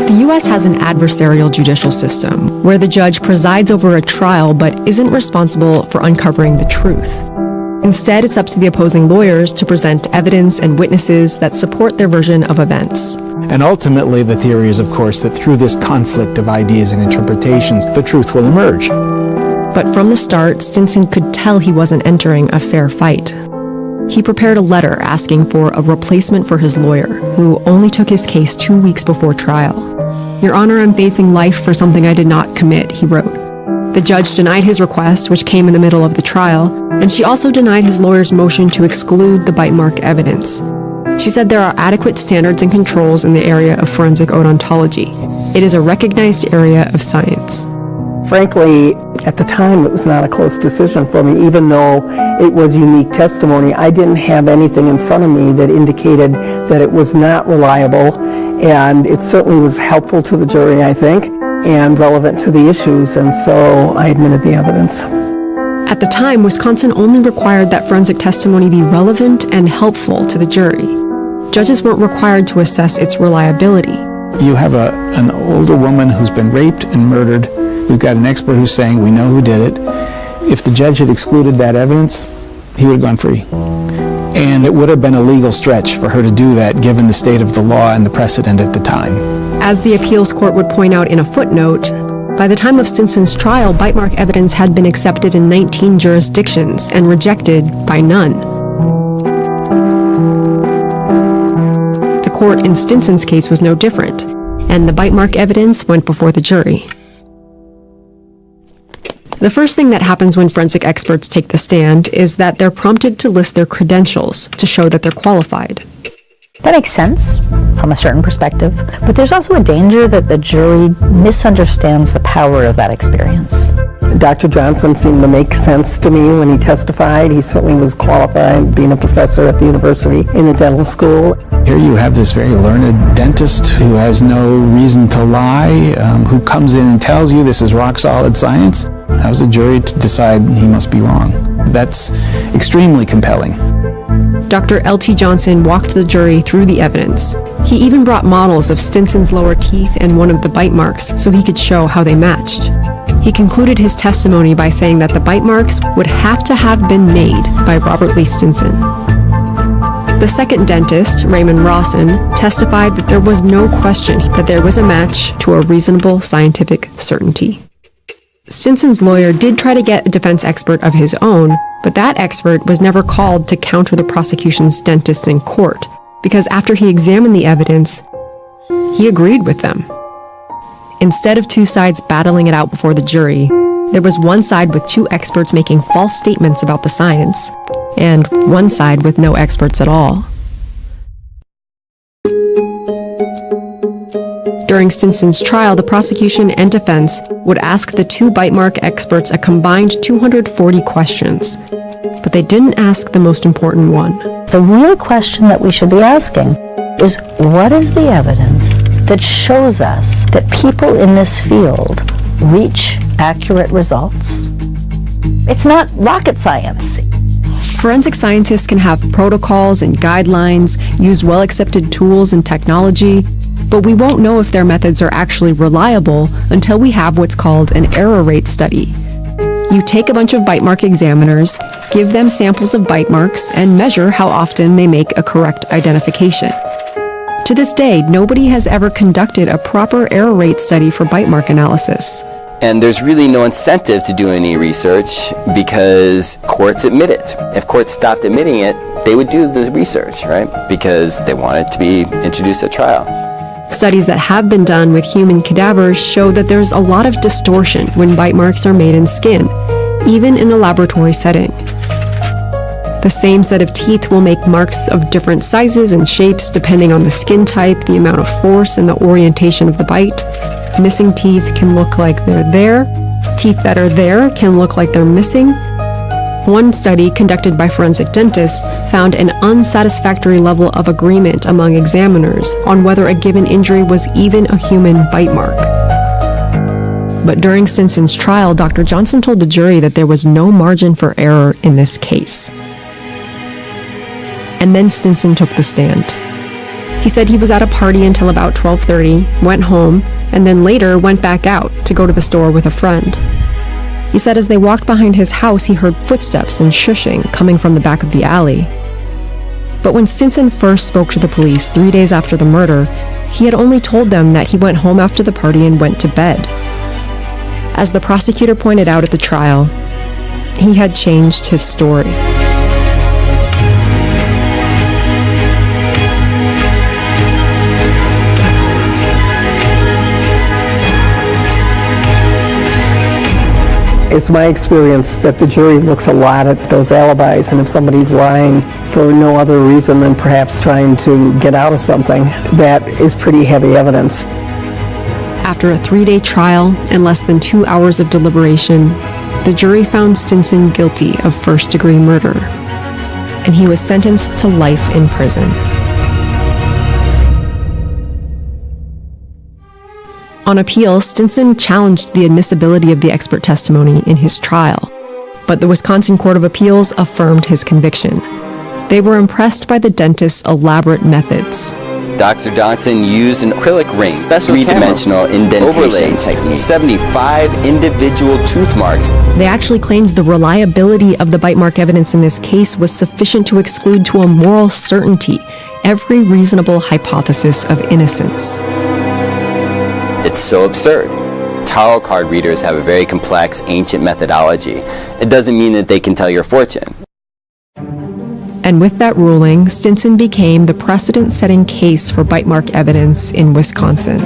The U.S. has an adversarial judicial system where the judge presides over a trial but isn't responsible for uncovering the truth. Instead, it's up to the opposing lawyers to present evidence and witnesses that support their version of events. And ultimately, the theory is, of course, that through this conflict of ideas and interpretations, the truth will emerge. But from the start, Stinson could tell he wasn't entering a fair fight. He prepared a letter asking for a replacement for his lawyer, who only took his case 2 weeks before trial. "Your Honor, I'm facing life for something I did not commit," he wrote. The judge denied his request, which came in the middle of the trial, and she also denied his lawyer's motion to exclude the bite mark evidence. She said there are adequate standards and controls in the area of forensic odontology. It is a recognized area of science. Frankly, at the time, it was not a close decision for me. Even though it was unique testimony, I didn't have anything in front of me that indicated that it was not reliable, and it certainly was helpful to the jury, I think, and relevant to the issues, and so I admitted the evidence. At the time, Wisconsin only required that forensic testimony be relevant and helpful to the jury. Judges weren't required to assess its reliability. You have an older woman who's been raped and murdered. We've got an expert who's saying we know who did it. If the judge had excluded that evidence, he would have gone free. And it would have been a legal stretch for her to do that given the state of the law and the precedent at the time. As the appeals court would point out in a footnote, by the time of Stinson's trial, bite mark evidence had been accepted in 19 jurisdictions and rejected by none. The court in Stinson's case was no different, and the bite mark evidence went before the jury. The first thing that happens when forensic experts take the stand is that they're prompted to list their credentials to show that they're qualified. That makes sense from a certain perspective, but there's also a danger that the jury misunderstands the power of that experience. Dr. Johnson seemed to make sense to me when he testified. He certainly was qualified, being a professor at the university in the dental school. Here you have this very learned dentist who has no reason to lie, who comes in and tells you this is rock solid science. How's the jury to decide he must be wrong? That's extremely compelling. Dr. L.T. Johnson walked the jury through the evidence. He even brought models of Stinson's lower teeth and one of the bite marks so he could show how they matched. He concluded his testimony by saying that the bite marks would have to have been made by Robert Lee Stinson. The second dentist, Raymond Rawson, testified that there was no question that there was a match to a reasonable scientific certainty. Stinson's lawyer did try to get a defense expert of his own, but that expert was never called to counter the prosecution's dentists in court, because after he examined the evidence, he agreed with them. Instead of two sides battling it out before the jury, there was one side with two experts making false statements about the science, and one side with no experts at all. During Stinson's trial, the prosecution and defense would ask the two bite mark experts a combined 240 questions, but they didn't ask the most important one. The real question that we should be asking is, what is the evidence that shows us that people in this field reach accurate results? It's not rocket science. Forensic scientists can have protocols and guidelines, use well-accepted tools and technology, but we won't know if their methods are actually reliable until we have what's called an error rate study. You take a bunch of bite mark examiners, give them samples of bite marks, and measure how often they make a correct identification. To this day, nobody has ever conducted a proper error rate study for bite mark analysis. And there's really no incentive to do any research because courts admit it. If courts stopped admitting it, they would do the research, right? Because they want it to be introduced at trial. Studies that have been done with human cadavers show that there's a lot of distortion when bite marks are made in skin, even in a laboratory setting. The same set of teeth will make marks of different sizes and shapes depending on the skin type, the amount of force, and the orientation of the bite. Missing teeth can look like they're there. Teeth that are there can look like they're missing. One study conducted by forensic dentists found an unsatisfactory level of agreement among examiners on whether a given injury was even a human bite mark. But during Stinson's trial, Dr. Johnson told the jury that there was no margin for error in this case. And then Stinson took the stand. He said he was at a party until about 12:30, went home, and then later went back out to go to the store with a friend. He said as they walked behind his house, he heard footsteps and shushing coming from the back of the alley. But when Stinson first spoke to the police 3 days after the murder, he had only told them that he went home after the party and went to bed. As the prosecutor pointed out at the trial, he had changed his story. It's my experience that the jury looks a lot at those alibis, and if somebody's lying for no other reason than perhaps trying to get out of something, that is pretty heavy evidence. After a 3-day trial and less than 2 hours of deliberation, the jury found Stinson guilty of first-degree murder, and he was sentenced to life in prison. On appeal, Stinson challenged the admissibility of the expert testimony in his trial, but the Wisconsin Court of Appeals affirmed his conviction. They were impressed by the dentist's elaborate methods. Dr. Johnson used an acrylic ring, special three-dimensional indentation technique, 75 individual tooth marks. They actually claimed the reliability of the bite mark evidence in this case was sufficient to exclude to a moral certainty every reasonable hypothesis of innocence. It's so absurd. Tarot card readers have a very complex, ancient methodology. It doesn't mean that they can tell your fortune. And with that ruling, Stinson became the precedent-setting case for bite mark evidence in Wisconsin.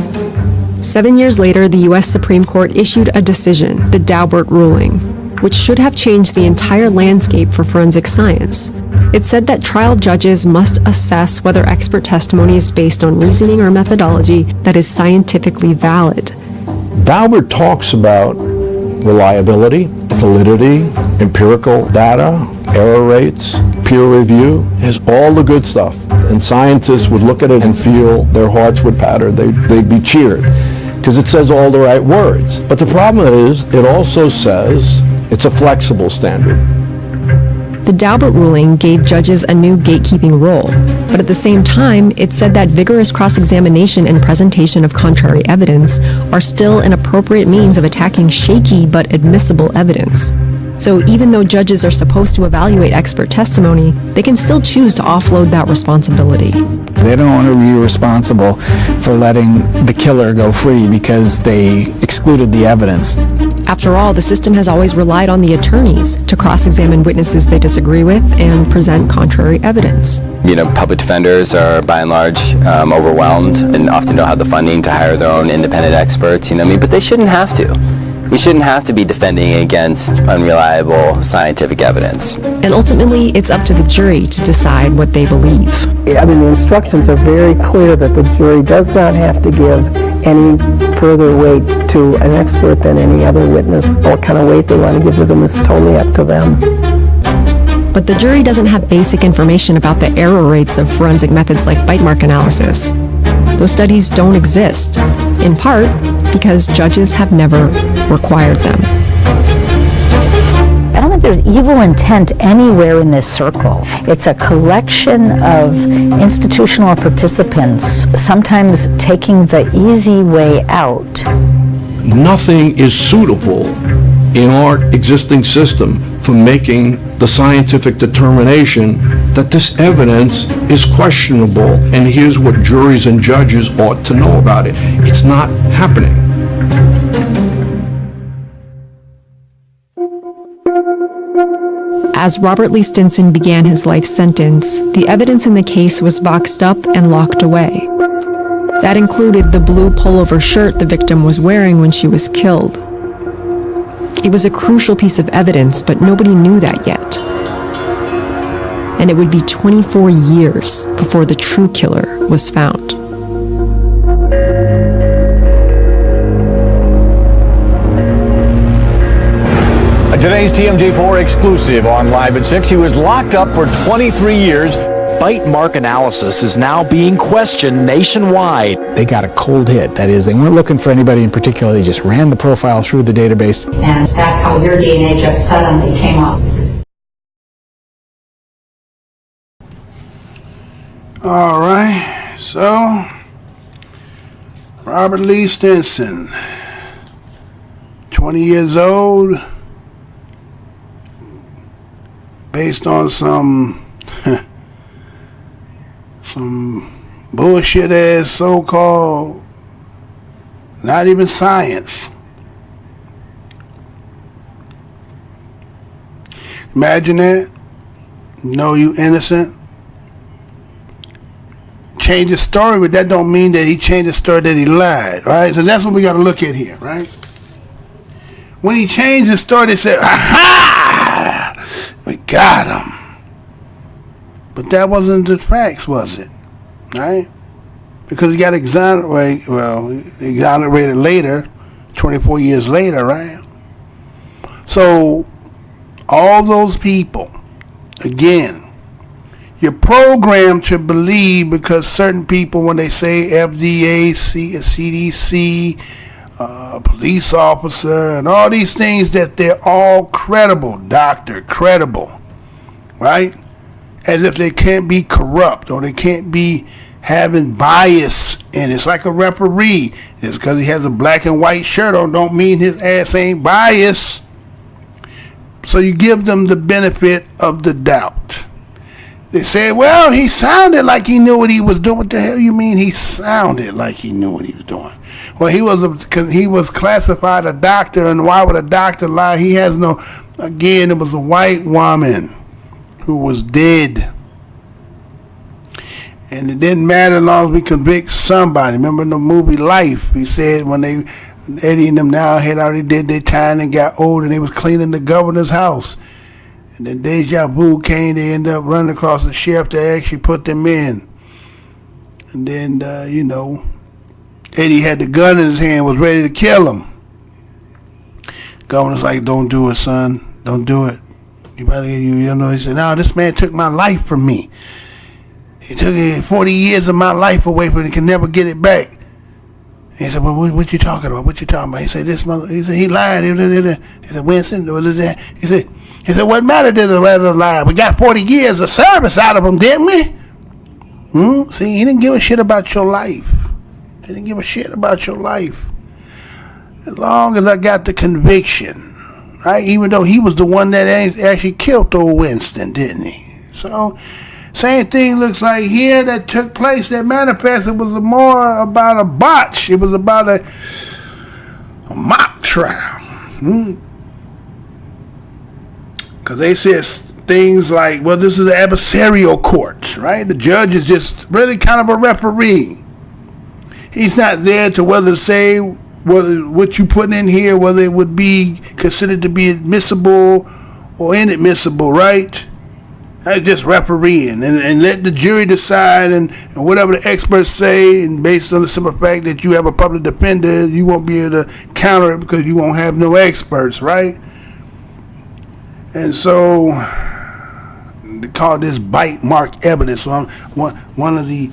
7 years later, the U.S. Supreme Court issued a decision, the Daubert ruling, which should have changed the entire landscape for forensic science. It said that trial judges must assess whether expert testimony is based on reasoning or methodology that is scientifically valid. Daubert talks about reliability, validity, empirical data, error rates, peer review, has all the good stuff. And scientists would look at it and feel their hearts would patter, they'd be cheered, because it says all the right words. But the problem is, it also says it's a flexible standard. The Daubert ruling gave judges a new gatekeeping role, but at the same time, it said that vigorous cross-examination and presentation of contrary evidence are still an appropriate means of attacking shaky but admissible evidence. So even though judges are supposed to evaluate expert testimony, they can still choose to offload that responsibility. They don't want to be responsible for letting the killer go free because they excluded the evidence. After all, the system has always relied on the attorneys to cross-examine witnesses they disagree with and present contrary evidence. Public defenders are by and large overwhelmed and often don't have the funding to hire their own independent experts, but they shouldn't have to. We shouldn't have to be defending against unreliable scientific evidence. And ultimately, it's up to the jury to decide what they believe. I mean, the instructions are very clear that the jury does not have to give any further weight to an expert than any other witness. What kind of weight they want to give to them is totally up to them. But the jury doesn't have basic information about the error rates of forensic methods like bite mark analysis. Those studies don't exist, in part because judges have never required them. I don't think there's evil intent anywhere in this circle. It's a collection of institutional participants, sometimes taking the easy way out. Nothing is suitable in our existing system for making the scientific determination that this evidence is questionable, and here's what juries and judges ought to know about it. It's not happening. As Robert Lee Stinson began his life sentence, the evidence in the case was boxed up and locked away. That included the blue pullover shirt the victim was wearing when she was killed. It was a crucial piece of evidence, but nobody knew that yet. And it would be 24 years before the true killer was found. Today's TMJ4 exclusive on Live at 6. He was locked up for 23 years. Bite mark analysis is now being questioned nationwide. They got a cold hit. That is, they weren't looking for anybody in particular. They just ran the profile through the database. And that's how your DNA just suddenly came up. All right, so Robert Lee Stinson, 20 years old, based on some bullshit ass so-called, not even science. Imagine that. Know you innocent. Change the story, but that don't mean that he changed the story that he lied, right? So that's what we got to look at here, right? When he changed the story, they said, aha! We got him. But that wasn't the facts, was it? Right? Because he got exonerated, exonerated later, 24 years later, right? So, all those people, again, you're programmed to believe because certain people, when they say FDA, CDC, police officer, and all these things, that they're all credible, doctor, credible, right? As if they can't be corrupt or they can't be having bias in it. It's like a referee. Just because he has a black and white shirt on don't mean his ass ain't biased. So you give them the benefit of the doubt. They say, well, he sounded like he knew what he was doing. What the hell you mean he sounded like he knew what he was doing? Well, he was classified a doctor, and why would a doctor lie? He has no, again, it was a white woman who was dead. And it didn't matter as long as we convict somebody. Remember in the movie Life, he said when Eddie and them now had already did their time and got old, and they was cleaning the governor's house. And then deja vu came, they ended up running across the sheriff to actually put them in. And then, Eddie had the gun in his hand, was ready to kill him. Governor's like, don't do it, son. Don't do it. He said, no, this man took my life from me. He took 40 years of my life away from me and can never get it back. And he said, well, what you talking about? What you talking about? He said, he said, he lied. He said, Winston, what is that? He said, what matter did the rather lie? We got 40 years of service out of him, didn't we? See, he didn't give a shit about your life. He didn't give a shit about your life. As long as I got the conviction, right? Even though he was the one that actually killed old Winston, didn't he? So, same thing looks like here that took place, that manifested was more about a botch. It was about a mock trial. Because they said things like, well, this is an adversarial court, right? The judge is just really kind of a referee. He's not there to whether to say whether what you put in here, whether it would be considered to be admissible or inadmissible, right? That's just refereeing, and let the jury decide, and whatever the experts say, and based on the simple fact that you have a public defender, you won't be able to counter it because you won't have no experts, right? And so they call this bite mark evidence. One of the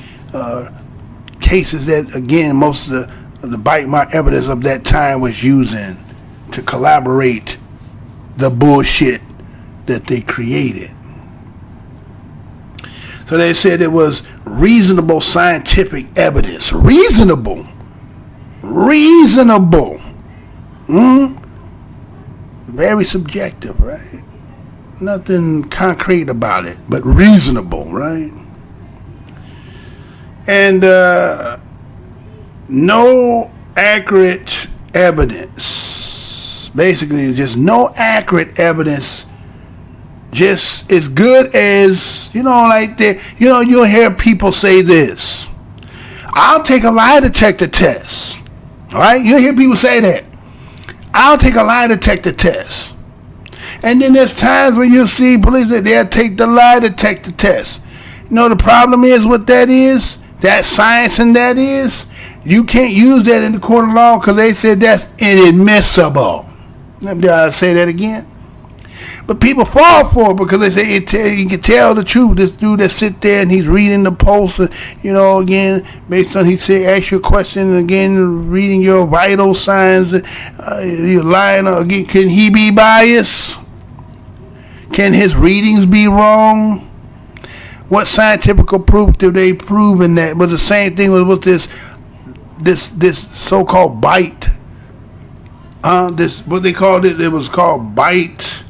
cases that, again, most of the bite mark evidence of that time was using to collaborate the bullshit that they created. So they said it was reasonable scientific evidence. Reasonable. Very subjective, right? Nothing concrete about it, but reasonable, right? And no accurate evidence. Basically, just no accurate evidence. Just as good as, like you'll hear people say this. I'll take a lie detector test. All right? You'll hear people say that. I'll take a lie detector test. And then there's times when you'll see police that they'll take the lie detector test. The problem is what that is? That science and that is, you can't use that in the court of law because they said that's inadmissible. Let me say that again. But people fall for it because they say you can tell the truth. This dude that sit there and he's reading the Pulse, again, based on, he say, ask you a question, again, reading your vital signs, you're lying again. Can he be biased? Can his readings be wrong? What scientific proof do they prove in that? But the same thing was with this so-called bite. What they called it was called bite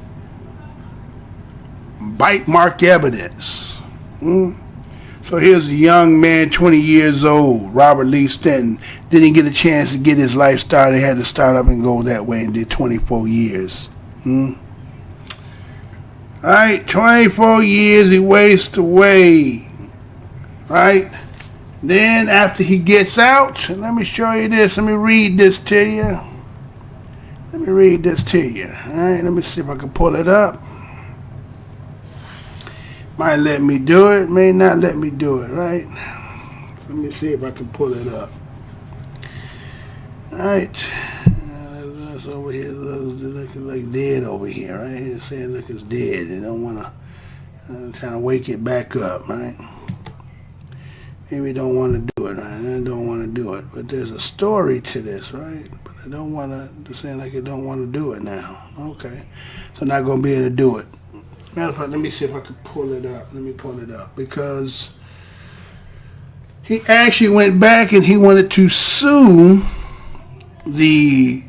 mark evidence. So here's a young man, 20 years old, Robert Lee Stinson. Didn't get a chance to get his life started. He had to start up and go that way and did 24 years. All right, 24 years he wastes away. Right? Then after he gets out, let me show you this. Let me read this to you. All right, let me see if I can pull it up. Might let me do it, may not let me do it, right? Let me see if I can pull it up. All right. That's over here, looking like dead over here, right? It's saying look, it's dead. They don't want to trying to wake it back up, right? Maybe don't want to do it, right? I don't want to do it. But there's a story to this, right? But I don't want to, they're saying like I don't want to do it now. Okay. So not going to be able to do it. Matter of fact, let me see if I can pull it up. Let me pull it up. Because he actually went back and he wanted to sue the,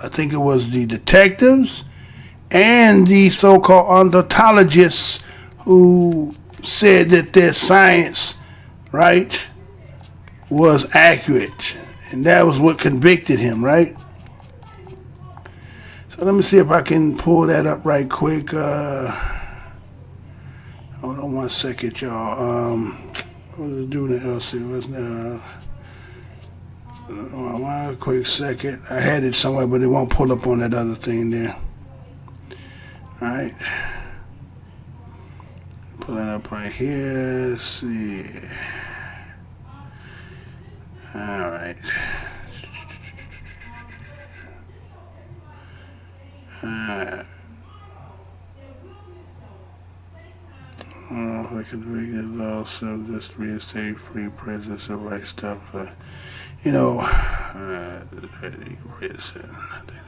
I think it was the detectives and the so-called ontologists who said that their science, right, was accurate. And that was what convicted him, right? So let me see if I can pull that up right quick. Hold on 1 second, y'all. What was it doing else? It was 1 quick second. I had it somewhere, but it won't pull up on that other thing there. All right. Pull it up right here. Let's see. All right. If I could read the law, so just reinstate free presence of right stuff. I think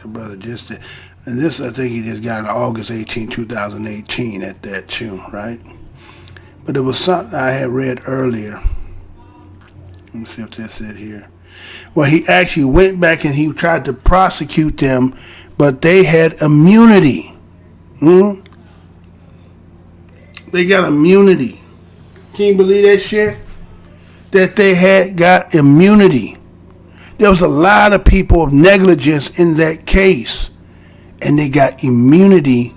the brother just did. And this, I think he just got on August 18, 2018 at that too, right? But it was something I had read earlier. Let me see if that's it here. Well, he actually went back and he tried to prosecute them, but they had immunity. They got immunity. Can you believe that shit? That they had got immunity. There was a lot of people of negligence in that case, and they got immunity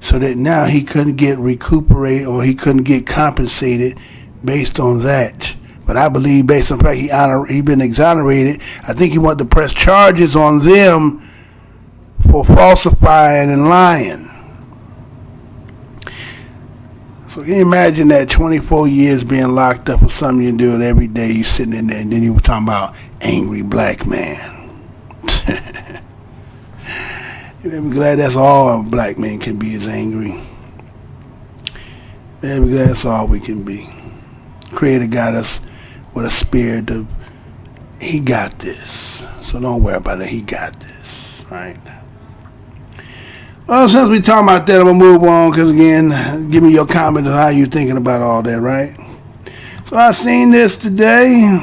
so that now he couldn't get recuperated or he couldn't get compensated based on that. But I believe based on the fact he been exonerated, I think he wanted to press charges on them for falsifying and lying. So can you imagine that 24 years being locked up for something you're doing every day, you sitting in there, and then you were talking about angry black man. I'm glad that's all a black man can be, is angry. I'm glad that's all we can be. Creator got us with a spirit of, he got this. So don't worry about it, he got this, right? Well, since we talking about that, I'm going to move on because, again, give me your comment on how you thinking about all that, right? So I seen this today,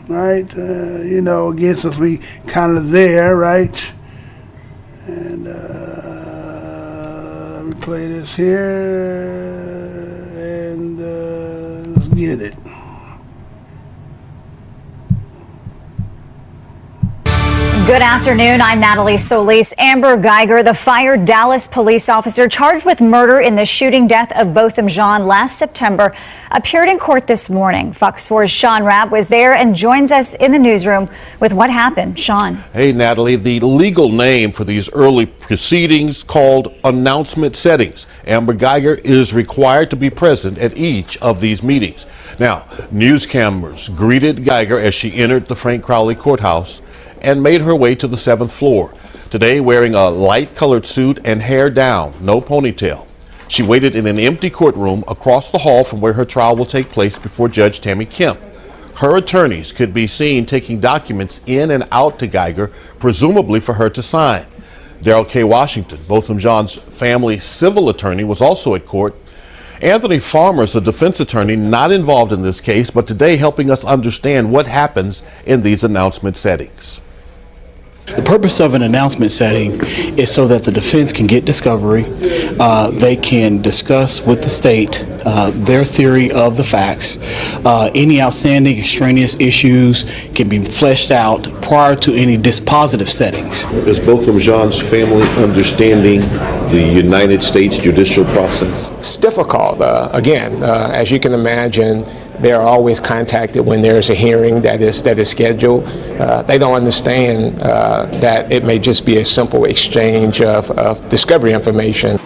right? Again, since we kind of there, right? And let me play this here and let's get it. Good afternoon. I'm Natalie Solis. Amber Guyger, the fired Dallas police officer charged with murder in the shooting death of Botham Jean last September, appeared in court this morning. Fox 4's Sean Rabb was there and joins us in the newsroom with what happened. Sean. Hey, Natalie, the legal name for these early proceedings called announcement settings. Amber Guyger is required to be present at each of these meetings. Now, news cameras greeted Guyger as she entered the Frank Crowley courthouse and made her way to the 7th floor. Today, wearing a light-colored suit and hair down, no ponytail. She waited in an empty courtroom across the hall from where her trial will take place before Judge Tammy Kemp. Her attorneys could be seen taking documents in and out to Guyger, presumably for her to sign. Darrell K. Washington, Botham Jean's family civil attorney, was also at court. Anthony Farmer is a defense attorney not involved in this case, but today helping us understand what happens in these announcement settings. The purpose of an announcement setting is so that the defense can get discovery. They can discuss with the state their theory of the facts. Any outstanding extraneous issues can be fleshed out prior to any dispositive settings. Is Botham Jean's family understanding the United States judicial process? It's difficult. Again, as you can imagine, they are always contacted when there's a hearing that is scheduled. They don't understand that it may just be a simple exchange of discovery information.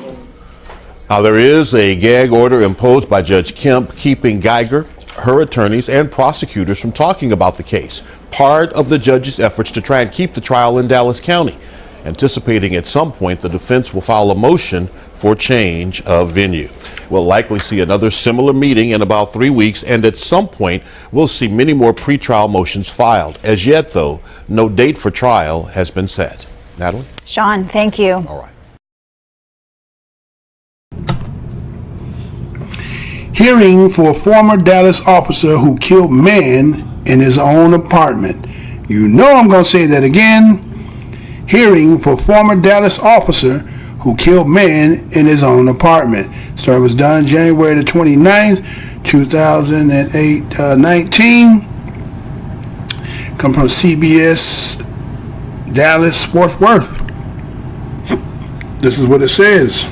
Now, there is a gag order imposed by Judge Kemp keeping Guyger, her attorneys, and prosecutors from talking about the case, part of the judge's efforts to try and keep the trial in Dallas County, anticipating at some point the defense will file a motion for change of venue. We'll likely see another similar meeting in about 3 weeks, and at some point we'll see many more pretrial motions filed. As yet, though, no date for trial has been set. Natalie? Sean, thank you. All right. Hearing for a former Dallas officer who killed man in his own apartment. You know I'm going to say that again. Hearing for former Dallas officer who killed man in his own apartment. Story was done January the 29th, 2019. Come from CBS Dallas Fort Worth. This is what it says.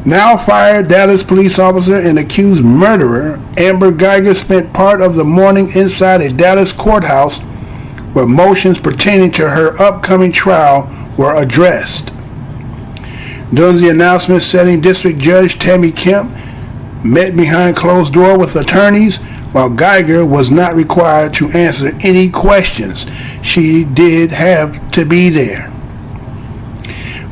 Now fired Dallas police officer and accused murderer Amber Guyger spent part of the morning inside a Dallas courthouse where motions pertaining to her upcoming trial were addressed. During the announcement setting, District Judge Tammy Kemp met behind closed door with attorneys, while Guyger was not required to answer any questions. She did have to be there.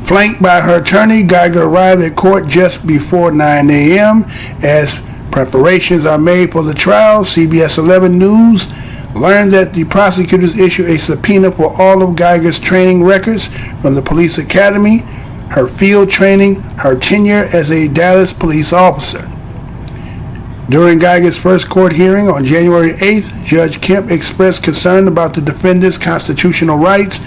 Flanked by her attorney, Guyger arrived at court just before 9 a.m. As preparations are made for the trial, CBS 11 News learned that the prosecutors issued a subpoena for all of Guyger's training records from the police academy, her field training, her tenure as a Dallas police officer. During Guyger's first court hearing on January 8th, Judge Kemp expressed concern about the defendant's constitutional rights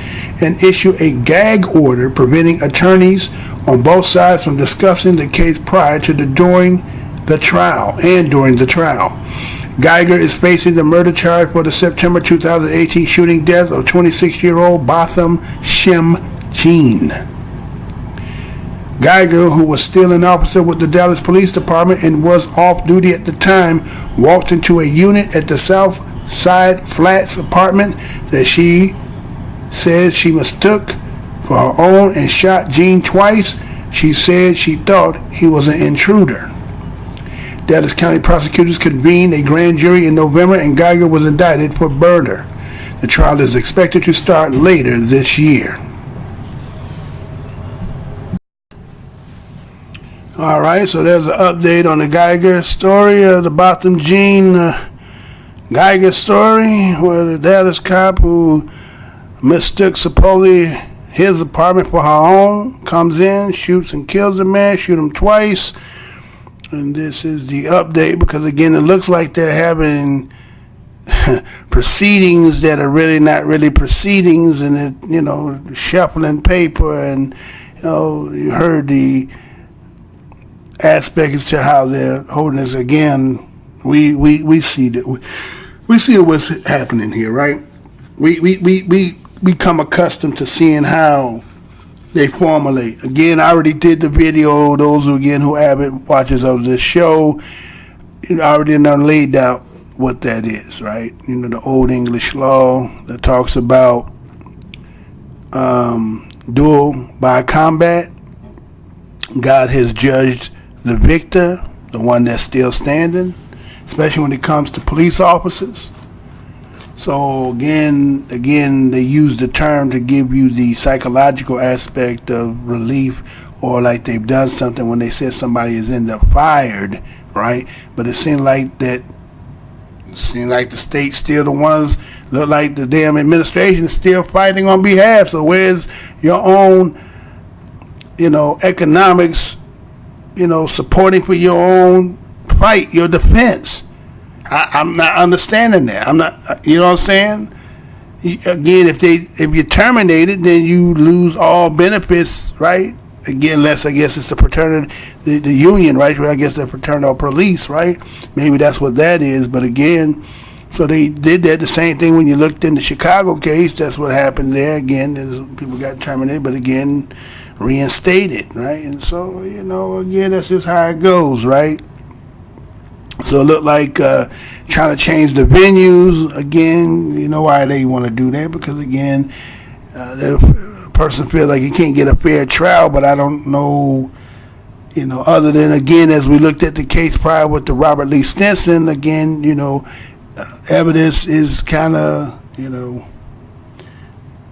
and issued a gag order preventing attorneys on both sides from discussing the case prior to during the trial. Guyger is facing the murder charge for the September 2018 shooting death of 26-year-old Botham Jean. Guyger, who was still an officer with the Dallas Police Department and was off duty at the time, walked into a unit at the South Side Flats apartment that she said she mistook for her own and shot Jean twice. She said she thought he was an intruder. Dallas County prosecutors convened a grand jury in November and Guyger was indicted for murder. The trial is expected to start later this year. All right, so there's an update on the Guyger story, the Botham Jean Guyger story, where the Dallas cop who mistook supposedly his apartment for her own, comes in, shoots and kills the man, shoot him twice. And this is the update, because again, it looks like they're having proceedings that are really not really proceedings, and it, shuffling paper, and you heard the aspect as to how they're holding this. Again, we see what's happening here, right? We become accustomed to seeing how they formulate. Again, I already did the video. Those who avid watchers of this show, I already done laid out what that is, right? The old English law that talks about duel by combat. God has judged the victor, the one that's still standing, especially when it comes to police officers. So again, they use the term to give you the psychological aspect of relief, or like they've done something when they said somebody is in the fired, right? But it seemed like the state's still the ones, look like the damn administration is still fighting on behalf. So where's your own, economics, supporting for your own fight, your defense? I'm not understanding that. I'm not, you know what I'm saying? Again, if you terminate it, then you lose all benefits, right? Again, unless I guess it's the fraternity, the union, right? I guess the fraternal police, right? Maybe that's what that is. But again, so they did that. The same thing when you looked in the Chicago case. That's what happened there. Again, people got terminated, but again, reinstated, right? And so, again, that's just how it goes, right? So it looked like trying to change the venues. Again, you know why they want to do that, because again, the person feels like he can't get a fair trial. But I don't know, other than, again, as we looked at the case prior with the Robert Lee Stinson, again, evidence is kind of,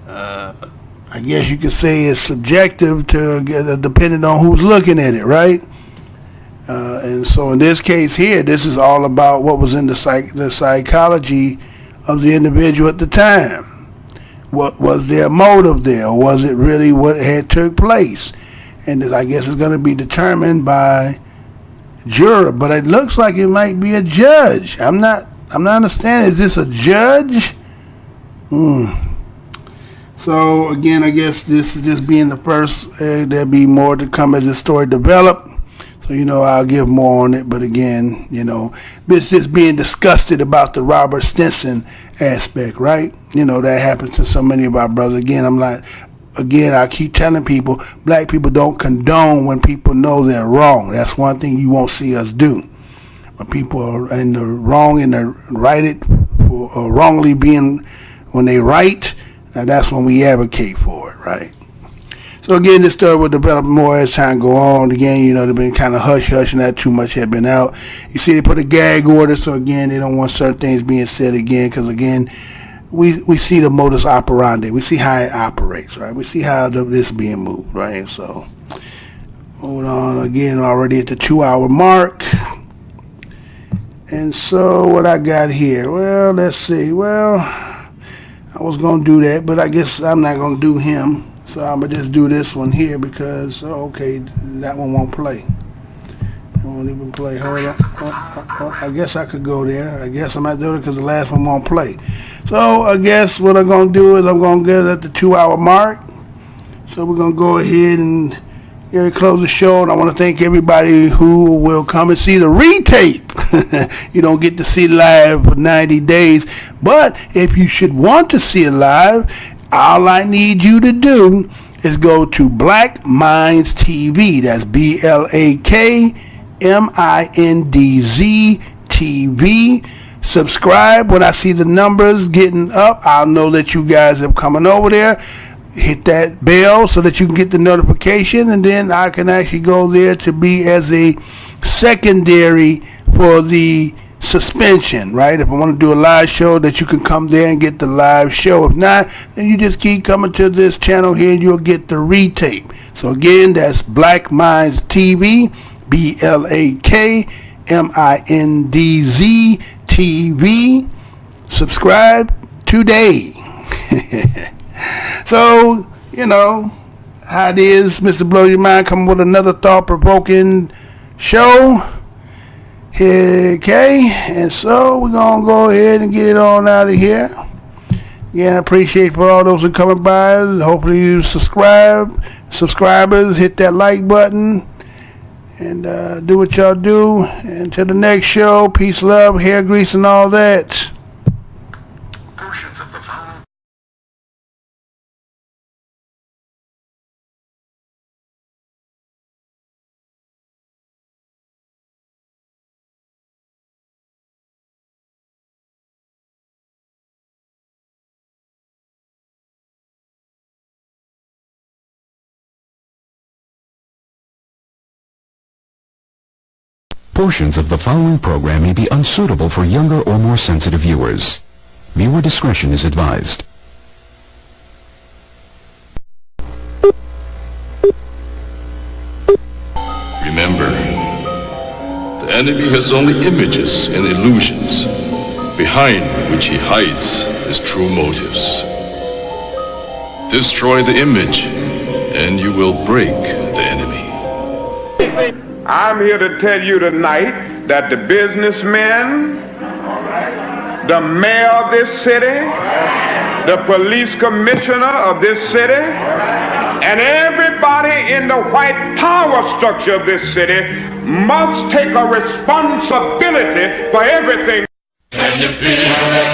I guess you could say it's subjective to depending on who's looking at it, right? And so in this case here, this is all about what was in the psychology of the individual at the time. What was their motive there? Or was it really what had took place? And I guess it's going to be determined by juror, but it looks like it might be a judge. I'm not understanding. Is this a judge? So again, I guess this is just being the first. There'll be more to come as the story develops. So, I'll give more on it. But again, it's just being disgusted about the Robert Stinson aspect, right? That happens to so many of our brothers. Again, I keep telling people, black people don't condone when people know they're wrong. That's one thing you won't see us do. When people are in the wrong and they're righted, or wrongly being, when they right, now that's when we advocate for it, right? So again, this story will develop more as time go on. Again, they've been kind of hush-hush, and not too much had been out. You see, they put a gag order, so again, they don't want certain things being said again, because again, we see the modus operandi. We see how it operates, right? We see how this being moved, right? So, hold on. Again, already at the 2-hour mark. And so, what I got here? Well, let's see. Well, I was going to do that, but I guess I'm not going to do him. So I'm going to just do this one here because, okay, that one won't play. It won't even play. Hold on. I guess I could go there. I guess I'm not doing it because the last one won't play. So I guess what I'm going to do is I'm going to get at the 2-hour mark. So we're going to go ahead and close the show. And I want to thank everybody who will come and see the retape. You don't get to see it live for 90 days. But if you should want to see it live, all I need you to do is go to Black Minds TV. That's BLAKMINDZ TV. Subscribe. When I see the numbers getting up, I'll know that you guys are coming over there. Hit that bell so that you can get the notification, and then I can actually go there to be as a secondary for the suspension, right? If I want to do a live show, that you can come there and get the live show. If not, then you just keep coming to this channel here and you'll get the retape. So again, that's Black Minds TV, BLAKMINDZ TV. Subscribe today. So, you know how it is. Mr. Blow Your Mind coming with another thought-provoking show. Okay, and so we're going to go ahead and get it on out of here. Again, I appreciate for all those who coming by. Hopefully you subscribers, hit that like button, and do what y'all do. Until the next show, peace, love, hair grease, and all that. Portions of the following. Portions of the following program may be unsuitable for younger or more sensitive viewers. Viewer discretion is advised. Remember, the enemy has only images and illusions, behind which he hides his true motives. Destroy the image, and you will break the enemy. I'm here to tell you tonight that the businessmen, the mayor of this city, the police commissioner of this city, and everybody in the white power structure of this city must take a responsibility for everything. Can you feel it?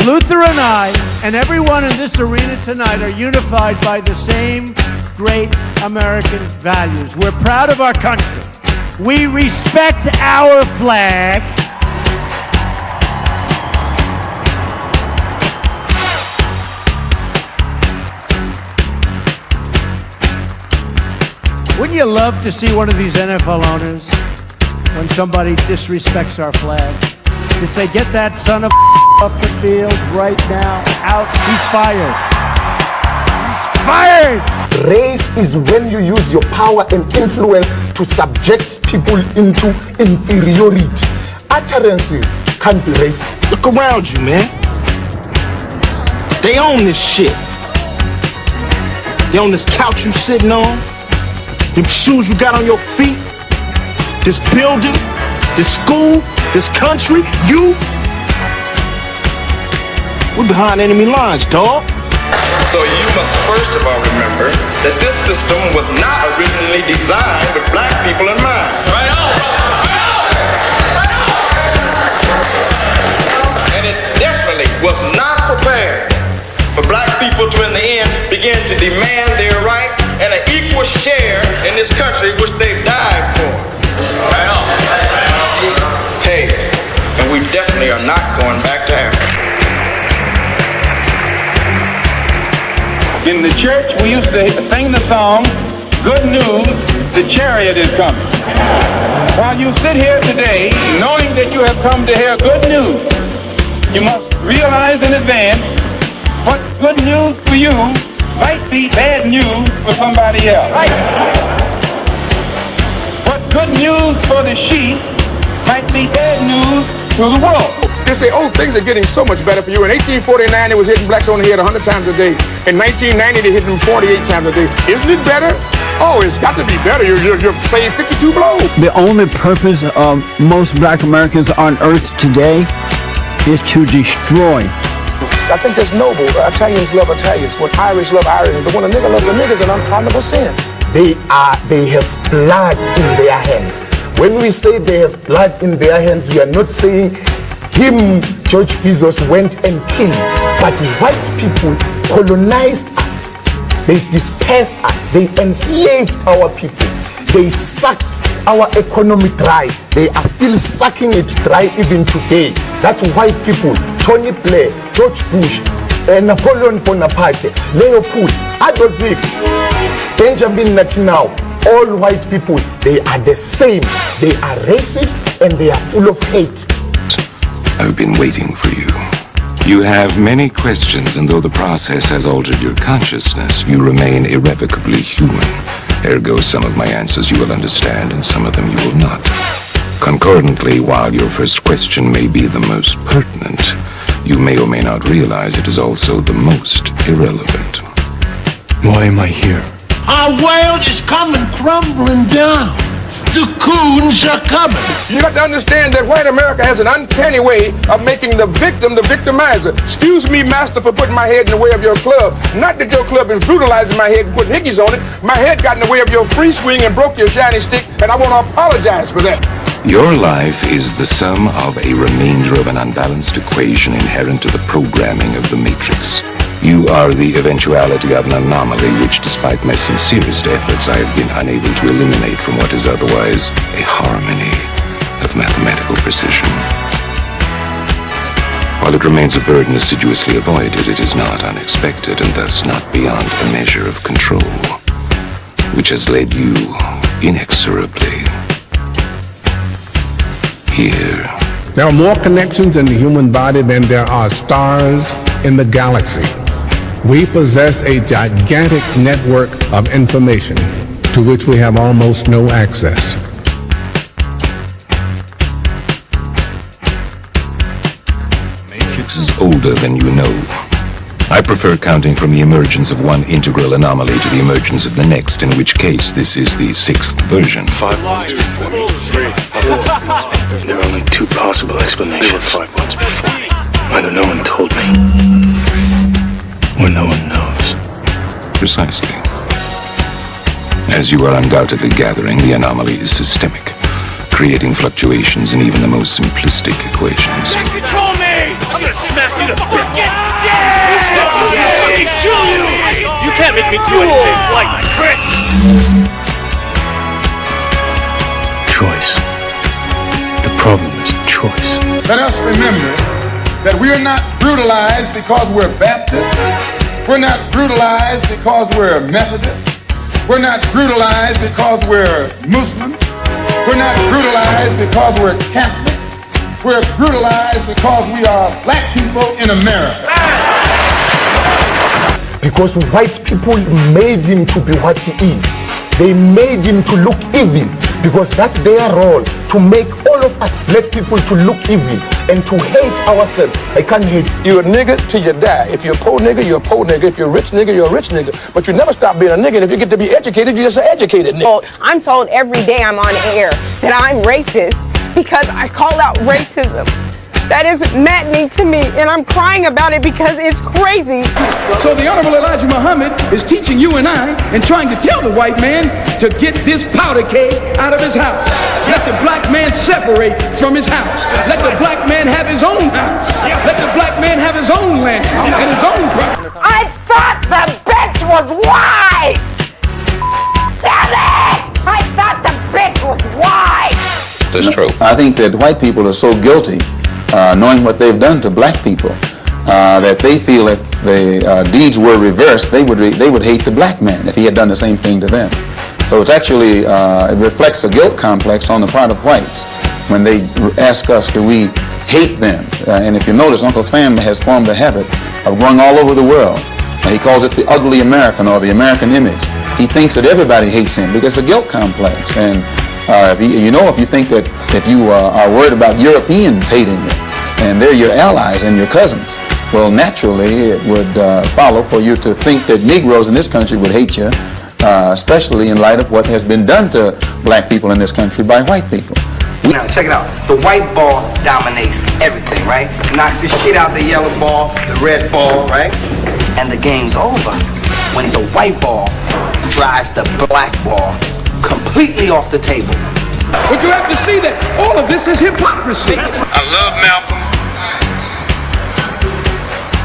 Luther and I, and everyone in this arena tonight, are unified by the same great American values. We're proud of our country. We respect our flag. Wouldn't you love to see one of these NFL owners, when somebody disrespects our flag, to say, get that son of off the field right now, out, he's fired. He's fired! Race is when you use your power and influence to subject people into inferiority. Utterances can't be racist. Look around you, man. They own this shit. They own this couch you sitting on, them shoes you got on your feet, this building, this school, this country, you. We're behind enemy lines, dog. So you must first of all remember that this system was not originally designed with black people in mind. Right on, and it definitely was not prepared for black people to, in the end, begin to demand their rights and an equal share in this country which they've died for. Right on. Hey, and we definitely are not going back to Africa. In the church, we used to sing the song, "Good News, the chariot is coming." While you sit here today, knowing that you have come to hear good news, you must realize in advance what good news for you might be bad news for somebody else. What good news for the sheep might be bad news to the wolf. They say, oh, things are getting so much better for you. In 1849, it was hitting blacks on the head 100 times a day. In 1990, they hit them 48 times a day. Isn't it better? Oh, it's got to be better. You're saved 52 blows. The only purpose of most black Americans on earth today is to destroy. I think that's noble. Italians love Italians. When Irish love Irish. But when a nigga loves a nigga, it's an unpardonable sin. They have blood in their hands. When we say they have blood in their hands, we are not saying him, George Bezos, went and killed. But white people colonized us. They dispersed us. They enslaved our people. They sucked our economy dry. They are still sucking it dry even today. That's white people. Tony Blair, George Bush, Napoleon Bonaparte, Leopold, Adolf Hitler, Benjamin Netanyahu. All white people, they are the same. They are racist and they are full of hate. I've been waiting for you. You have many questions, and though the process has altered your consciousness, you remain irrevocably human. Ergo, some of my answers you will understand, and some of them you will not. Concordantly, while your first question may be the most pertinent, you may or may not realize it is also the most irrelevant. Why am I here? Our world is coming crumbling down. The coons are coming. You got to understand that white America has an uncanny way of making the victim the victimizer. Excuse me, master, for putting my head in the way of your club. Not that your club is brutalizing my head and putting hickeys on it. My head got in the way of your free swing and broke your shiny stick, and I want to apologize for that. Your life is the sum of a remainder of an unbalanced equation inherent to the programming of the Matrix. You are the eventuality of an anomaly which, despite my sincerest efforts, I have been unable to eliminate from what is otherwise a harmony of mathematical precision. While it remains a burden assiduously avoided, it is not unexpected and thus not beyond a measure of control, which has led you inexorably here. There are more connections in the human body than there are stars in the galaxy. We possess a gigantic network of information to which we have almost no access. Matrix is older than you know. I prefer counting from the emergence of one integral anomaly to the emergence of the next, in which case this is the 6th version. 5 months before me. There are only 2 possible explanations. They were 5 months before me. Either no one told me, or no one knows. Precisely. As you are undoubtedly gathering, the anomaly is systemic, creating fluctuations in even the most simplistic equations. Control me! I'm gonna smash you to bits! You can't make me do anything like my trick! Choice. The problem is choice. Let us remember that we are not brutalized because we're Baptists. We're not brutalized because we're Methodists. We're not brutalized because we're Muslims. We're not brutalized because we're Catholics. We're brutalized because we are black people in America. Because white people made him to be what he is. They made him to look evil, because that's their role, to make all of us black people to look evil and to hate ourselves. I can't hate. You're a nigga till you die. If you're a poor nigga, you're a poor nigga. If you're a rich nigga, you're a rich nigga. But you never stop being a nigga. And if you get to be educated, you're just an educated nigga. Well, I'm told every day I'm on air that I'm racist because I call out racism. That is maddening to me, and I'm crying about it because it's crazy. So the Honorable Elijah Muhammad is teaching you and I and trying to tell the white man to get this powder keg out of his house. Let the black man separate from his house. Let the black man have his own house. Let the black man have his own land and his own property. I thought the bitch was white! Damn it! I thought the bitch was white! That's true. I think that white people are so guilty, knowing what they've done to black people, that they feel if the deeds were reversed, they would hate the black man if he had done the same thing to them. So it's actually, it reflects a guilt complex on the part of whites when they ask us, do we hate them? And if you notice, Uncle Sam has formed a habit of going all over the world. He calls it the ugly American, or the American image. He thinks that everybody hates him because it's a guilt complex. And if you think that if you are worried about Europeans hating you, and they're your allies and your cousins, well, naturally it would follow for you to think that Negroes in this country would hate you, especially in light of what has been done to black people in this country by white people. Now, check it out. The white ball dominates everything, right? Knocks the shit out the yellow ball, the red ball, right? And the game's over when the white ball drives the black ball completely off the table. But you have to see that all of this is hypocrisy. I love Malcolm.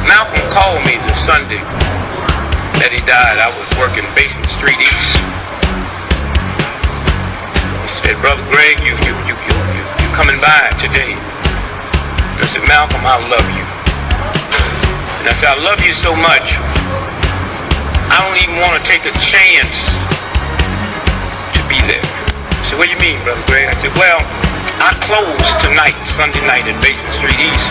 Malcolm called me the Sunday that he died. I was working Basin Street East. He said, "Brother Greg, you coming by today?" And I said, "Malcolm, I love you." And I said, "I love you so much, I don't even want to take a chance to be there." He said, "What do you mean, Brother Greg?" I said, "Well, I close tonight, Sunday night at Basin Street East."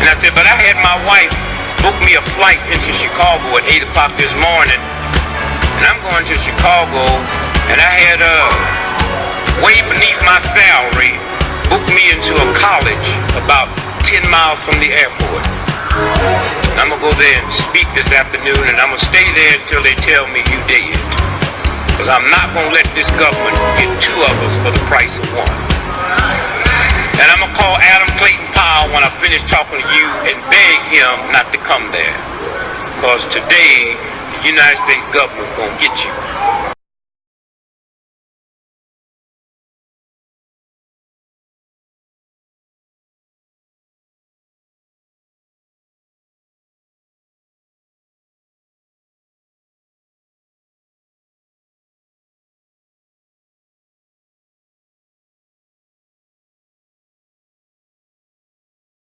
And I said, "But I had my wife book me a flight into Chicago at 8 o'clock this morning. And I'm going to Chicago, and I had way beneath my salary booked me into a college about 10 miles from the airport. And I'm gonna go there and speak this afternoon, and I'm gonna stay there until they tell me you dead. Because I'm not gonna let this government get two of us for the price of one. And I'm gonna call Adam Clayton Powell when I finish talking to you and beg him not to come there. Because today, the United States government gonna get you.